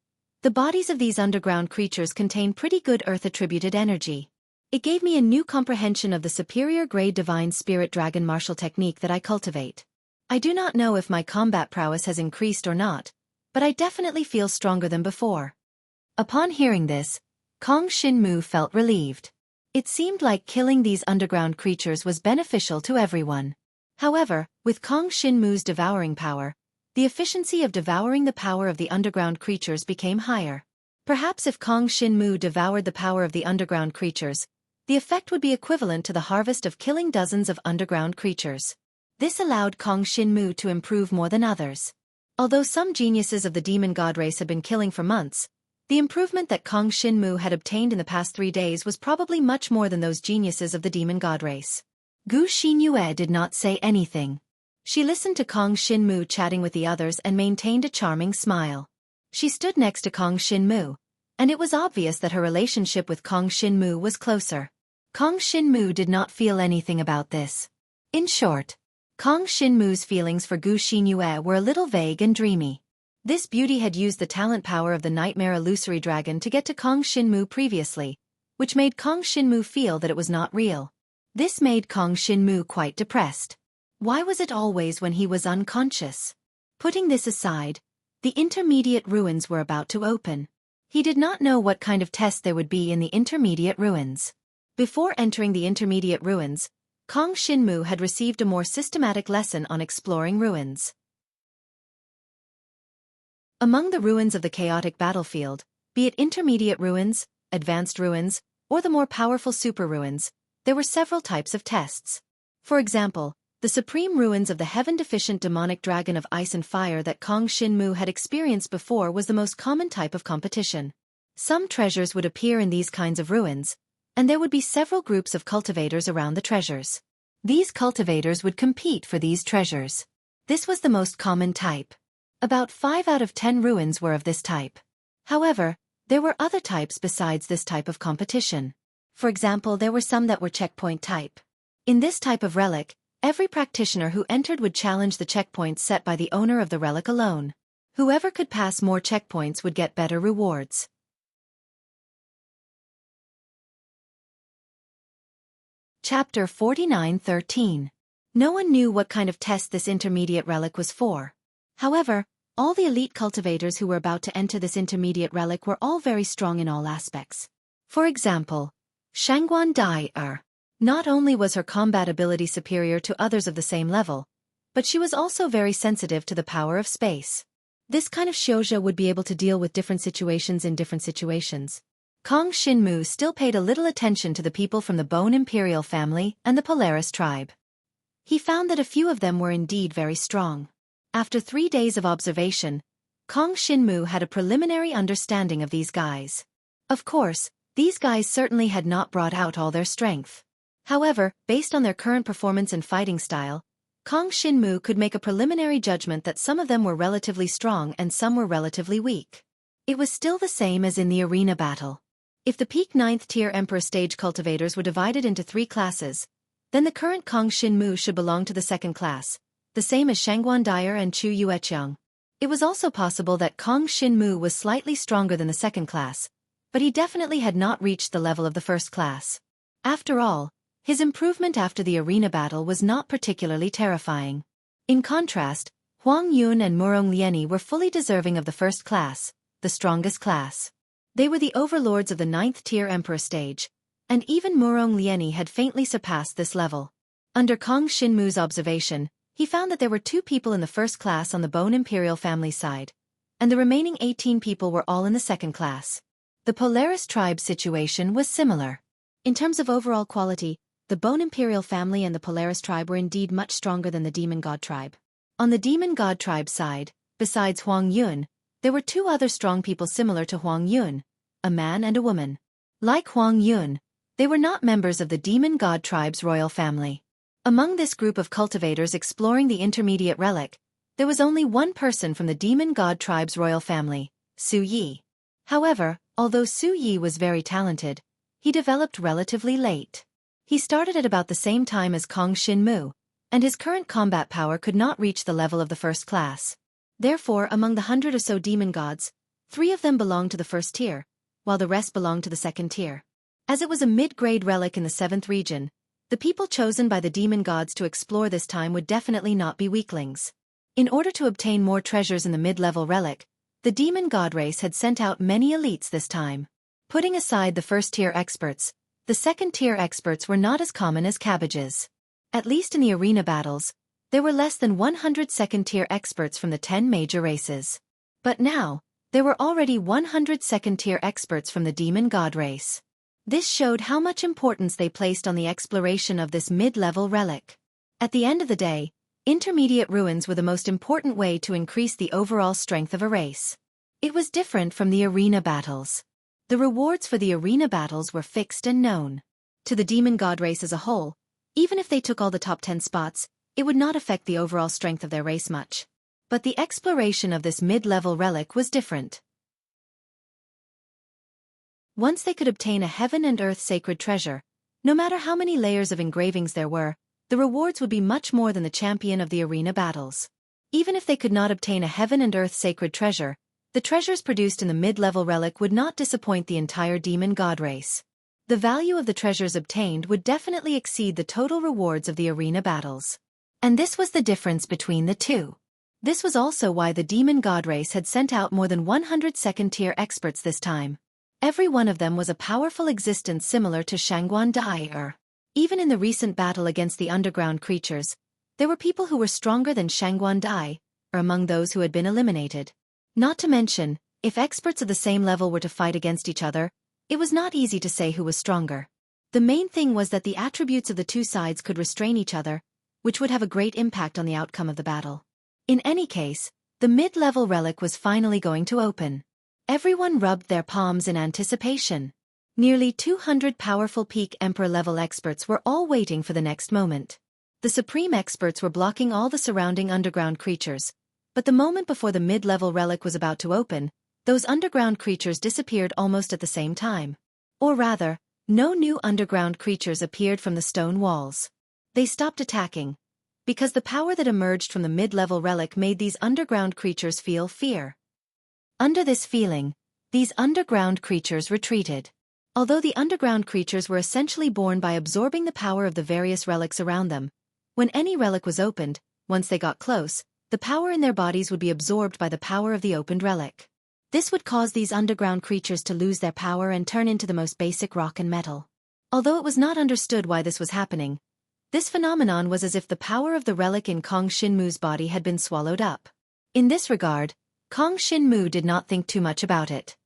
the bodies of these underground creatures contain pretty good earth-attributed energy. It gave me a new comprehension of the superior grade divine spirit dragon martial technique that I cultivate. I do not know if my combat prowess has increased or not, but I definitely feel stronger than before. Upon hearing this, Kong Shinmu felt relieved. It seemed like killing these underground creatures was beneficial to everyone. However, with Kong Shinmu's devouring power, the efficiency of devouring the power of the underground creatures became higher. Perhaps if Kong Shinmu devoured the power of the underground creatures, the effect would be equivalent to the harvest of killing dozens of underground creatures. This allowed Kong Shinmu to improve more than others. Although some geniuses of the demon god race had been killing for months, The improvement that Kong Shinmu had obtained in the past 3 days was probably much more than those geniuses of the demon god race. Gu Xinyue did not say anything. She listened to Kong Shinmu chatting with the others and maintained a charming smile. She stood next to Kong Shinmu, and it was obvious that her relationship with Kong Shinmu was closer. Kong Shinmu did not feel anything about this. In short, Kong Shinmu's feelings for Gu Xinyue were a little vague and dreamy. This beauty had used the talent power of the nightmare illusory dragon to get to Kong Shinmu previously, which made Kong Shinmu feel that it was not real. This made Kong Shinmu quite depressed. Why was it always when he was unconscious? Putting this aside, the intermediate ruins were about to open. He did not know what kind of test there would be in the intermediate ruins. Before entering the intermediate ruins, Kong Shinmu had received a more systematic lesson on exploring ruins. Among the ruins of the chaotic battlefield, be it intermediate ruins, advanced ruins, or the more powerful super ruins, there were several types of tests. For example, the supreme ruins of the heaven-deficient demonic dragon of ice and fire that Kong Shinmu had experienced before was the most common type of competition. Some treasures would appear in these kinds of ruins, and there would be several groups of cultivators around the treasures. These cultivators would compete for these treasures. This was the most common type. About 5 out of 10 ruins were of this type. However, there were other types besides this type of competition. For example, there were some that were checkpoint type. In this type of relic, every practitioner who entered would challenge the checkpoints set by the owner of the relic alone. Whoever could pass more checkpoints would get better rewards. Chapter 49:13. No one knew what kind of test this intermediate relic was for. However, all the elite cultivators who were about to enter this intermediate relic were all very strong in all aspects. For example, Shangguan Dai. Not only was her combat ability superior to others of the same level, but she was also very sensitive to the power of space. This kind of Xueqi would be able to deal with different situations in different situations. Kong Shinmu still paid a little attention to the people from the Bone Imperial family and the Polaris tribe. He found that a few of them were indeed very strong. After 3 days of observation, Kong Shinmu had a preliminary understanding of these guys. Of course, these guys certainly had not brought out all their strength. However, based on their current performance and fighting style, Kong Shinmu could make a preliminary judgment that some of them were relatively strong and some were relatively weak. It was still the same as in the arena battle. If the peak 9th tier Emperor stage cultivators were divided into 3 classes, then the current Kong Shinmu should belong to the 2nd class, the same as Shangguan Dyer and Chu Yueqiang. It was also possible that Kong Shinmu was slightly stronger than the 2nd class, but he definitely had not reached the level of the 1st class. After all, his improvement after the arena battle was not particularly terrifying. In contrast, Huang Yun and Murong Lieni were fully deserving of the 1st class, the strongest class. They were the overlords of the 9th tier Emperor stage, and even Murong Lieni had faintly surpassed this level. Under Kong Shinmu's observation, he found that there were 2 people in the 1st class on the Bone Imperial family side, and the remaining 18 people were all in the 2nd class. The Polaris tribe situation was similar. In terms of overall quality, the Bone Imperial family and the Polaris tribe were indeed much stronger than the Demon God tribe. On the Demon God tribe side, besides Huang Yun, there were 2 other strong people similar to Huang Yun, a man and a woman. Like Huang Yun, they were not members of the Demon God tribe's royal family. Among this group of cultivators exploring the intermediate relic, there was only one person from the Demon God tribe's royal family, Xueqi. However, although Xueqi was very talented, he developed relatively late. He started at about the same time as Kong Shinmu, and his current combat power could not reach the level of the 1st class. Therefore, among the 100 or so demon gods, 3 of them belonged to the 1st tier, while the rest belonged to the 2nd tier. As it was a mid-grade relic in the 7th region, the people chosen by the demon gods to explore this time would definitely not be weaklings. In order to obtain more treasures in the mid-level relic, the demon god race had sent out many elites this time. Putting aside the 1st tier experts, the 2nd tier experts were not as common as cabbages. At least in the arena battles, there were less than 100 2nd tier experts from the 10 major races. But now, there were already 100 2nd tier experts from the demon god race. This showed how much importance they placed on the exploration of this mid-level relic. At the end of the day, intermediate ruins were the most important way to increase the overall strength of a race. It was different from the arena battles. The rewards for the arena battles were fixed and known. To the demon god race as a whole, even if they took all the top 10 spots, it would not affect the overall strength of their race much. But the exploration of this mid-level relic was different. Once they could obtain a heaven and earth sacred treasure, no matter how many layers of engravings there were, the rewards would be much more than the champion of the arena battles. Even if they could not obtain a heaven and earth sacred treasure, the treasures produced in the mid-level relic would not disappoint the entire demon god race. The value of the treasures obtained would definitely exceed the total rewards of the arena battles. And this was the difference between the two. This was also why the demon god race had sent out more than 100 second-tier experts this time. Every one of them was a powerful existence similar to Shangguan Dai. Even in the recent battle against the underground creatures, there were people who were stronger than Shangguan Dai, among those who had been eliminated. Not to mention, if experts of the same level were to fight against each other, it was not easy to say who was stronger. The main thing was that the attributes of the two sides could restrain each other, which would have a great impact on the outcome of the battle. In any case, the mid-level relic was finally going to open. Everyone rubbed their palms in anticipation. Nearly 200 powerful peak Emperor-level experts were all waiting for the next moment. The supreme experts were blocking all the surrounding underground creatures, but the moment before the mid-level relic was about to open, those underground creatures disappeared almost at the same time. Or rather, no new underground creatures appeared from the stone walls. They stopped attacking, because the power that emerged from the mid-level relic made these underground creatures feel fear. Under this feeling, these underground creatures retreated. Although the underground creatures were essentially born by absorbing the power of the various relics around them, when any relic was opened, once they got close, the power in their bodies would be absorbed by the power of the opened relic. This would cause these underground creatures to lose their power and turn into the most basic rock and metal. Although it was not understood why this was happening, this phenomenon was as if the power of the relic in Kong Shinmu's body had been swallowed up. In this regard, Kong Shinmu did not think too much about it.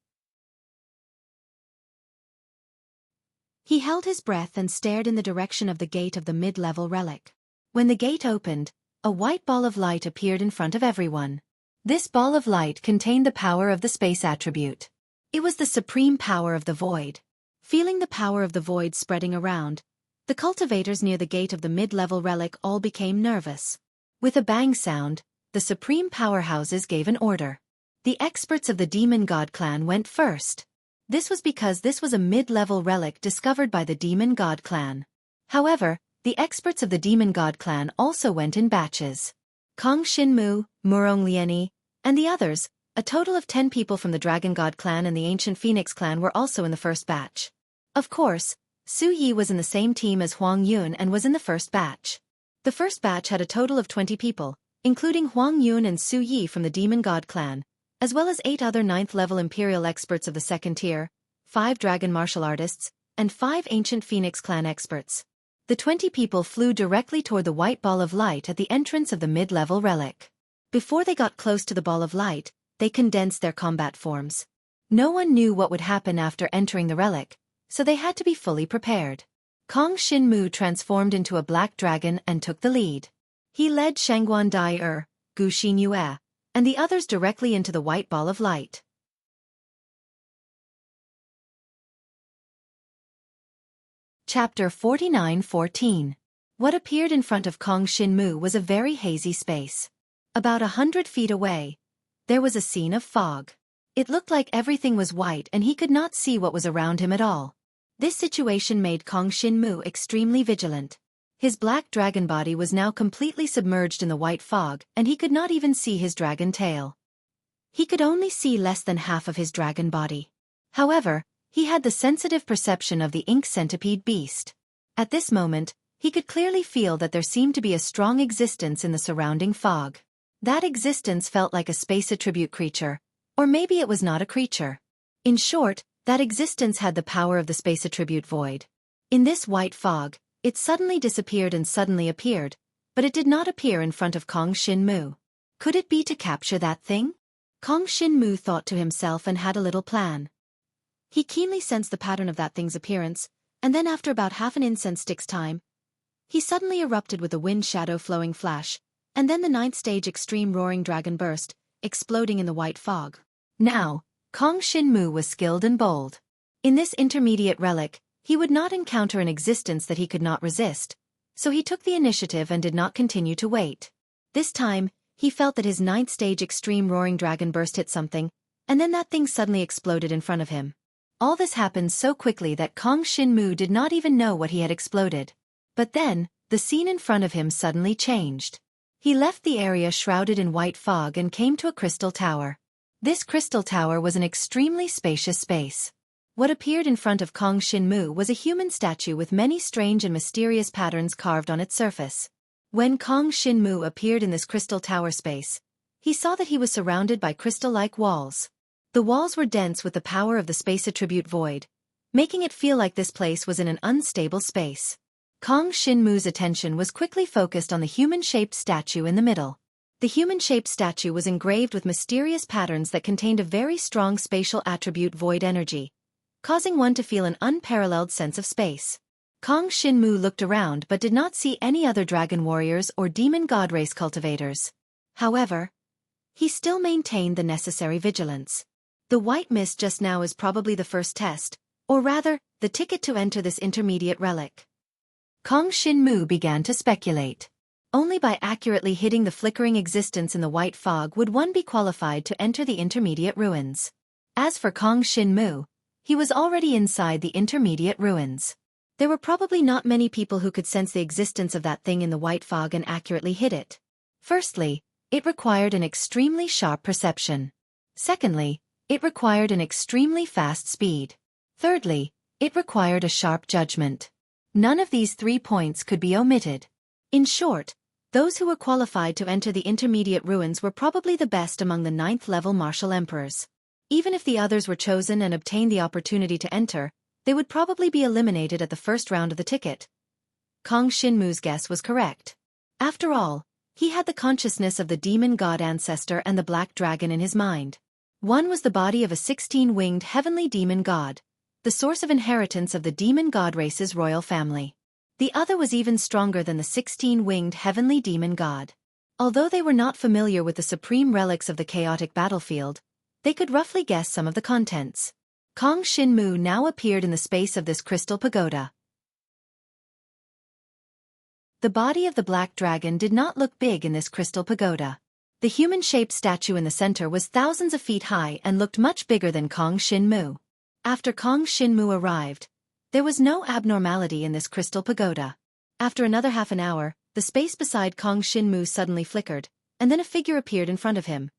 He held his breath and stared in the direction of the gate of the mid-level relic. When the gate opened, a white ball of light appeared in front of everyone. This ball of light contained the power of the space attribute. It was the supreme power of the void. Feeling the power of the void spreading around, the cultivators near the gate of the mid-level relic all became nervous. With a bang sound, the supreme powerhouses gave an order. The experts of the Demon God clan went first. This was because this was a mid-level relic discovered by the Demon God clan. However, the experts of the Demon God clan also went in batches. Kong Shinmu, Murong Lieni, and the others, a total of 10 people from the Dragon God clan and the Ancient Phoenix clan were also in the first batch. Of course, Su Yi was in the same team as Huang Yun and was in the first batch. The first batch had a total of 20 people, including Huang Yun and Su Yi from the Demon God clan, as well as 8 other 9th-level Imperial experts of the second tier, 5 Dragon martial artists, and 5 Ancient Phoenix clan experts. The 20 people flew directly toward the white ball of light at the entrance of the mid-level relic. Before they got close to the ball of light, they condensed their combat forms. No one knew what would happen after entering the relic, so they had to be fully prepared. Kong Shinmu transformed into a black dragon and took the lead. He led Shangguan Dai Gu Xinyue, and the others directly into the white ball of light. Chapter 49-14. What appeared in front of Kong Shinmu was a very hazy space. About 100 feet away, there was a scene of fog. It looked like everything was white and he could not see what was around him at all. This situation made Kong Shinmu extremely vigilant. His black dragon body was now completely submerged in the white fog and he could not even see his dragon tail. He could only see less than half of his dragon body. However, he had the sensitive perception of the ink centipede beast. At this moment, he could clearly feel that there seemed to be a strong existence in the surrounding fog. That existence felt like a space attribute creature, or maybe it was not a creature. In short, that existence had the power of the space attribute void. In this white fog, it suddenly disappeared and suddenly appeared, but it did not appear in front of Kong Shinmu. Could it be to capture that thing? Kong Shinmu thought to himself and had a little plan. He keenly sensed the pattern of that thing's appearance, and then after about half an incense stick's time, he suddenly erupted with a wind shadow flowing flash, and then the 9th stage extreme roaring dragon burst, exploding in the white fog. Now, Kong Shinmu was skilled and bold. In this intermediate relic, he would not encounter an existence that he could not resist, so he took the initiative and did not continue to wait. This time, he felt that his 9th stage extreme roaring dragon burst hit something, and then that thing suddenly exploded in front of him. All this happened so quickly that Kong Shinmu did not even know what he had exploded. But then, the scene in front of him suddenly changed. He left the area shrouded in white fog and came to a crystal tower. This crystal tower was an extremely spacious space. What appeared in front of Kong Shinmu was a human statue with many strange and mysterious patterns carved on its surface. When Kong Shinmu appeared in this crystal tower space, he saw that he was surrounded by crystal-like walls. The walls were dense with the power of the space attribute void, making it feel like this place was in an unstable space. Kong Shinmu's attention was quickly focused on the human-shaped statue in the middle. The human-shaped statue was engraved with mysterious patterns that contained a very strong spatial attribute void energy, causing one to feel an unparalleled sense of space. Kong Shinmu looked around but did not see any other dragon warriors or demon god race cultivators. However, he still maintained the necessary vigilance. The white mist just now is probably the first test, or rather, the ticket to enter this intermediate relic. Kong Shinmu began to speculate. Only by accurately hitting the flickering existence in the white fog would one be qualified to enter the intermediate ruins. As for Kong Shinmu, he was already inside the intermediate ruins. There were probably not many people who could sense the existence of that thing in the white fog and accurately hit it. Firstly, it required an extremely sharp perception. Secondly, it required an extremely fast speed. Thirdly, it required a sharp judgment. None of these 3 points could be omitted. In short, those who were qualified to enter the intermediate ruins were probably the best among the 9th-level martial emperors. Even if the others were chosen and obtained the opportunity to enter, they would probably be eliminated at the first round of the ticket. Kong Shinmu's guess was correct. After all, he had the consciousness of the demon god ancestor and the black dragon in his mind. One was the body of a 16-winged heavenly demon god, the source of inheritance of the demon god race's royal family. The other was even stronger than the 16-winged heavenly demon god. Although they were not familiar with the supreme relics of the chaotic battlefield, they could roughly guess some of the contents. Kong Shinmu now appeared in the space of this crystal pagoda. The body of the black dragon did not look big in this crystal pagoda. The human-shaped statue in the center was thousands of feet high and looked much bigger than Kong Shinmu. After Kong Shinmu arrived, there was no abnormality in this crystal pagoda. After another half an hour, the space beside Kong Shinmu suddenly flickered, and then a figure appeared in front of him.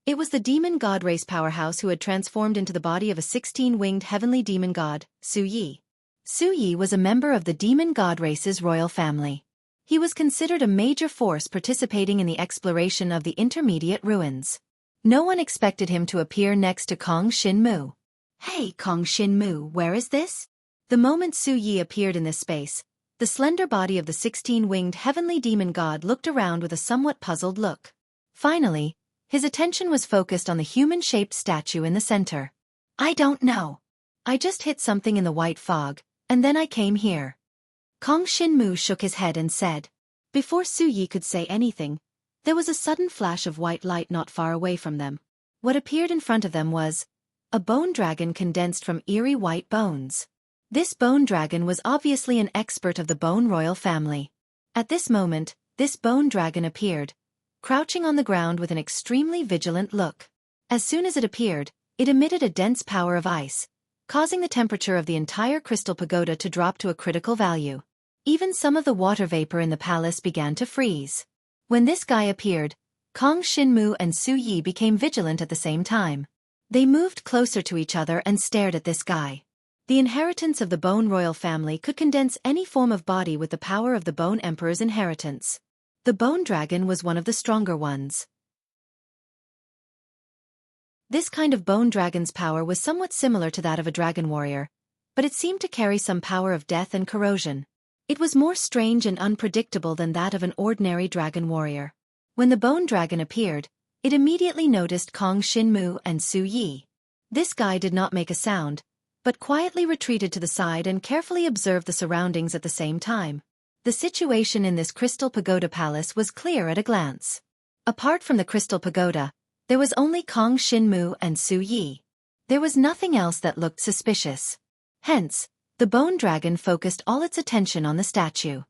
It was the demon god race powerhouse who had transformed into the body of a 16-winged heavenly demon god, Xueqi. Xueqi was a member of the demon god race's royal family. He was considered a major force participating in the exploration of the intermediate ruins. No one expected him to appear next to Kong Shinmu. "Hey, Kong Shinmu, where is this?" The moment Xueqi appeared in this space, the slender body of the 16-winged heavenly demon god looked around with a somewhat puzzled look. Finally, his attention was focused on the human-shaped statue in the center. "I don't know. I just hit something in the white fog, and then I came here." Kong Shinmu shook his head and said. Before Xueqi could say anything, there was a sudden flash of white light not far away from them. What appeared in front of them was a bone dragon condensed from eerie white bones. This bone dragon was obviously an expert of the Bone Royal family. At this moment, this bone dragon appeared, crouching on the ground with an extremely vigilant look. As soon as it appeared, it emitted a dense power of ice, causing the temperature of the entire crystal pagoda to drop to a critical value. Even some of the water vapor in the palace began to freeze. When this guy appeared, Kong Shinmu and Xueqi became vigilant at the same time. They moved closer to each other and stared at this guy. The inheritance of the Bone Royal family could condense any form of body with the power of the Bone Emperor's inheritance. The Bone Dragon was one of the stronger ones. This kind of Bone Dragon's power was somewhat similar to that of a dragon warrior, but it seemed to carry some power of death and corrosion. It was more strange and unpredictable than that of an ordinary dragon warrior. When the Bone Dragon appeared, it immediately noticed Kong Shinmu and Xueqi. This guy did not make a sound, but quietly retreated to the side and carefully observed the surroundings at the same time. The situation in this Crystal Pagoda Palace was clear at a glance. Apart from the Crystal Pagoda, There was only Kong Xinmu and Xueqi. There was nothing else that looked suspicious. Hence, the bone dragon focused all its attention on the statue.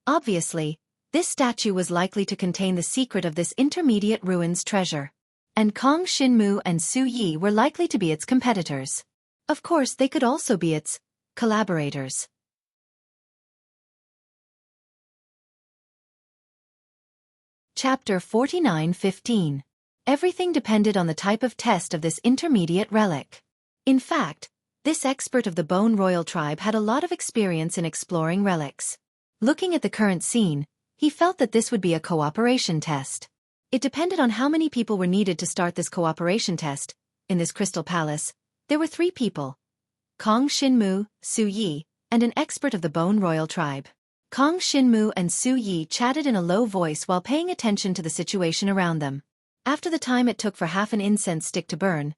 Obviously, this statue was likely to contain the secret of this intermediate ruins treasure. And Kong Xinmu and Xueqi were likely to be its competitors. Of course, they could also be its collaborators. Chapter 49:15. Everything depended on the type of test of this intermediate relic. In fact, this expert of the Bone Royal tribe had a lot of experience in exploring relics. Looking at the current scene, he felt that this would be a cooperation test. It depended on how many people were needed to start this cooperation test. In this crystal palace, there were 3 people: Kong Xinmu, Xueqi, and an expert of the Bone Royal tribe. Kong Xinmu and Xueqi chatted in a low voice while paying attention to the situation around them. After the time it took for half an incense stick to burn,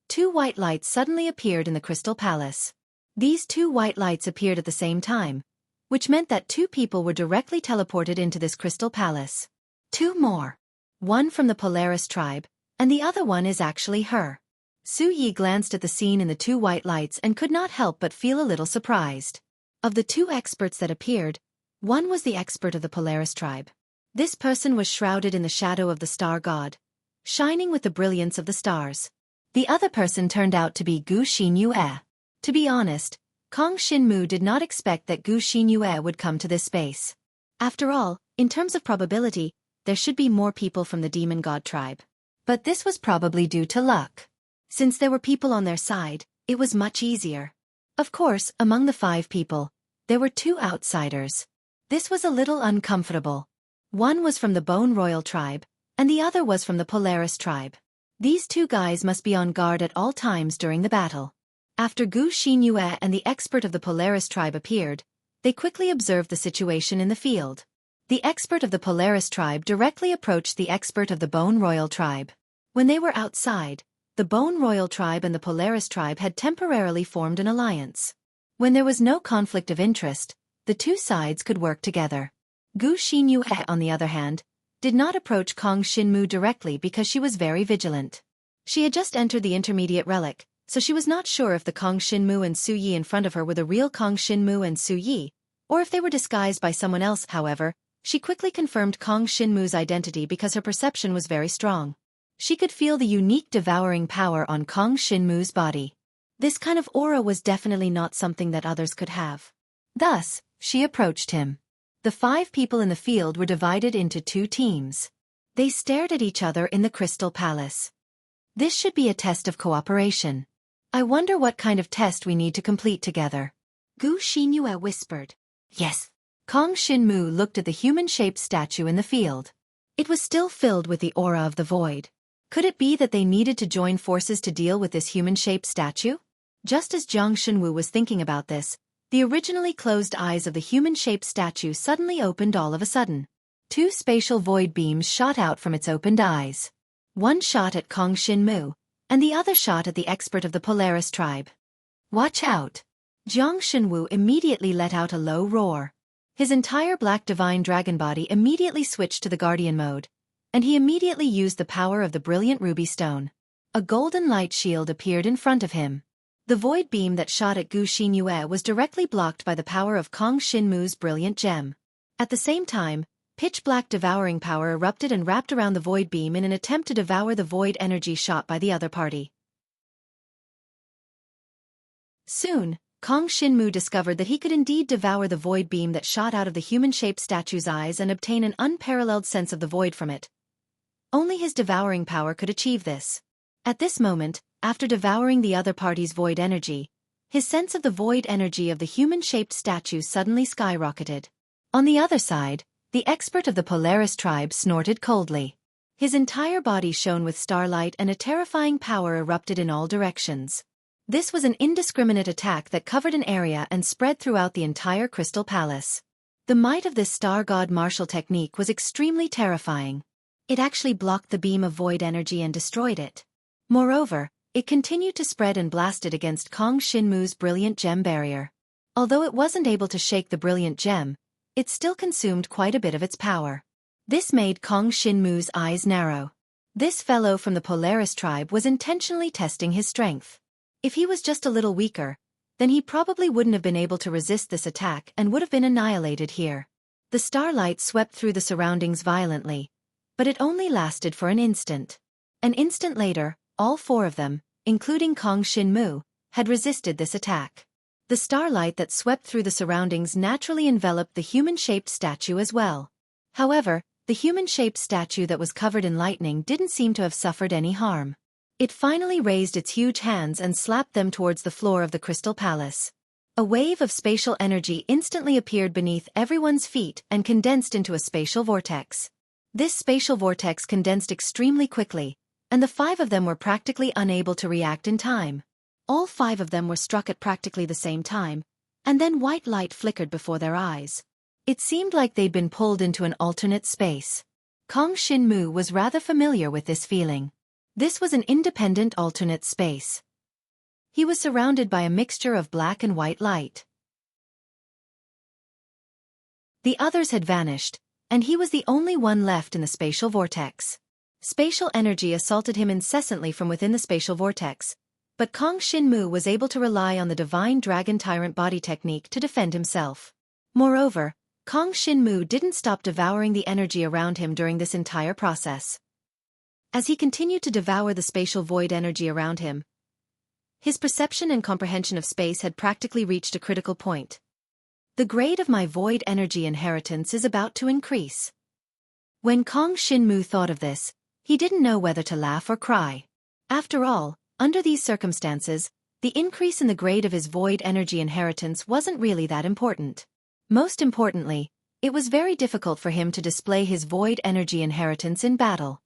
2 white lights suddenly appeared in the crystal palace. These 2 white lights appeared at the same time, which meant that 2 people were directly teleported into this crystal palace. 2 more. One from the Polaris tribe, and the other one is actually her. Xueqi glanced at the scene in the 2 white lights and could not help but feel a little surprised. Of the 2 experts that appeared, one was the expert of the Polaris tribe. This person was shrouded in the shadow of the star god, shining with the brilliance of the stars. The other person turned out to be Gu Xinyue. To be honest, Kong Xinmu did not expect that Gu Xinyue would come to this space. After all, in terms of probability, there should be more people from the demon god tribe. But this was probably due to luck. Since there were people on their side, it was much easier. Of course, among the 5 people, there were 2 outsiders. This was a little uncomfortable. One was from the Bone Royal tribe, and the other was from the Polaris tribe. These 2 guys must be on guard at all times during the battle. After Gu Xinyue and the expert of the Polaris tribe appeared, they quickly observed the situation in the field. The expert of the Polaris tribe directly approached the expert of the Bone Royal tribe. When they were outside, the Bone Royal tribe and the Polaris tribe had temporarily formed an alliance. When there was no conflict of interest, the 2 sides could work together. Gu Xinyue, on the other hand, did not approach Kong Xinmu directly because she was very vigilant. She had just entered the intermediate relic, so she was not sure if the Kong Xinmu and Xueqi in front of her were the real Kong Xinmu and Xueqi, or if they were disguised by someone else. However, she quickly confirmed Kong Xinmu's identity because her perception was very strong. She could feel the unique devouring power on Kong Xinmu's body. This kind of aura was definitely not something that others could have. Thus, she approached him. The 5 people in the field were divided into 2 teams. They stared at each other in the Crystal Palace. This should be a test of cooperation. I wonder what kind of test we need to complete together. Gu Xinyue whispered. Yes. Kong Xinmu looked at the human-shaped statue in the field. It was still filled with the aura of the void. Could it be that they needed to join forces to deal with this human-shaped statue? Just as Jiang Shunwu was thinking about this, the originally closed eyes of the human-shaped statue suddenly opened all of a sudden. 2 spatial void beams shot out from its opened eyes. One shot at Kong Xinmu, and the other shot at the expert of the Polaris tribe. Watch out! Jiang Shunwu immediately let out a low roar. His entire black divine dragon body immediately switched to the guardian mode, and he immediately used the power of the brilliant ruby stone. A golden light shield appeared in front of him. The void beam that shot at Gu Xinyue was directly blocked by the power of Kong Xinmu's brilliant gem. At the same time, pitch-black devouring power erupted and wrapped around the void beam in an attempt to devour the void energy shot by the other party. Soon, Kong Xinmu discovered that he could indeed devour the void beam that shot out of the human-shaped statue's eyes and obtain an unparalleled sense of the void from it. Only his devouring power could achieve this. At this moment, after devouring the other party's void energy, his sense of the void energy of the human-shaped statue suddenly skyrocketed. On the other side, the expert of the Polaris tribe snorted coldly. His entire body shone with starlight and a terrifying power erupted in all directions. This was an indiscriminate attack that covered an area and spread throughout the entire Crystal Palace. The might of this star god martial technique was extremely terrifying. It actually blocked the beam of void energy and destroyed it. Moreover, it continued to spread and blasted against Kong Xinmu's brilliant gem barrier. Although it wasn't able to shake the brilliant gem, it still consumed quite a bit of its power. This made Kong Xinmu's eyes narrow. This fellow from the Polaris tribe was intentionally testing his strength. If he was just a little weaker, then he probably wouldn't have been able to resist this attack and would have been annihilated here. The starlight swept through the surroundings violently, but it only lasted for an instant. An instant later, all four of them, including Kong Shin-mu, had resisted this attack. The starlight that swept through the surroundings naturally enveloped the human-shaped statue as well. However, the human-shaped statue that was covered in lightning didn't seem to have suffered any harm. It finally raised its huge hands and slapped them towards the floor of the Crystal Palace. A wave of spatial energy instantly appeared beneath everyone's feet and condensed into a spatial vortex. This spatial vortex condensed extremely quickly, and the five of them were practically unable to react in time. All five of them were struck at practically the same time, and then white light flickered before their eyes. It seemed like they'd been pulled into an alternate space. Kong Shin-mu was rather familiar with this feeling. This was an independent alternate space. He was surrounded by a mixture of black and white light. The others had vanished, and he was the only one left in the spatial vortex. Spatial energy assaulted him incessantly from within the spatial vortex, but Kong Shin-mu was able to rely on the divine dragon tyrant body technique to defend himself. Moreover, Kong Shin-mu didn't stop devouring the energy around him during this entire process. As he continued to devour the spatial void energy around him, his perception and comprehension of space had practically reached a critical point. The grade of my void energy inheritance is about to increase. When Kong Shin-mu thought of this, he didn't know whether to laugh or cry. After all, under these circumstances, the increase in the grade of his void energy inheritance wasn't really that important. Most importantly, it was very difficult for him to display his void energy inheritance in battle.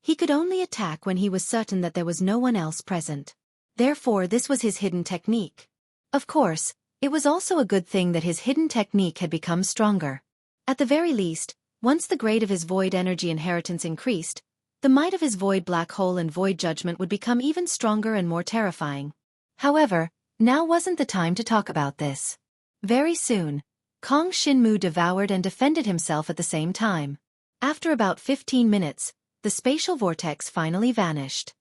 He could only attack when he was certain that there was no one else present. Therefore, this was his hidden technique. Of course, it was also a good thing that his hidden technique had become stronger. At the very least, once the grade of his void energy inheritance increased, the might of his void black hole and void judgment would become even stronger and more terrifying. However, now wasn't the time to talk about this. Very soon, Kong Shin-mu devoured and defended himself at the same time. After about 15 minutes, the spatial vortex finally vanished.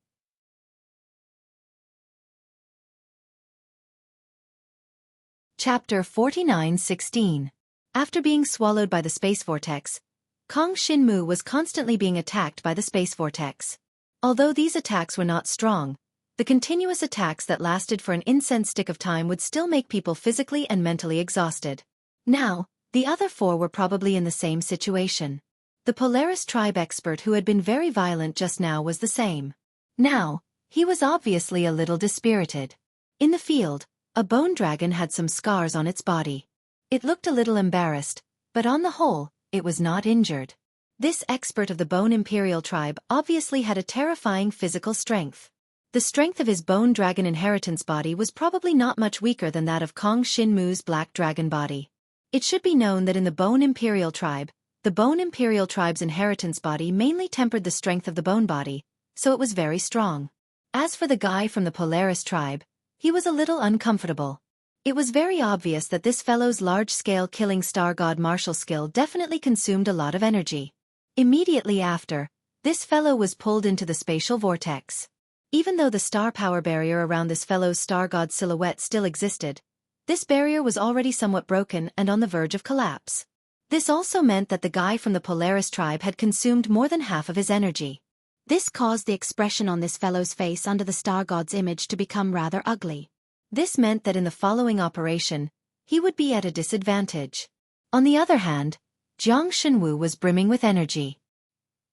Chapter 49:16. After being swallowed by the space vortex, Kong Shin-mu was constantly being attacked by the space vortex. Although these attacks were not strong, the continuous attacks that lasted for an incense stick of time would still make people physically and mentally exhausted. Now, the other four were probably in the same situation. The Polaris tribe expert who had been very violent just now was the same. Now, he was obviously a little dispirited. In the field, a bone dragon had some scars on its body. It looked a little embarrassed, but on the whole, it was not injured. This expert of the Bone Imperial tribe obviously had a terrifying physical strength. The strength of his bone dragon inheritance body was probably not much weaker than that of Kong Shin-mu's black dragon body. It should be known that in the Bone Imperial tribe, the Bone Imperial tribe's inheritance body mainly tempered the strength of the bone body, so it was very strong. As for the guy from the Polaris tribe, he was a little uncomfortable. It was very obvious that this fellow's large-scale killing star god martial skill definitely consumed a lot of energy. Immediately after, this fellow was pulled into the spatial vortex. Even though the star power barrier around this fellow's star god silhouette still existed, this barrier was already somewhat broken and on the verge of collapse. This also meant that the guy from the Polaris tribe had consumed more than half of his energy. This caused the expression on this fellow's face under the star god's image to become rather ugly. This meant that in the following operation, he would be at a disadvantage. On the other hand, Jiang Shenwu was brimming with energy.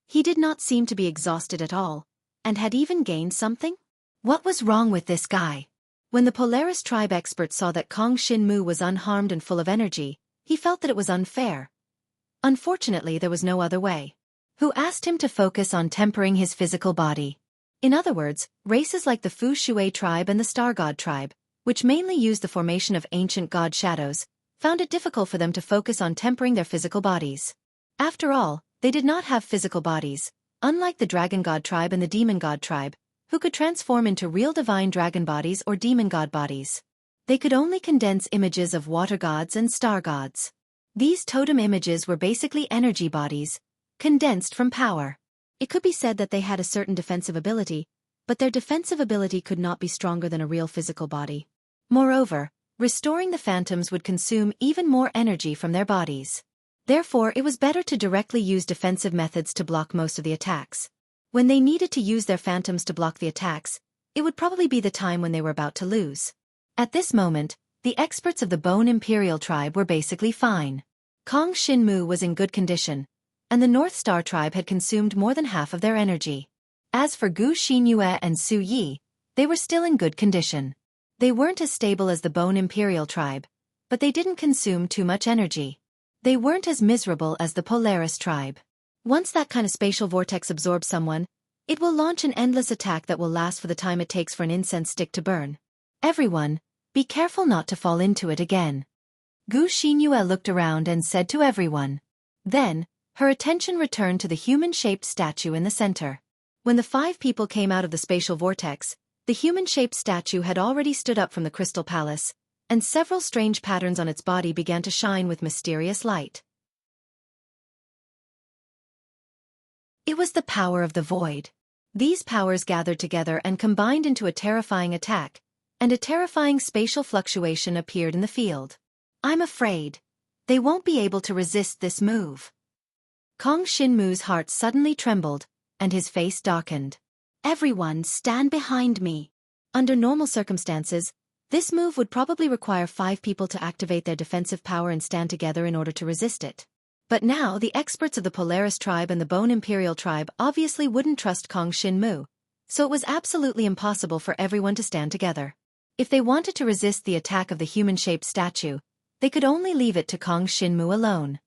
He did not seem to be exhausted at all, and had even gained something? What was wrong with this guy? When the Polaris tribe expert saw that Kong Shin-mu was unharmed and full of energy, he felt that it was unfair. Unfortunately, there was no other way. Who asked him to focus on tempering his physical body. In other words, races like the Fu Shui tribe and the Star God tribe, which mainly used the formation of ancient god shadows, found it difficult for them to focus on tempering their physical bodies. After all, they did not have physical bodies, unlike the Dragon God tribe and the Demon God tribe, who could transform into real divine dragon bodies or demon god bodies. They could only condense images of water gods and star gods. These totem images were basically energy bodies, condensed from power. It could be said that they had a certain defensive ability, but their defensive ability could not be stronger than a real physical body. Moreover, restoring the phantoms would consume even more energy from their bodies. Therefore, it was better to directly use defensive methods to block most of the attacks. When they needed to use their phantoms to block the attacks, it would probably be the time when they were about to lose. At this moment, the experts of the Bone Imperial tribe were basically fine. Kong Shinmu was in good condition, and the North Star tribe had consumed more than half of their energy. As for Gu Xinyue and Xueqi, they were still in good condition. They weren't as stable as the Bone Imperial tribe, but they didn't consume too much energy. They weren't as miserable as the Polaris tribe. Once that kind of spatial vortex absorbs someone, it will launch an endless attack that will last for the time it takes for an incense stick to burn. Everyone, be careful not to fall into it again. Gu Xinyue looked around and said to everyone. Then, her attention returned to the human-shaped statue in the center. When the 5 people came out of the spatial vortex, the human-shaped statue had already stood up from the crystal palace, and several strange patterns on its body began to shine with mysterious light. It was the power of the void. These powers gathered together and combined into a terrifying attack, and a terrifying spatial fluctuation appeared in the field. I'm afraid they won't be able to resist this move. Kong Shinmu's heart suddenly trembled, and his face darkened. Everyone stand behind me. Under normal circumstances, this move would probably require 5 people to activate their defensive power and stand together in order to resist it. But now the experts of the Polaris tribe and the Bone Imperial tribe obviously wouldn't trust Kong Shinmu, so it was absolutely impossible for everyone to stand together. If they wanted to resist the attack of the human-shaped statue, they could only leave it to Kong Shinmu alone.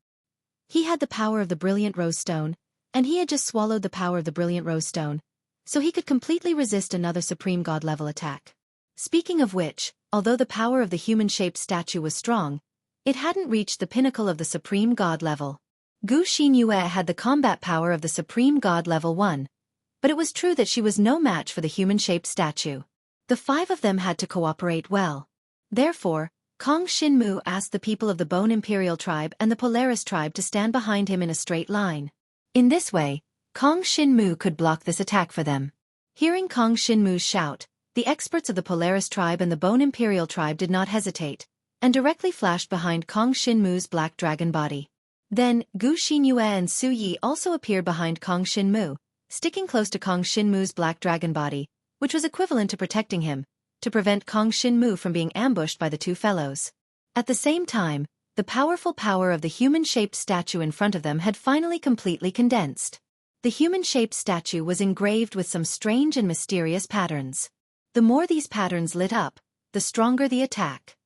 He had the power of the Brilliant Rose Stone, and he had just swallowed the power of the Brilliant Rose Stone, so he could completely resist another Supreme God-level attack. Speaking of which, although the power of the human-shaped statue was strong, it hadn't reached the pinnacle of the Supreme God level. Gu Xinyue had the combat power of the Supreme God level 1, but it was true that she was no match for the human-shaped statue. The 5 of them had to cooperate well. Therefore, Kong Shinmu asked the people of the Bone Imperial tribe and the Polaris tribe to stand behind him in a straight line. In this way, Kong Shinmu could block this attack for them. Hearing Kong Shinmu's shout, the experts of the Polaris tribe and the Bone Imperial tribe did not hesitate, and directly flashed behind Kong Shinmu's black dragon body. Then, Gu Xinyue and Xueqi also appeared behind Kong Shinmu, sticking close to Kong Shinmu's black dragon body, which was equivalent to protecting him, to prevent Kong Shinmu from being ambushed by the 2 fellows. At the same time, the powerful power of the human-shaped statue in front of them had finally completely condensed. The human-shaped statue was engraved with some strange and mysterious patterns. The more these patterns lit up, the stronger the attack.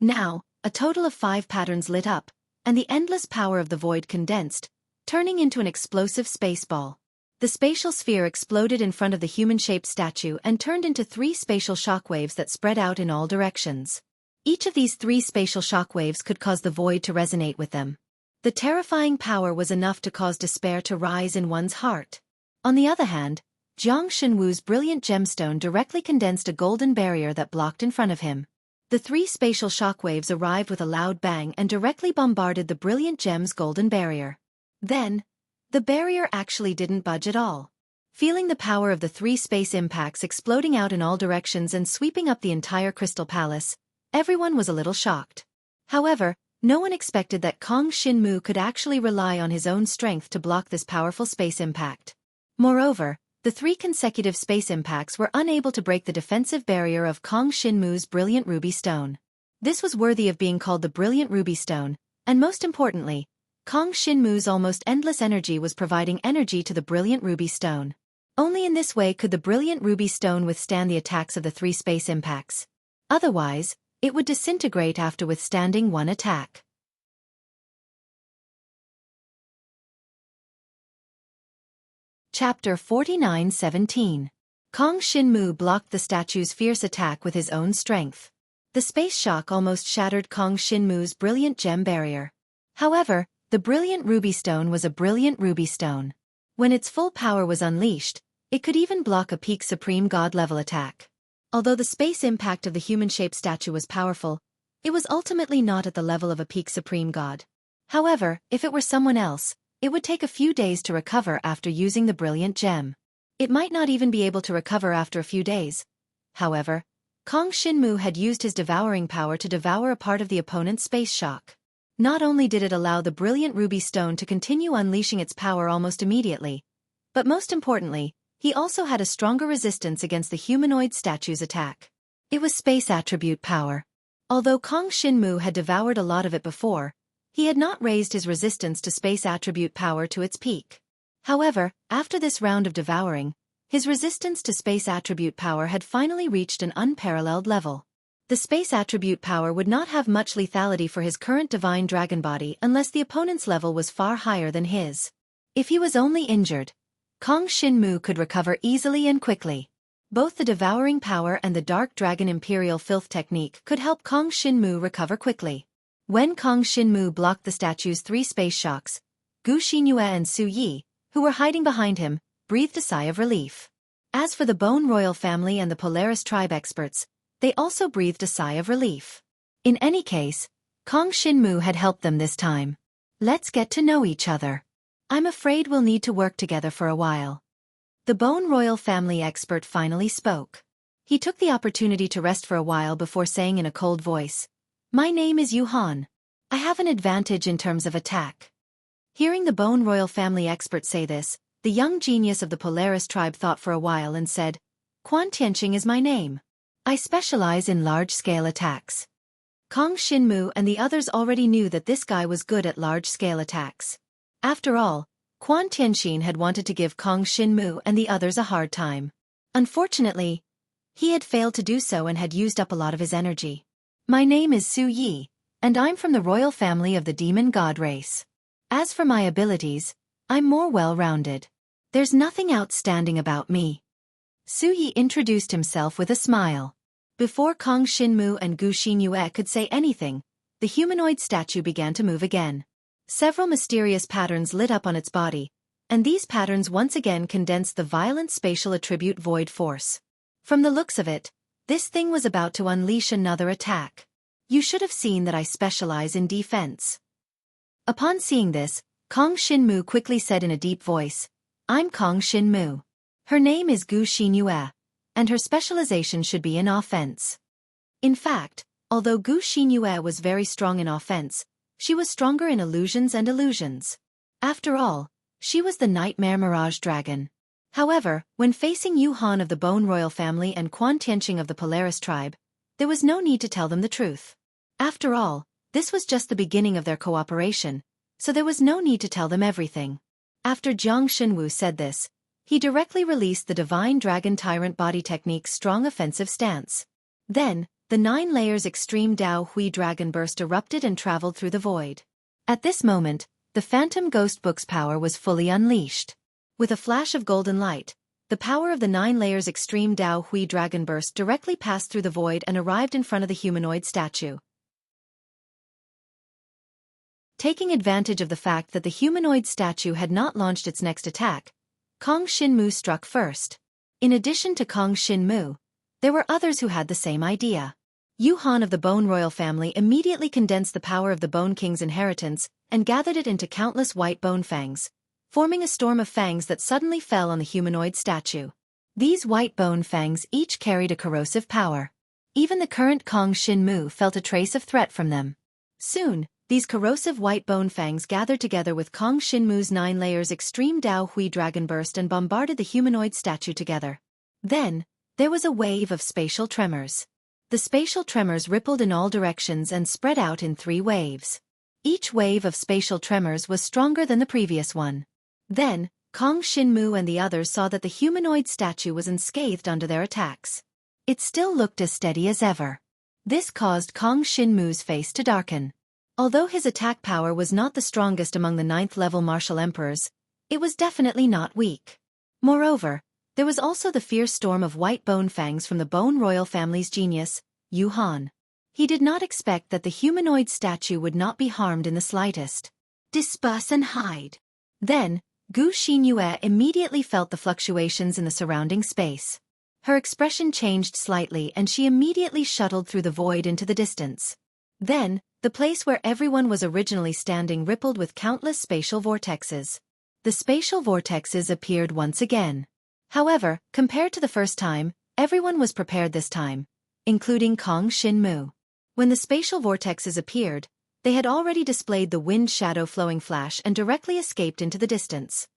Now, a total of 5 patterns lit up, and the endless power of the void condensed, turning into an explosive space ball. The spatial sphere exploded in front of the human-shaped statue and turned into 3 spatial shockwaves that spread out in all directions. Each of these 3 spatial shockwaves could cause the void to resonate with them. The terrifying power was enough to cause despair to rise in one's heart. On the other hand, Jiang Shenwu's brilliant gemstone directly condensed a golden barrier that blocked in front of him. The 3 spatial shockwaves arrived with a loud bang and directly bombarded the brilliant gem's golden barrier. Then, the barrier actually didn't budge at all. Feeling the power of the 3 space impacts exploding out in all directions and sweeping up the entire crystal palace, everyone was a little shocked. However, no one expected that Kong Shinmu could actually rely on his own strength to block this powerful space impact. Moreover, the 3 consecutive space impacts were unable to break the defensive barrier of Kong Shinmu's brilliant ruby stone. This was worthy of being called the brilliant ruby stone, and most importantly, Kong Shinmu's almost endless energy was providing energy to the brilliant ruby stone. Only in this way could the brilliant ruby stone withstand the attacks of the 3 space impacts. Otherwise, it would disintegrate after withstanding one attack. Chapter 49:17. Kong Shinmu blocked the statue's fierce attack with his own strength. The space shock almost shattered Kong Shinmu's brilliant gem barrier. However, the brilliant ruby stone was a brilliant ruby stone. When its full power was unleashed, it could even block a peak Supreme God level attack. Although the space impact of the human-shaped statue was powerful, it was ultimately not at the level of a peak Supreme God. However, if it were someone else, It would take a few days to recover after using the brilliant gem. It might not even be able to recover after a few days. However, Kong Shinmu had used his devouring power to devour a part of the opponent's space shock. Not only did it allow the brilliant ruby stone to continue unleashing its power almost immediately, but most importantly, he also had a stronger resistance against the humanoid statue's attack. It was space attribute power. Although Kong Shinmu had devoured a lot of it before, he had not raised his resistance to space attribute power to its peak. However, after this round of devouring, his resistance to space attribute power had finally reached an unparalleled level. The space attribute power would not have much lethality for his current divine dragon body unless the opponent's level was far higher than his. If he was only injured, Kong Shinmu could recover easily and quickly. Both the devouring power and the dark dragon imperial filth technique could help Kong Shinmu recover quickly. When Kong Shinmu blocked the statue's 3 space shocks, Gu Xinyue and Xueqi, who were hiding behind him, breathed a sigh of relief. As for the Bone Royal family and the Polaris tribe experts, they also breathed a sigh of relief. In any case, Kong Shinmu had helped them this time. Let's get to know each other. I'm afraid we'll need to work together for a while. The Bone Royal family expert finally spoke. He took the opportunity to rest for a while before saying in a cold voice, "My name is Yuhan. I have an advantage in terms of attack." Hearing the Bone Royal family expert say this, the young genius of the Polaris tribe thought for a while and said, "Quan Tianqing is my name. I specialize in large-scale attacks." Kong Shinmu and the others already knew that this guy was good at large-scale attacks. After all, Quan Tianqing had wanted to give Kong Shinmu and the others a hard time. Unfortunately, he had failed to do so and had used up a lot of his energy. "My name is Xueqi, and I'm from the royal family of the demon god race. As for my abilities, I'm more well-rounded. There's nothing outstanding about me." Xueqi introduced himself with a smile. Before Kong Shinmu and Gu Xinyue could say anything, the humanoid statue began to move again. Several mysterious patterns lit up on its body, and these patterns once again condensed the violent spatial attribute void force. From the looks of it, this thing was about to unleash another attack. "You should have seen that I specialize in defense." Upon seeing this, Kong Shinmu quickly said in a deep voice, "I'm Kong Shinmu. Her name is Gu Xinyue, and her specialization should be in offense." In fact, although Gu Xinyue was very strong in offense, she was stronger in illusions and illusions. After all, she was the Nightmare Mirage Dragon. However, when facing Yuhan of the Bone Royal family and Quan Tianqing of the Polaris tribe, there was no need to tell them the truth. After all, this was just the beginning of their cooperation, so there was no need to tell them everything. After Jiang Shenwu said this, he directly released the Divine Dragon Tyrant Body Technique's strong offensive stance. Then, the 9 layers Extreme Dao Hui Dragon Burst erupted and traveled through the void. At this moment, the Phantom Ghost Book's power was fully unleashed. With a flash of golden light, the power of the 9 layers Extreme Dao Hui Dragon Burst directly passed through the void and arrived in front of the humanoid statue. Taking advantage of the fact that the humanoid statue had not launched its next attack, Kong Shinmu struck first. In addition to Kong Shinmu, there were others who had the same idea. Yuhan of the Bone Royal family immediately condensed the power of the Bone King's inheritance and gathered it into countless white bone fangs, forming a storm of fangs that suddenly fell on the humanoid statue. These white bone fangs each carried a corrosive power. Even the current Kong Shinmu felt a trace of threat from them. Soon, these corrosive white bone fangs gathered together with Kong Shinmu's 9 layers Extreme Dao Hui Dragon Burst and bombarded the humanoid statue together. Then, there was a wave of spatial tremors. The spatial tremors rippled in all directions and spread out in 3 waves. Each wave of spatial tremors was stronger than the previous one. Then, Kong Shinmu and the others saw that the humanoid statue was unscathed under their attacks. It still looked as steady as ever. This caused Kong Shinmu's face to darken. Although his attack power was not the strongest among the 9th-level martial emperors, it was definitely not weak. Moreover, there was also the fierce storm of white bone fangs from the Bone Royal family's genius, Yuhan. He did not expect that the humanoid statue would not be harmed in the slightest. "Disperse and hide." Then, Gu Xinyue immediately felt the fluctuations in the surrounding space. Her expression changed slightly and she immediately shuttled through the void into the distance. Then, The place where everyone was originally standing rippled with countless spatial vortexes. The spatial vortexes appeared once again. However, compared to the first time, everyone was prepared this time, including Kong Xinmu. When the spatial vortexes appeared, they had already displayed the wind shadow flowing flash and directly escaped into the distance.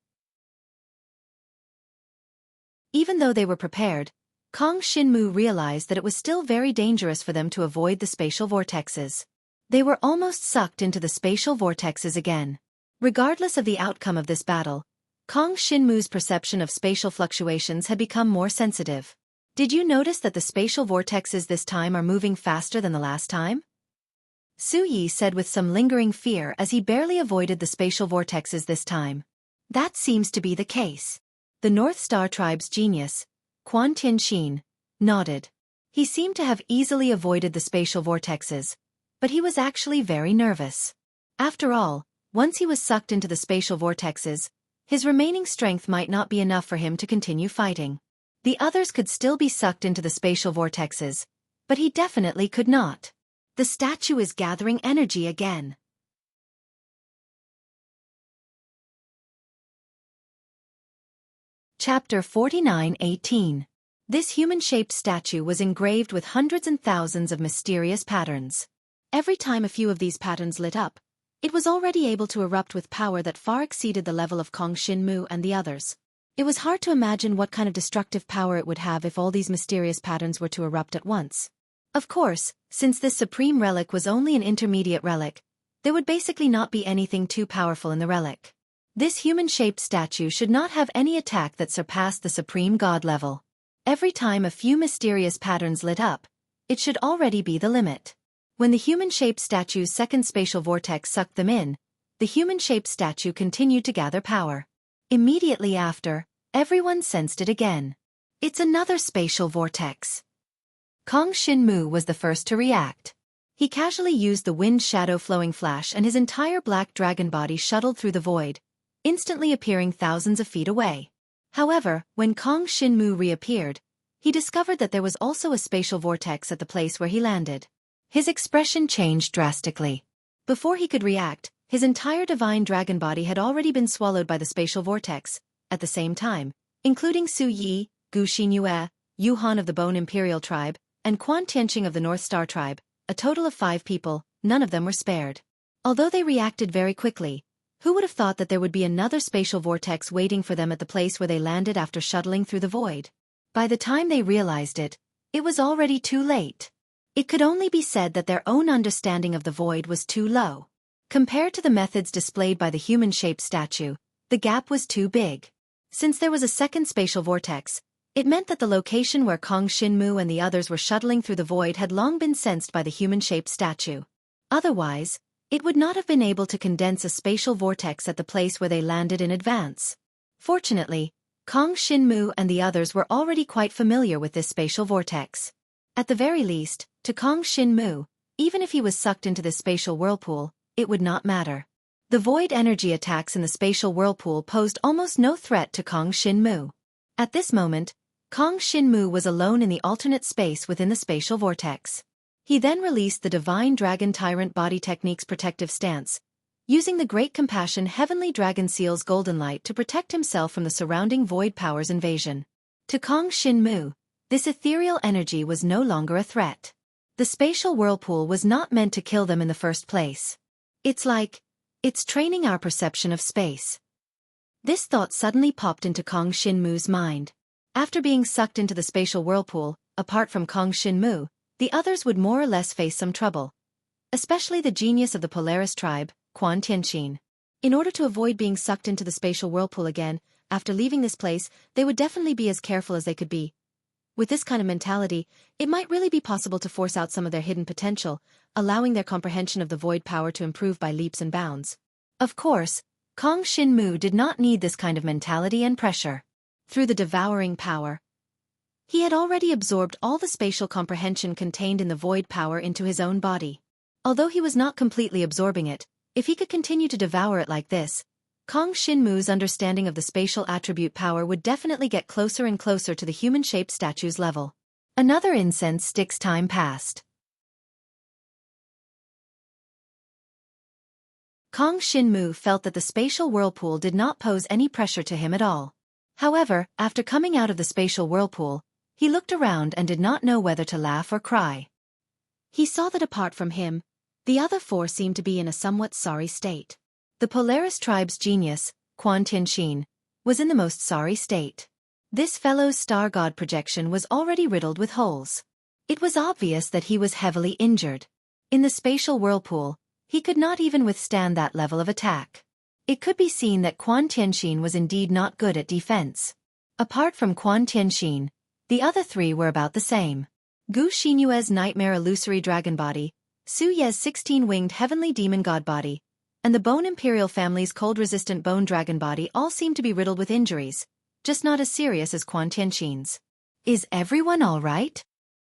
Even though they were prepared, Kong Xinmu realized that it was still very dangerous for them to avoid the spatial vortexes. They were almost sucked into the spatial vortexes again. Regardless of the outcome of this battle, Kong Xinmu's perception of spatial fluctuations had become more sensitive. Did you notice that the spatial vortexes this time are moving faster than the last time? Xueqi said with some lingering fear as he barely avoided the spatial vortexes this time. That seems to be the case. The North Star tribe's genius, Quan Tianqin, nodded. He seemed to have easily avoided the spatial vortexes, but he was actually very nervous. After all, once he was sucked into the spatial vortexes, his remaining strength might not be enough for him to continue fighting. The others could still be sucked into the spatial vortexes, but he definitely could not. The statue is gathering energy again. Chapter 49:18. This human-shaped statue was engraved with hundreds and thousands of mysterious patterns. Every time a few of these patterns lit up, it was already able to erupt with power that far exceeded the level of Kong Xinmu and the others. It was hard to imagine what kind of destructive power it would have if all these mysterious patterns were to erupt at once. Of course, since this supreme relic was only an intermediate relic, there would basically not be anything too powerful in the relic. This human-shaped statue should not have any attack that surpassed the supreme god level. Every time a few mysterious patterns lit up, it should already be the limit. When the human-shaped statue's second spatial vortex sucked them in, the human-shaped statue continued to gather power. Immediately after, everyone sensed it again. It's another spatial vortex. Kong Xinmu was the first to react. He casually used the wind shadow flowing flash and his entire black dragon body shuttled through the void, instantly appearing thousands of feet away. However, when Kong Xinmu reappeared, he discovered that there was also a spatial vortex at the place where he landed. His expression changed drastically. Before he could react, his entire divine dragon body had already been swallowed by the spatial vortex, at the same time, including Xueqi, Gu Xinyue, Yuhan of the Bone Imperial tribe, and Quan Tianqing of the North Star tribe, a total of 5 people, none of them were spared. Although they reacted very quickly, who would have thought that there would be another spatial vortex waiting for them at the place where they landed after shuttling through the void? By the time they realized it, it was already too late. It could only be said that their own understanding of the void was too low. Compared to the methods displayed by the human-shaped statue, the gap was too big. Since there was a second spatial vortex, it meant that the location where Kong Xinmu and the others were shuttling through the void had long been sensed by the human-shaped statue. Otherwise, it would not have been able to condense a spatial vortex at the place where they landed in advance. Fortunately, Kong Xinmu and the others were already quite familiar with this spatial vortex. At the very least, to Kong Xinmu, even if he was sucked into this spatial whirlpool, it would not matter. The void energy attacks in the spatial whirlpool posed almost no threat to Kong Xinmu. At this moment, Kong Xinmu was alone in the alternate space within the spatial vortex. He then released the Divine Dragon Tyrant Body Technique's protective stance, using the Great Compassion Heavenly Dragon Seal's golden light to protect himself from the surrounding void power's invasion. To Kong Xinmu, this ethereal energy was no longer a threat. The spatial whirlpool was not meant to kill them in the first place. It's training our perception of space. This thought suddenly popped into Kong Xinmu's mind. After being sucked into the spatial whirlpool, apart from Kong Xinmu, the others would more or less face some trouble. Especially the genius of the Polaris tribe, Quan Tianqin. In order to avoid being sucked into the spatial whirlpool again, after leaving this place, they would definitely be as careful as they could be. With this kind of mentality, it might really be possible to force out some of their hidden potential, allowing their comprehension of the void power to improve by leaps and bounds. Of course, Kong Xinmu did not need this kind of mentality and pressure. Through the devouring power, he had already absorbed all the spatial comprehension contained in the void power into his own body. Although he was not completely absorbing it, if he could continue to devour it like this, Kong Xinmu's understanding of the spatial attribute power would definitely get closer and closer to the human-shaped statue's level. Another incense stick's time passed. Kong Shinmu felt that the spatial whirlpool did not pose any pressure to him at all. However, after coming out of the spatial whirlpool, he looked around and did not know whether to laugh or cry. He saw that apart from him, the other four seemed to be in a somewhat sorry state. The Polaris tribe's genius, Quan Tianxin, was in the most sorry state. This fellow's star god projection was already riddled with holes. It was obvious that he was heavily injured. In the spatial whirlpool, he could not even withstand that level of attack. It could be seen that Quan Tianxin was indeed not good at defense. Apart from Quan Tianxin, the other three were about the same. Gu Xinyue's nightmare illusory dragon body, Su Ye's 16-winged heavenly demon god body, and the Bone Imperial family's cold-resistant bone dragon body all seemed to be riddled with injuries, just not as serious as Quan Tianxin's. "Is everyone all right?"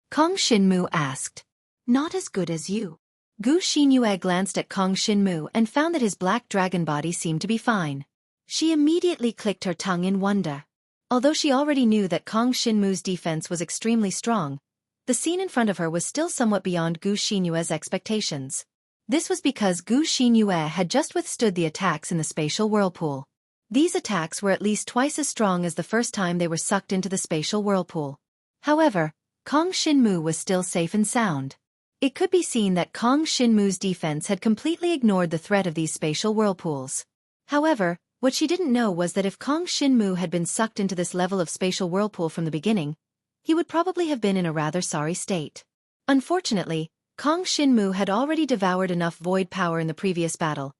Kong Shinmu asked. "Not as good as you." Gu Xinyue glanced at Kong Shinmu and found that his black dragon body seemed to be fine. She immediately clicked her tongue in wonder. Although she already knew that Kong Shinmu's defense was extremely strong, the scene in front of her was still somewhat beyond Gu Xinyue's expectations. This was because Gu Xinyue had just withstood the attacks in the spatial whirlpool. These attacks were at least twice as strong as the first time they were sucked into the spatial whirlpool. However, Kong Shinmu was still safe and sound. It could be seen that Kong Shinmu's defense had completely ignored the threat of these spatial whirlpools. However, what she didn't know was that if Kong Shinmu had been sucked into this level of spatial whirlpool from the beginning, he would probably have been in a rather sorry state. Unfortunately, Kong Shinmu had already devoured enough void power in the previous battle,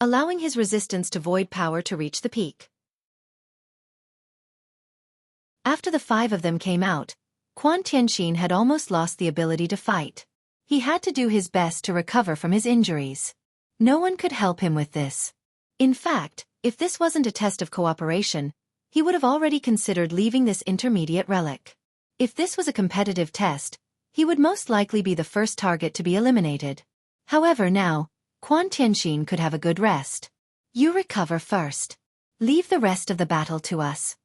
allowing his resistance to void power to reach the peak. After the five of them came out, Quan Tianxin had almost lost the ability to fight. He had to do his best to recover from his injuries. No one could help him with this. In fact, if this wasn't a test of cooperation, he would have already considered leaving this intermediate relic. If this was a competitive test, he would most likely be the first target to be eliminated. However now, Quan Tianxin could have a good rest. "You recover first. Leave the rest of the battle to us."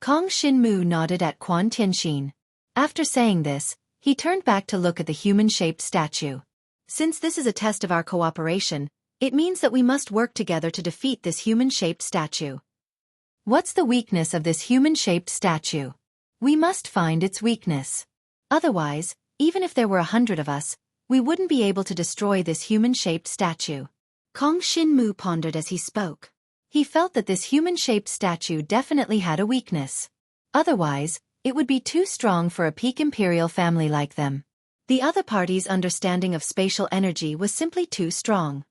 Kong Shinmu nodded at Quan Tianxin. After saying this, he turned back to look at the human-shaped statue. "Since this is a test of our cooperation, it means that we must work together to defeat this human-shaped statue." "What's the weakness of this human-shaped statue?" "We must find its weakness. Otherwise, even if there were 100 of us, we wouldn't be able to destroy this human-shaped statue." Kong Shinmu pondered as he spoke. He felt that this human-shaped statue definitely had a weakness. Otherwise, it would be too strong for a peak imperial family like them. The other party's understanding of spatial energy was simply too strong.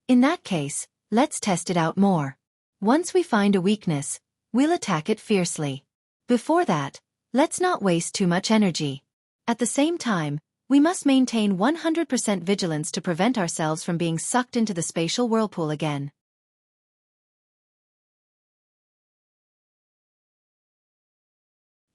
In that case, let's test it out more. Once we find a weakness, we'll attack it fiercely. Before that, let's not waste too much energy. At the same time, we must maintain 100% vigilance to prevent ourselves from being sucked into the spatial whirlpool again.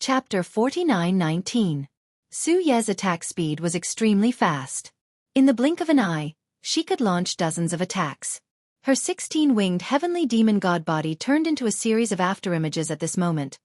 Chapter 49-19. Su Ye's attack speed was extremely fast. In the blink of an eye, she could launch dozens of attacks. Her 16-winged heavenly demon god body turned into a series of afterimages at this moment,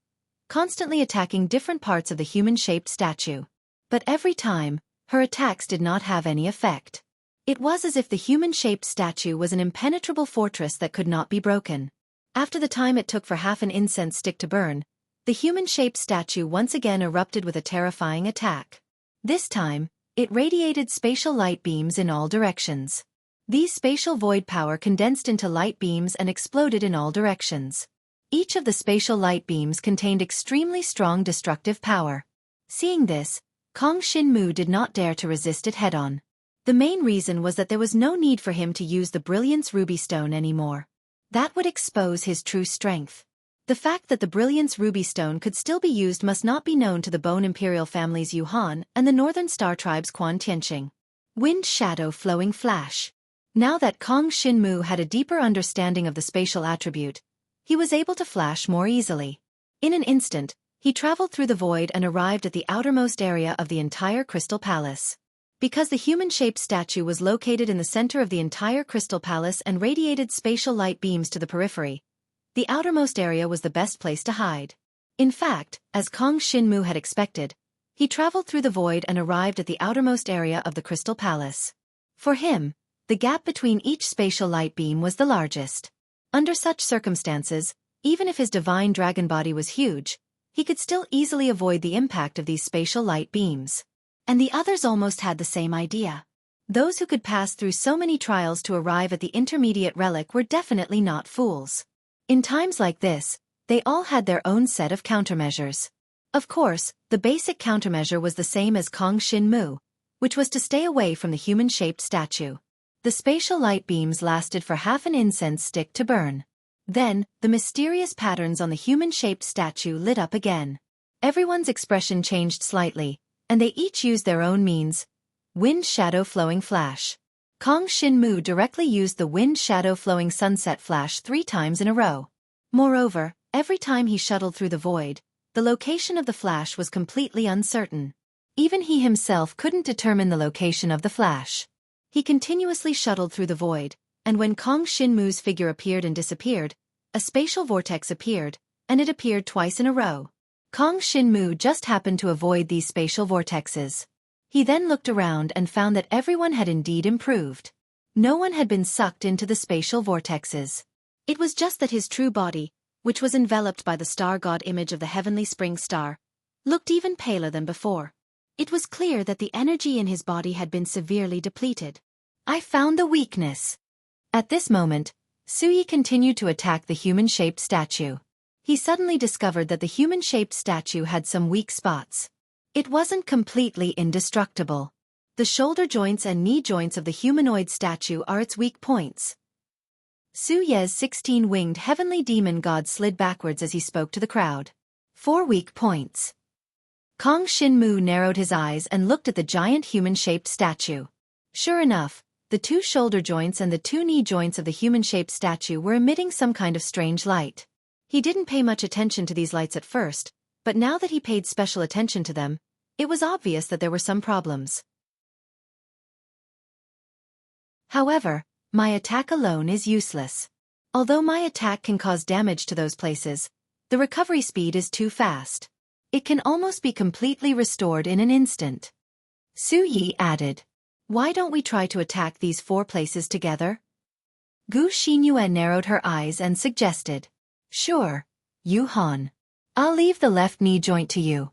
constantly attacking different parts of the human-shaped statue. But every time, her attacks did not have any effect. It was as if the human-shaped statue was an impenetrable fortress that could not be broken. After the time it took for half an incense stick to burn, the human-shaped statue once again erupted with a terrifying attack. This time, it radiated spatial light beams in all directions. These spatial void power condensed into light beams and exploded in all directions. Each of the spatial light beams contained extremely strong destructive power. Seeing this, Kong Shinmu did not dare to resist it head-on. The main reason was that there was no need for him to use the Brilliance Ruby Stone anymore. That would expose his true strength. The fact that the Brilliance Ruby Stone could still be used must not be known to the Bone Imperial family's Yuhan and the Northern Star Tribe's Quan Tianxin. Wind Shadow Flowing Flash. Now that Kong Shinmu had a deeper understanding of the spatial attribute, he was able to flash more easily. In an instant, he traveled through the void and arrived at the outermost area of the entire Crystal Palace. Because the human-shaped statue was located in the center of the entire Crystal Palace and radiated spatial light beams to the periphery, the outermost area was the best place to hide. In fact, as Kong Shinmu had expected, he traveled through the void and arrived at the outermost area of the Crystal Palace. For him, The gap between each spatial light beam was the largest. Under such circumstances, even if his divine dragon body was huge, he could still easily avoid the impact of these spatial light beams. And the others almost had the same idea. Those who could pass through so many trials to arrive at the intermediate relic were definitely not fools. In times like this, they all had their own set of countermeasures. Of course, the basic countermeasure was the same as Kong Shin Mu, which was to stay away from the human-shaped statue. The spatial light beams lasted for half an incense stick to burn. Then, the mysterious patterns on the human-shaped statue lit up again. Everyone's expression changed slightly, and they each used their own means. Wind Shadow Flowing Flash. Kong Shin Mu directly used the Wind Shadow Flowing Sunset Flash 3 times in a row. Moreover, every time he shuttled through the void, the location of the flash was completely uncertain. Even he himself couldn't determine the location of the flash. He continuously shuttled through the void, and when Kong Shin Mu's figure appeared and disappeared, a spatial vortex appeared, and it appeared twice in a row. Kong Shin Mu just happened to avoid these spatial vortexes. He then looked around and found that everyone had indeed improved. No one had been sucked into the spatial vortexes. It was just that his true body, which was enveloped by the star god image of the heavenly spring star, looked even paler than before. It was clear that the energy in his body had been severely depleted. I found the weakness. At this moment, Xueqi continued to attack the human-shaped statue. He suddenly discovered that the human-shaped statue had some weak spots. It wasn't completely indestructible. The shoulder joints and knee joints of the humanoid statue are its weak points. Xueqi's 16-winged heavenly demon god slid backwards as he spoke to the crowd. 4 weak points. Kong Shin Mu narrowed his eyes and looked at the giant human-shaped statue. Sure enough, the 2 shoulder joints and the 2 knee joints of the human-shaped statue were emitting some kind of strange light. He didn't pay much attention to these lights at first, but now that he paid special attention to them, it was obvious that there were some problems. However, my attack alone is useless. Although my attack can cause damage to those places, the recovery speed is too fast. It can almost be completely restored in an instant. Xueqi added. Why don't we try to attack these 4 places together? Gu Xinyue narrowed her eyes and suggested. Sure, Yu Han. I'll leave the left knee joint to you.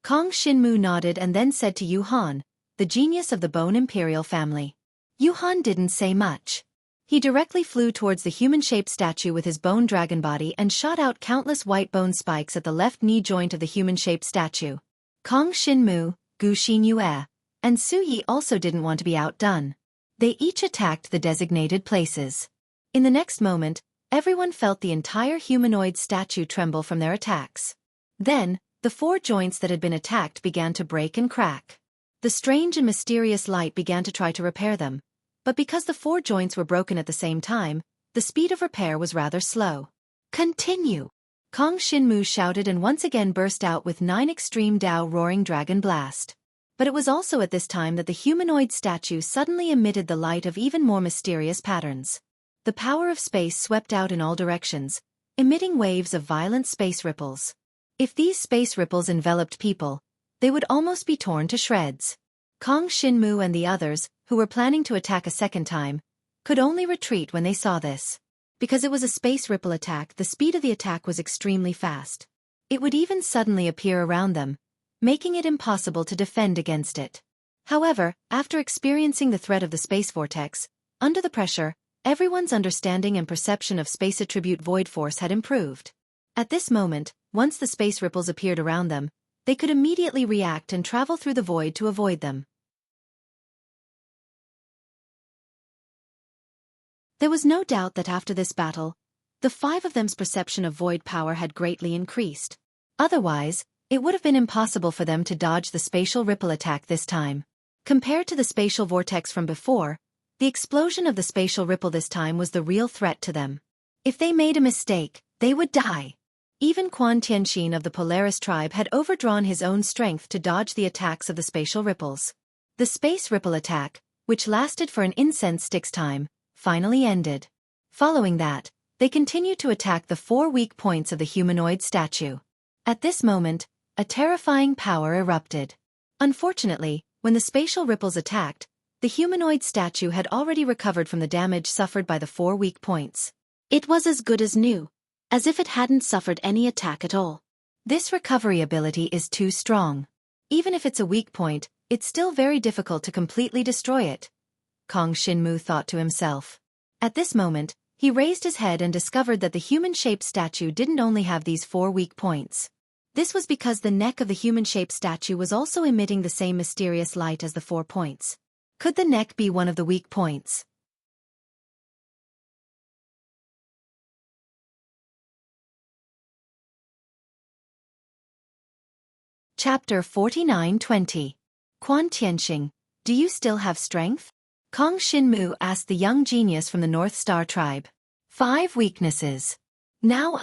Kong Shin Mu nodded and then said to Yu Han, the genius of the Bone Imperial family. Yu Han didn't say much. He directly flew towards the human-shaped statue with his bone dragon body and shot out countless white bone spikes at the left knee joint of the human-shaped statue. Kong Shin Mu, Gu Xinyue, and Xueqi also didn't want to be outdone. They each attacked the designated places. In the next moment, everyone felt the entire humanoid statue tremble from their attacks. Then, the 4 joints that had been attacked began to break and crack. The strange and mysterious light began to try to repair them. But because the 4 joints were broken at the same time, the speed of repair was rather slow. Continue! Kong Shin Mu shouted and once again burst out with 9 Extreme Dao Roaring Dragon Blast. But it was also at this time that the humanoid statue suddenly emitted the light of even more mysterious patterns. The power of space swept out in all directions, emitting waves of violent space ripples. If these space ripples enveloped people, they would almost be torn to shreds. Kong Shin Mu and the others, who were planning to attack a second time, could only retreat when they saw this. Because it was a space ripple attack, the speed of the attack was extremely fast. It would even suddenly appear around them, making it impossible to defend against it. However, after experiencing the threat of the space vortex, under the pressure, everyone's understanding and perception of space attribute void force had improved. At this moment, once the space ripples appeared around them, they could immediately react and travel through the void to avoid them. There was no doubt that after this battle, the 5 of them's perception of void power had greatly increased. Otherwise, it would have been impossible for them to dodge the spatial ripple attack this time. Compared to the spatial vortex from before, the explosion of the spatial ripple this time was the real threat to them. If they made a mistake, they would die. Even Quan Tianxin of the Polaris tribe had overdrawn his own strength to dodge the attacks of the spatial ripples. The space ripple attack, which lasted for an incense stick's time, finally ended. Following that, they continued to attack the 4 weak points of the humanoid statue. At this moment, a terrifying power erupted. Unfortunately, when the spatial ripples attacked, The humanoid statue had already recovered from the damage suffered by the 4 weak points. It was as good as new, as if it hadn't suffered any attack at all. This recovery ability is too strong. Even if it's a weak point, it's still very difficult to completely destroy it, Kong Shinmu thought to himself. At this moment, he raised his head and discovered that the human-shaped statue didn't only have these 4 weak points. This was because the neck of the human-shaped statue was also emitting the same mysterious light as the 4 points. Could the neck be one of the weak points? Chapter 49-20. Quan Tianxing, do you still have strength? Kong Shinmu asked the young genius from the North Star tribe. 5 weaknesses. Now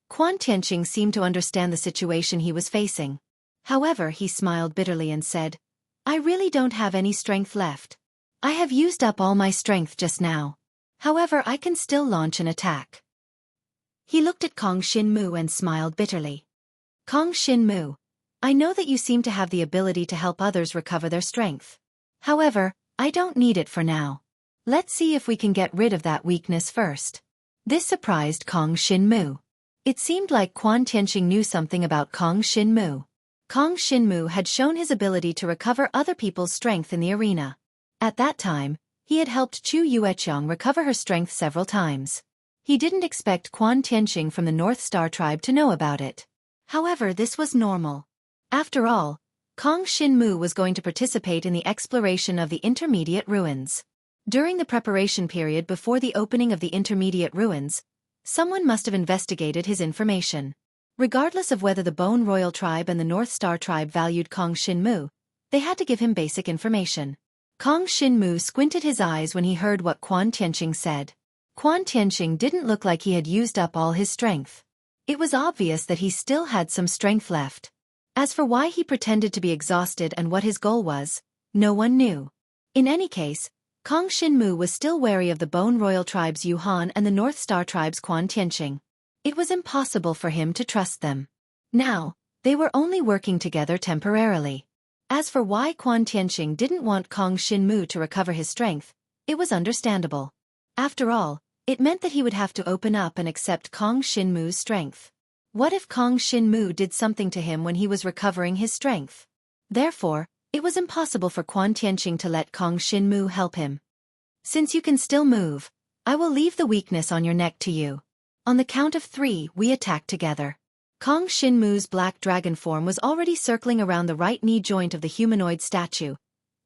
Quan Tianxing seemed to understand the situation he was facing. However, he smiled bitterly and said, I really don't have any strength left. I have used up all my strength just now. However, I can still launch an attack. He looked at Kong Shinmu and smiled bitterly. Kong Shinmu, I know that you seem to have the ability to help others recover their strength. However, I don't need it for now. Let's see if we can get rid of that weakness first. This surprised Kong Shinmu. It seemed like Quan Tianxing knew something about Kong Shinmu. Kong Shinmu had shown his ability to recover other people's strength in the arena. At that time, he had helped Chu Yueqiang recover her strength several times. He didn't expect Quan Tianxing from the North Star tribe to know about it. However, this was normal. After all, Kong Shinmu was going to participate in the exploration of the intermediate ruins. During the preparation period before the opening of the intermediate ruins, someone must have investigated his information. Regardless of whether the Bone Royal tribe and the North Star tribe valued Kong Shinmu, they had to give him basic information. Kong Shinmu squinted his eyes when he heard what Quan Tianxing said. Quan Tianxing didn't look like he had used up all his strength. It was obvious that he still had some strength left. As for why he pretended to be exhausted and what his goal was, no one knew. In any case, Kong Shinmu was still wary of the Bone Royal tribe's Yu Han and the North Star tribe's Quan Tianxing. It was impossible for him to trust them. Now, they were only working together temporarily. As for why Quan Tianxing didn't want Kong Shinmu to recover his strength, it was understandable. After all, it meant that he would have to open up and accept Kong Shinmu's strength. What if Kong Shinmu did something to him when he was recovering his strength? Therefore, it was impossible for Quan Tianxing to let Kong Shinmu help him. Since you can still move, I will leave the weakness on your neck to you. On the count of 3, we attack together. Kong Shinmu's black dragon form was already circling around the right knee joint of the humanoid statue,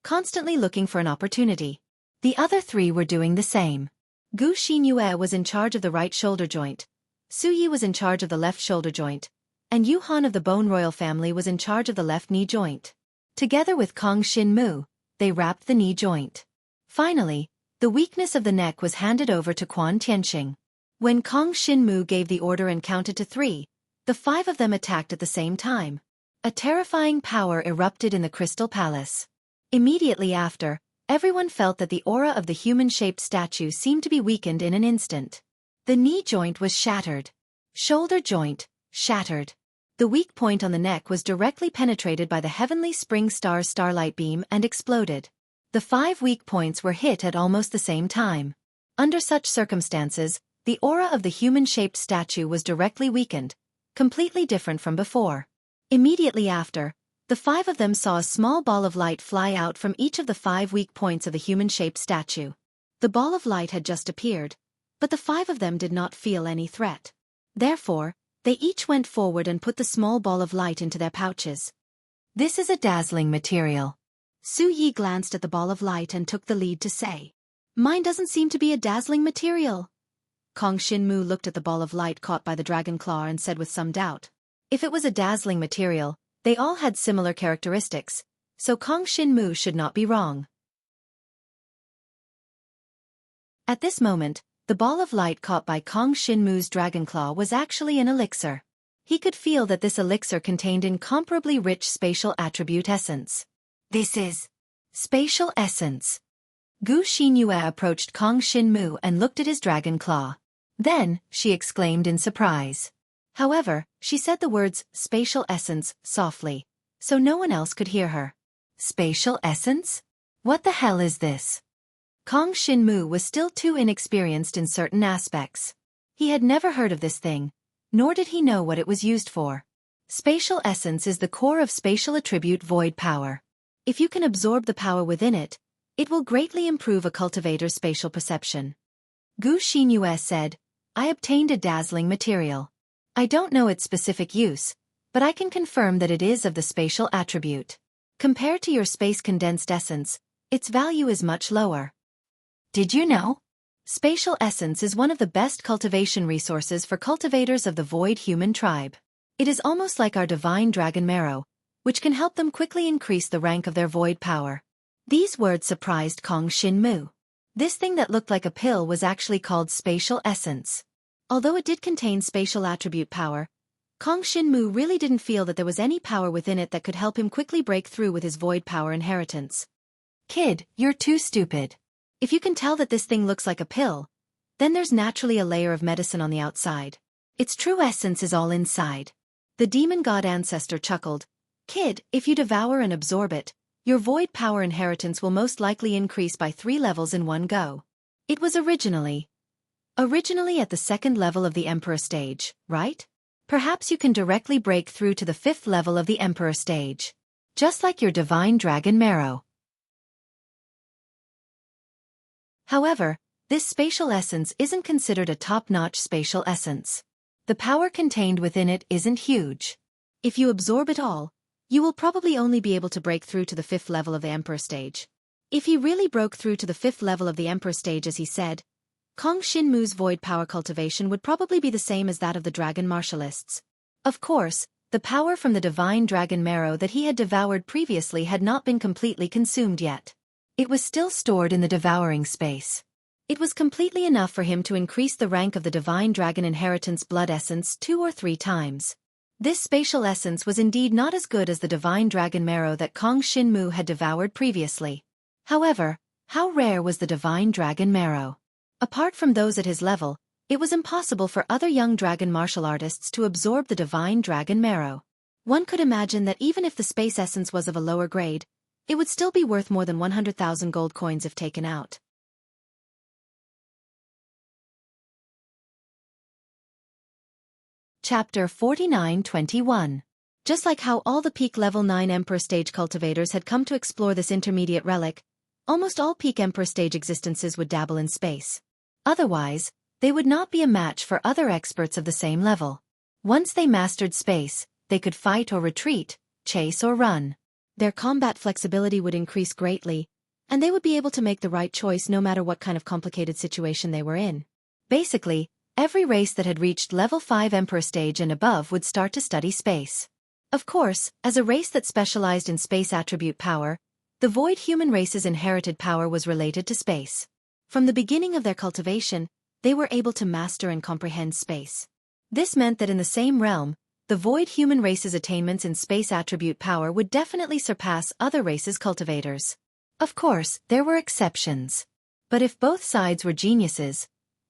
constantly looking for an opportunity. The other 3 were doing the same. Gu Xinyue was in charge of the right shoulder joint, Xueqi was in charge of the left shoulder joint, and Yu Han of the Bone Royal family was in charge of the left knee joint. Together with Kong Shinmu, they wrapped the knee joint. Finally, the weakness of the neck was handed over to Quan Tianxing. When Kong Shinmu gave the order and counted to 3, the 5 of them attacked at the same time. A terrifying power erupted in the Crystal Palace. Immediately after, everyone felt that the aura of the human-shaped statue seemed to be weakened in an instant. The knee joint was shattered. Shoulder joint, shattered. The weak point on the neck was directly penetrated by the Heavenly Spring Star's starlight beam and exploded. The 5 weak points were hit at almost the same time. Under such circumstances, the aura of the human-shaped statue was directly weakened, completely different from before. Immediately after, the 5 of them saw a small ball of light fly out from each of the 5 weak points of the human-shaped statue. The ball of light had just appeared, but the 5 of them did not feel any threat. Therefore, they each went forward and put the small ball of light into their pouches. This is a dazzling material. Xueqi glanced at the ball of light and took the lead to say, Mine doesn't seem to be a dazzling material. Kong Shinmu looked at the ball of light caught by the dragon claw and said with some doubt. If it was a dazzling material, they all had similar characteristics, so Kong Shinmu should not be wrong. At this moment, the ball of light caught by Kong Shinmu's dragon claw was actually an elixir. He could feel that this elixir contained incomparably rich spatial attribute essence. This is spatial essence. Gu Xinyue approached Kong Shinmu and looked at his dragon claw. Then, she exclaimed in surprise. However, she said the words spatial essence softly, so no one else could hear her. Spatial essence? What the hell is this? Kong Shinmu was still too inexperienced in certain aspects. He had never heard of this thing, nor did he know what it was used for. Spatial essence is the core of spatial attribute void power. If you can absorb the power within it, it will greatly improve a cultivator's spatial perception. Gu Xinyue said, I obtained a dazzling material. I don't know its specific use, but I can confirm that it is of the spatial attribute. Compared to your space condensed essence, its value is much lower. Did you know? Spatial essence is one of the best cultivation resources for cultivators of the void human tribe. It is almost like our divine dragon marrow, which can help them quickly increase the rank of their void power. These words surprised Kong Shinmu. This thing that looked like a pill was actually called spatial essence. Although it did contain spatial attribute power, Kong Shinmu really didn't feel that there was any power within it that could help him quickly break through with his void power inheritance. Kid, you're too stupid. If you can tell that this thing looks like a pill, then there's naturally a layer of medicine on the outside. Its true essence is all inside. The demon god ancestor chuckled. Kid, if you devour and absorb it, your void power inheritance will most likely increase by 3 levels in one go. It was originally at the 2nd level of the Emperor stage, right? Perhaps you can directly break through to the 5th level of the Emperor stage. Just like your divine dragon marrow. However, this spatial essence isn't considered a top-notch spatial essence. The power contained within it isn't huge. If you absorb it all, you will probably only be able to break through to the 5th level of the Emperor stage. If he really broke through to the 5th level of the Emperor stage as he said, Kong Shinmu's void power cultivation would probably be the same as that of the dragon martialists. Of course, the power from the divine dragon marrow that he had devoured previously had not been completely consumed yet. It was still stored in the devouring space. It was completely enough for him to increase the rank of the divine dragon inheritance blood essence 2 or 3 times. This spatial essence was indeed not as good as the divine dragon marrow that Kong Shinmu had devoured previously. However, how rare was the divine dragon marrow? Apart from those at his level, it was impossible for other young dragon martial artists to absorb the divine dragon marrow. One could imagine that even if the space essence was of a lower grade, it would still be worth more than 100,000 gold coins if taken out. Chapter 49-21. Just like how all the peak level 9 Emperor stage cultivators had come to explore this intermediate relic, almost all peak Emperor stage existences would dabble in space. Otherwise, they would not be a match for other experts of the same level. Once they mastered space, they could fight or retreat, chase or run. Their combat flexibility would increase greatly, and they would be able to make the right choice no matter what kind of complicated situation they were in. Basically, every race that had reached level 5 Emperor stage and above would start to study space. Of course, as a race that specialized in space attribute power, the void human race's inherited power was related to space. From the beginning of their cultivation, they were able to master and comprehend space. This meant that in the same realm, the void human race's attainments in space attribute power would definitely surpass other races' cultivators. Of course, there were exceptions. But if both sides were geniuses,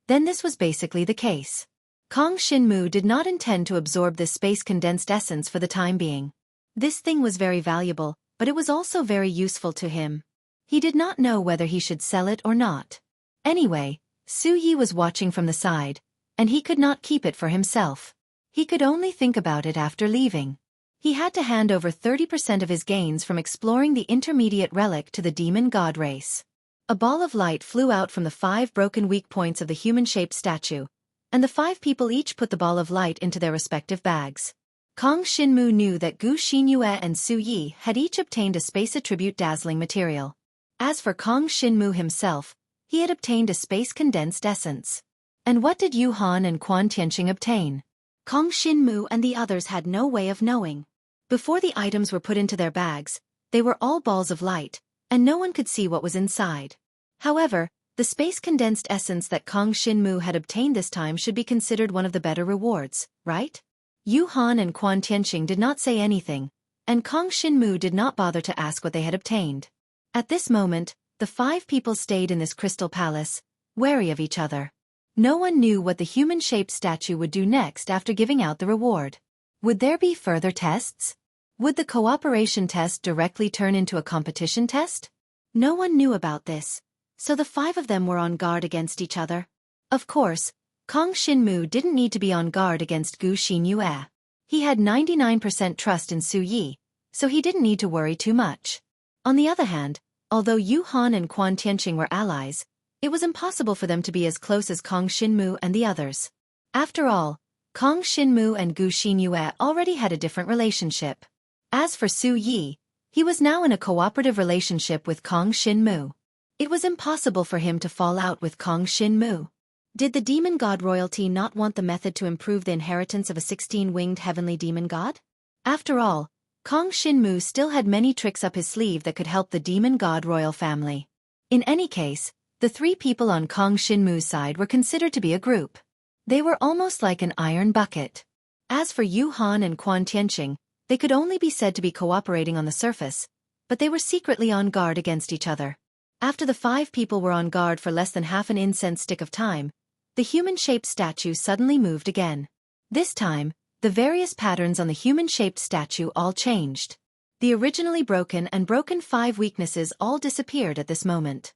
then this was basically the case. Kong Shinmu did not intend to absorb this space-condensed essence for the time being. This thing was very valuable, but it was also very useful to him. He did not know whether he should sell it or not. Anyway, Xueqi was watching from the side, and he could not keep it for himself. He could only think about it after leaving. He had to hand over 30% of his gains from exploring the intermediate relic to the demon god race. A ball of light flew out from the 5 broken weak points of the human-shaped statue, and the 5 people each put the ball of light into their respective bags. Kong Shinmu knew that Gu Xinyue and Xueqi had each obtained a space attribute dazzling material. As for Kong Shinmu himself, he had obtained a space-condensed essence. And what did Yu Han and Quan Tianqing obtain? Kong Shinmu and the others had no way of knowing. Before the items were put into their bags, they were all balls of light, and no one could see what was inside. However, the space-condensed essence that Kong Shinmu had obtained this time should be considered one of the better rewards, right? Yu Han and Quan Tianqing did not say anything, and Kong Shinmu did not bother to ask what they had obtained. At this moment, the 5 people stayed in this crystal palace, wary of each other. No one knew what the human-shaped statue would do next after giving out the reward. Would there be further tests? Would the cooperation test directly turn into a competition test? No one knew about this, so the 5 of them were on guard against each other. Of course, Kong Xinmu didn't need to be on guard against Gu Xinyue. He had 99% trust in Xueqi, so he didn't need to worry too much. On the other hand, although Yu Han and Quan Tianqing were allies, it was impossible for them to be as close as Kong Xinmu and the others. After all, Kong Xinmu and Gu Xinyue already had a different relationship. As for Xueqi, he was now in a cooperative relationship with Kong Xinmu. It was impossible for him to fall out with Kong Xinmu. Did the demon god royalty not want the method to improve the inheritance of a 16-winged heavenly demon god? After all, Kong Xinmu still had many tricks up his sleeve that could help the demon god royal family. In any case, the 3 people on Kong Xinmu's side were considered to be a group. They were almost like an iron bucket. As for Yu Han and Quan Tianqing, they could only be said to be cooperating on the surface, but they were secretly on guard against each other. After the 5 people were on guard for less than half an incense stick of time, the human-shaped statue suddenly moved again. This time, the various patterns on the human-shaped statue all changed. The originally broken and broken 5 weaknesses all disappeared at this moment.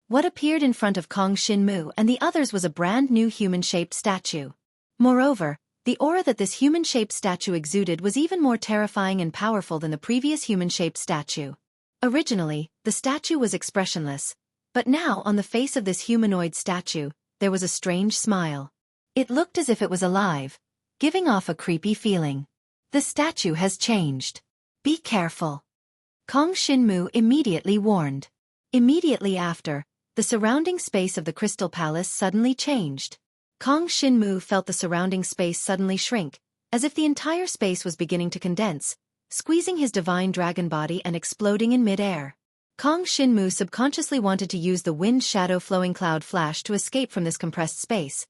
What appeared in front of Kong Xinmu and the others was a brand new human-shaped statue. Moreover, the aura that this human-shaped statue exuded was even more terrifying and powerful than the previous human-shaped statue. Originally, the statue was expressionless, but now on the face of this humanoid statue, there was a strange smile. It looked as if it was alive, giving off a creepy feeling. The statue has changed. Be careful. Kong Xinmu immediately warned. Immediately after, the surrounding space of the Crystal Palace suddenly changed. Kong Xinmu felt the surrounding space suddenly shrink, as if the entire space was beginning to condense, squeezing his divine dragon body and exploding in mid-air. Kong Xinmu subconsciously wanted to use the wind shadow flowing cloud flash to escape from this compressed space,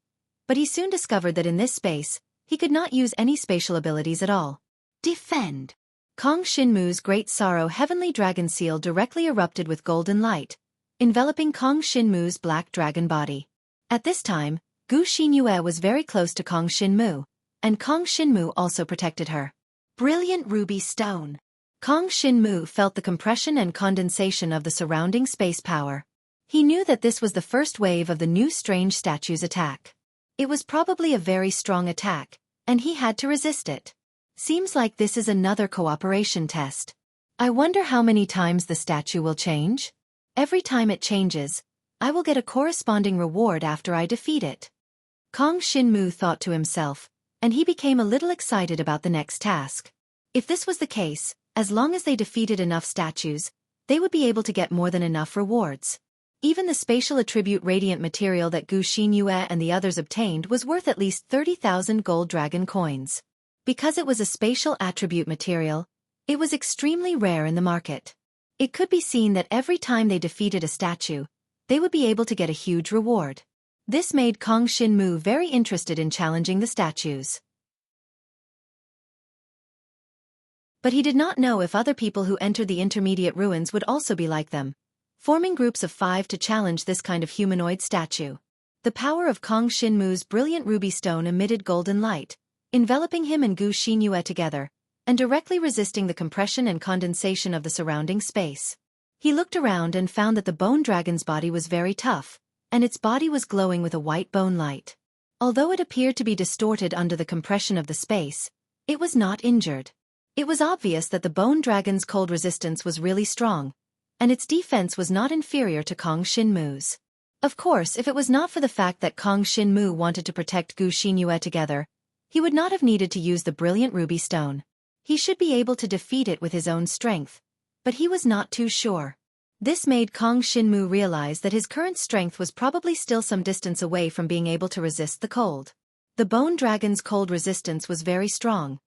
but he soon discovered that in this space, he could not use any spatial abilities at all. Defend! Kong Xinmu's great sorrow heavenly dragon seal directly erupted with golden light, enveloping Kong Xinmu's black dragon body. At this time, Gu Xinyue was very close to Kong Xinmu, and Kong Xinmu also protected her. Brilliant ruby stone. Kong Xinmu felt the compression and condensation of the surrounding space power. He knew that this was the first wave of the new strange statue's attack. It was probably a very strong attack, and he had to resist it. Seems like this is another cooperation test. I wonder how many times the statue will change? Every time it changes, I will get a corresponding reward after I defeat it. Kong Xinmu thought to himself, and he became a little excited about the next task. If this was the case, as long as they defeated enough statues, they would be able to get more than enough rewards. Even the spatial attribute radiant material that Gu Xinyue and the others obtained was worth at least 30,000 gold dragon coins. Because it was a spatial attribute material, it was extremely rare in the market. It could be seen that every time they defeated a statue, they would be able to get a huge reward. This made Kong Xinmu very interested in challenging the statues. But he did not know if other people who entered the intermediate ruins would also be like them, forming groups of 5 to challenge this kind of humanoid statue. The power of Kong Xinmu's brilliant ruby stone emitted golden light, enveloping him and Gu Xinyue together, and directly resisting the compression and condensation of the surrounding space. He looked around and found that the bone dragon's body was very tough, and its body was glowing with a white bone light. Although it appeared to be distorted under the compression of the space, it was not injured. It was obvious that the bone dragon's cold resistance was really strong, and its defense was not inferior to Kong Xinmu's. Of course, if it was not for the fact that Kong Xinmu wanted to protect Gu Xinyue together, he would not have needed to use the brilliant ruby stone. He should be able to defeat it with his own strength, but he was not too sure. This made Kong Xinmu realize that his current strength was probably still some distance away from being able to resist the cold. The bone dragon's cold resistance was very strong.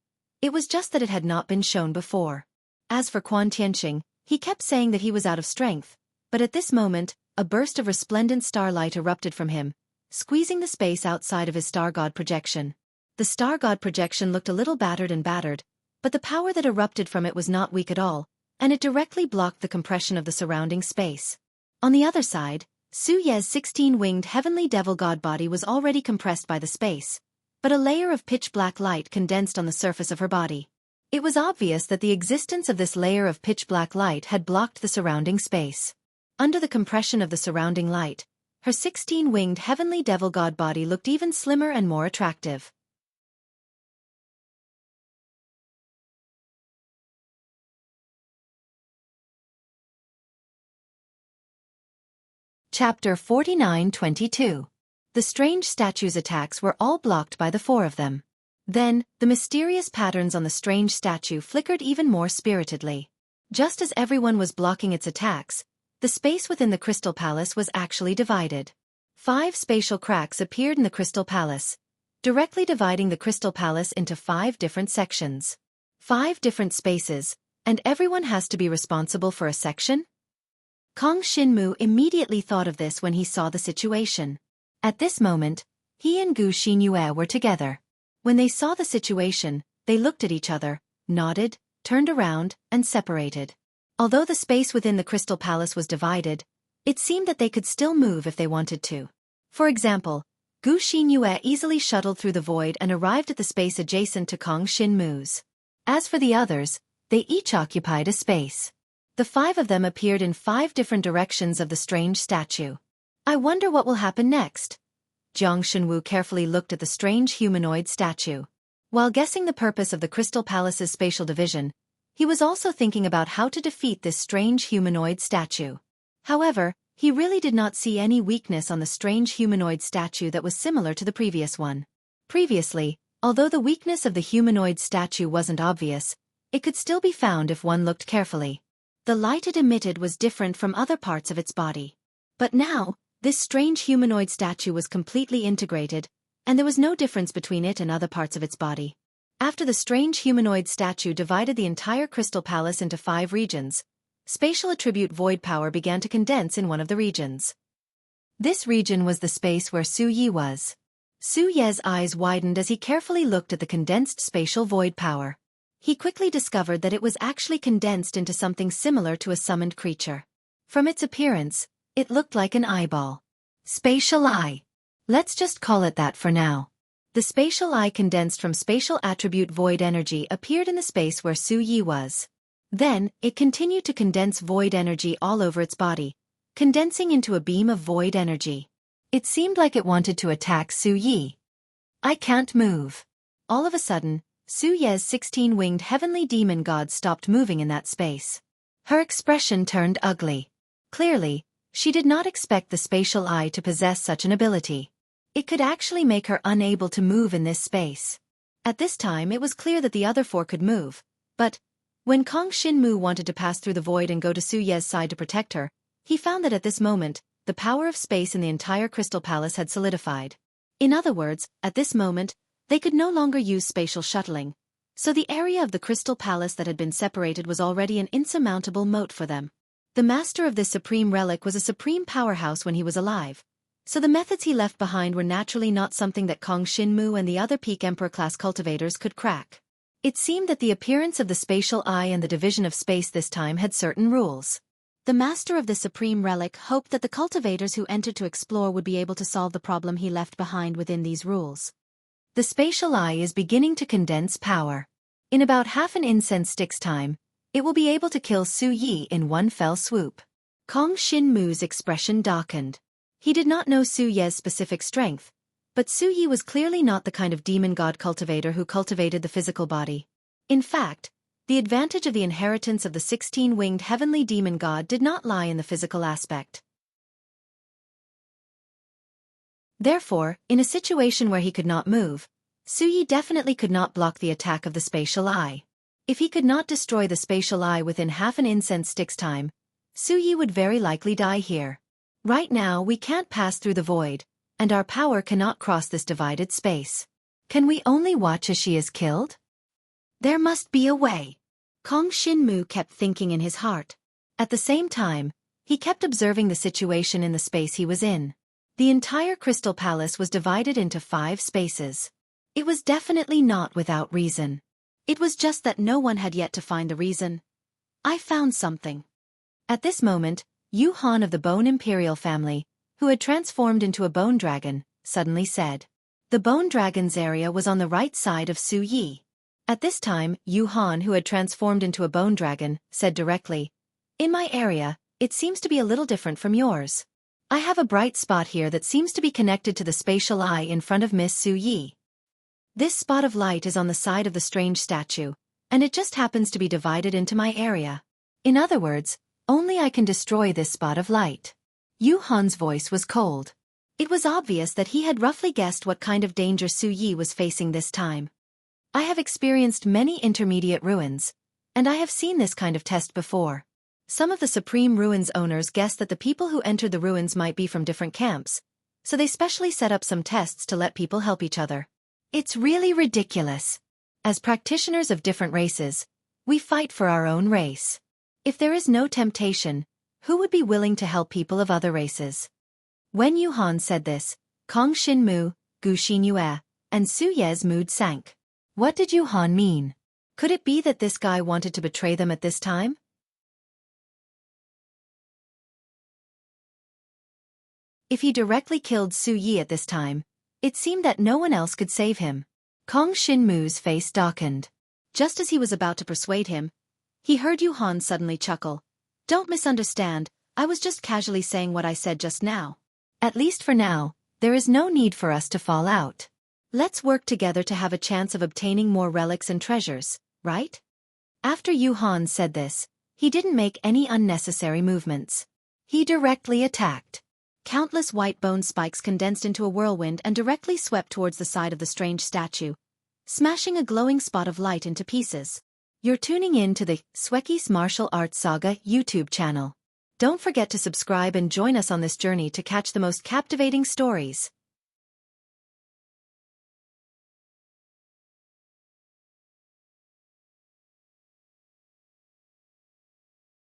It was just that it had not been shown before. As for Quan Tianqing, he kept saying that he was out of strength, but at this moment, a burst of resplendent starlight erupted from him, squeezing the space outside of his star god projection. The star god projection looked a little battered, but the power that erupted from it was not weak at all, and it directly blocked the compression of the surrounding space. On the other side, Su Ye's 16-winged heavenly devil god body was already compressed by the space, but a layer of pitch-black light condensed on the surface of her body. It was obvious that the existence of this layer of pitch-black light had blocked the surrounding space. Under the compression of the surrounding light, her 16-winged heavenly devil god body looked even slimmer and more attractive. Chapter 49-22. The strange statue's attacks were all blocked by the four of them. Then, the mysterious patterns on the strange statue flickered even more spiritedly. Just as everyone was blocking its attacks, the space within the Crystal Palace was actually divided. 5 spatial cracks appeared in the Crystal Palace, directly dividing the Crystal Palace into 5 different sections. 5 different spaces, and everyone has to be responsible for a section? Kong Xinmu immediately thought of this when he saw the situation. At this moment, he and Gu Xinyue were together. When they saw the situation, they looked at each other, nodded, turned around, and separated. Although the space within the Crystal Palace was divided, it seemed that they could still move if they wanted to. For example, Gu Xinyue easily shuttled through the void and arrived at the space adjacent to Kong Xinmu's. As for the others, they each occupied a space. The 5 of them appeared in 5 different directions of the strange statue. I wonder what will happen next. Jiang Shenwu carefully looked at the strange humanoid statue. While guessing the purpose of the Crystal Palace's spatial division, he was also thinking about how to defeat this strange humanoid statue. However, he really did not see any weakness on the strange humanoid statue that was similar to the previous one. Previously, although the weakness of the humanoid statue wasn't obvious, it could still be found if one looked carefully. The light it emitted was different from other parts of its body. But now, this strange humanoid statue was completely integrated, and there was no difference between it and other parts of its body. After the strange humanoid statue divided the entire Crystal Palace into 5 regions, spatial attribute void power began to condense in one of the regions. This region was the space where Xueqi was. Xueqi's eyes widened as he carefully looked at the condensed spatial void power. He quickly discovered that it was actually condensed into something similar to a summoned creature. From its appearance, it looked like an eyeball. Spatial eye. Let's just call it that for now. The spatial eye condensed from spatial attribute void energy appeared in the space where Xueqi was. Then, it continued to condense void energy all over its body, condensing into a beam of void energy. It seemed like it wanted to attack Xueqi. I can't move. All of a sudden, Xueqi's 16-winged heavenly demon god stopped moving in that space. Her expression turned ugly. Clearly, she did not expect the spatial eye to possess such an ability. It could actually make her unable to move in this space. At this time it was clear that the other 4 could move, but when Kong Xinmu wanted to pass through the void and go to Xueqi's side to protect her, he found that at this moment, the power of space in the entire Crystal Palace had solidified. In other words, at this moment, they could no longer use spatial shuttling, so the area of the Crystal Palace that had been separated was already an insurmountable moat for them. The master of this supreme relic was a supreme powerhouse when he was alive, so the methods he left behind were naturally not something that Kong Xinmu and the other peak Emperor-class cultivators could crack. It seemed that the appearance of the spatial eye and the division of space this time had certain rules. The master of the supreme relic hoped that the cultivators who entered to explore would be able to solve the problem he left behind within these rules. The spatial eye is beginning to condense power. In about half an incense stick's time, it will be able to kill Xueqi in one fell swoop. Kong Xinmu's expression darkened. He did not know Xueqi's specific strength, but Xueqi was clearly not the kind of demon god cultivator who cultivated the physical body. In fact, the advantage of the inheritance of the 16-winged heavenly demon god did not lie in the physical aspect. Therefore, in a situation where he could not move, Xueqi definitely could not block the attack of the spatial eye. If he could not destroy the spatial eye within half an incense stick's time, Xueqi would very likely die here. Right now we can't pass through the void, and our power cannot cross this divided space. Can we only watch as she is killed? There must be a way. Kong Xinmu kept thinking in his heart. At the same time, he kept observing the situation in the space he was in. The entire Crystal Palace was divided into 5 spaces. It was definitely not without reason. It was just that no one had yet to find the reason. I found something. At this moment, Yu Han of the Bone Imperial family, who had transformed into a bone dragon, suddenly said. The bone dragon's area was on the right side of Xueqi. At this time, Yu Han, who had transformed into a bone dragon, said directly, "In my area, it seems to be a little different from yours. I have a bright spot here that seems to be connected to the spatial eye in front of Miss Xueqi. This spot of light is on the side of the strange statue, and it just happens to be divided into my area. In other words, only I can destroy this spot of light." Yu Han's voice was cold. It was obvious that he had roughly guessed what kind of danger Xueqi was facing this time. "I have experienced many intermediate ruins, and I have seen this kind of test before. Some of the Supreme Ruins owners guessed that the people who entered the ruins might be from different camps, so they specially set up some tests to let people help each other. It's really ridiculous. As practitioners of different races, we fight for our own race. If there is no temptation, who would be willing to help people of other races?" When Yu Han said this, Kong Xinmu, Gu Xinyue, and Su Ye's mood sank. What did Yu Han mean? Could it be that this guy wanted to betray them at this time? If he directly killed Su Yi at this time, it seemed that no one else could save him. Kong Xinmu's face darkened. Just as he was about to persuade him, he heard Yu Han suddenly chuckle. "Don't misunderstand, I was just casually saying what I said just now. At least for now, there is no need for us to fall out. Let's work together to have a chance of obtaining more relics and treasures, right?" After Yu Han said this, he didn't make any unnecessary movements. He directly attacked. Countless white bone spikes condensed into a whirlwind and directly swept towards the side of the strange statue, smashing a glowing spot of light into pieces. You're tuning in to the Xueqi's Martial Arts Saga YouTube channel. Don't forget to subscribe and join us on this journey to catch the most captivating stories.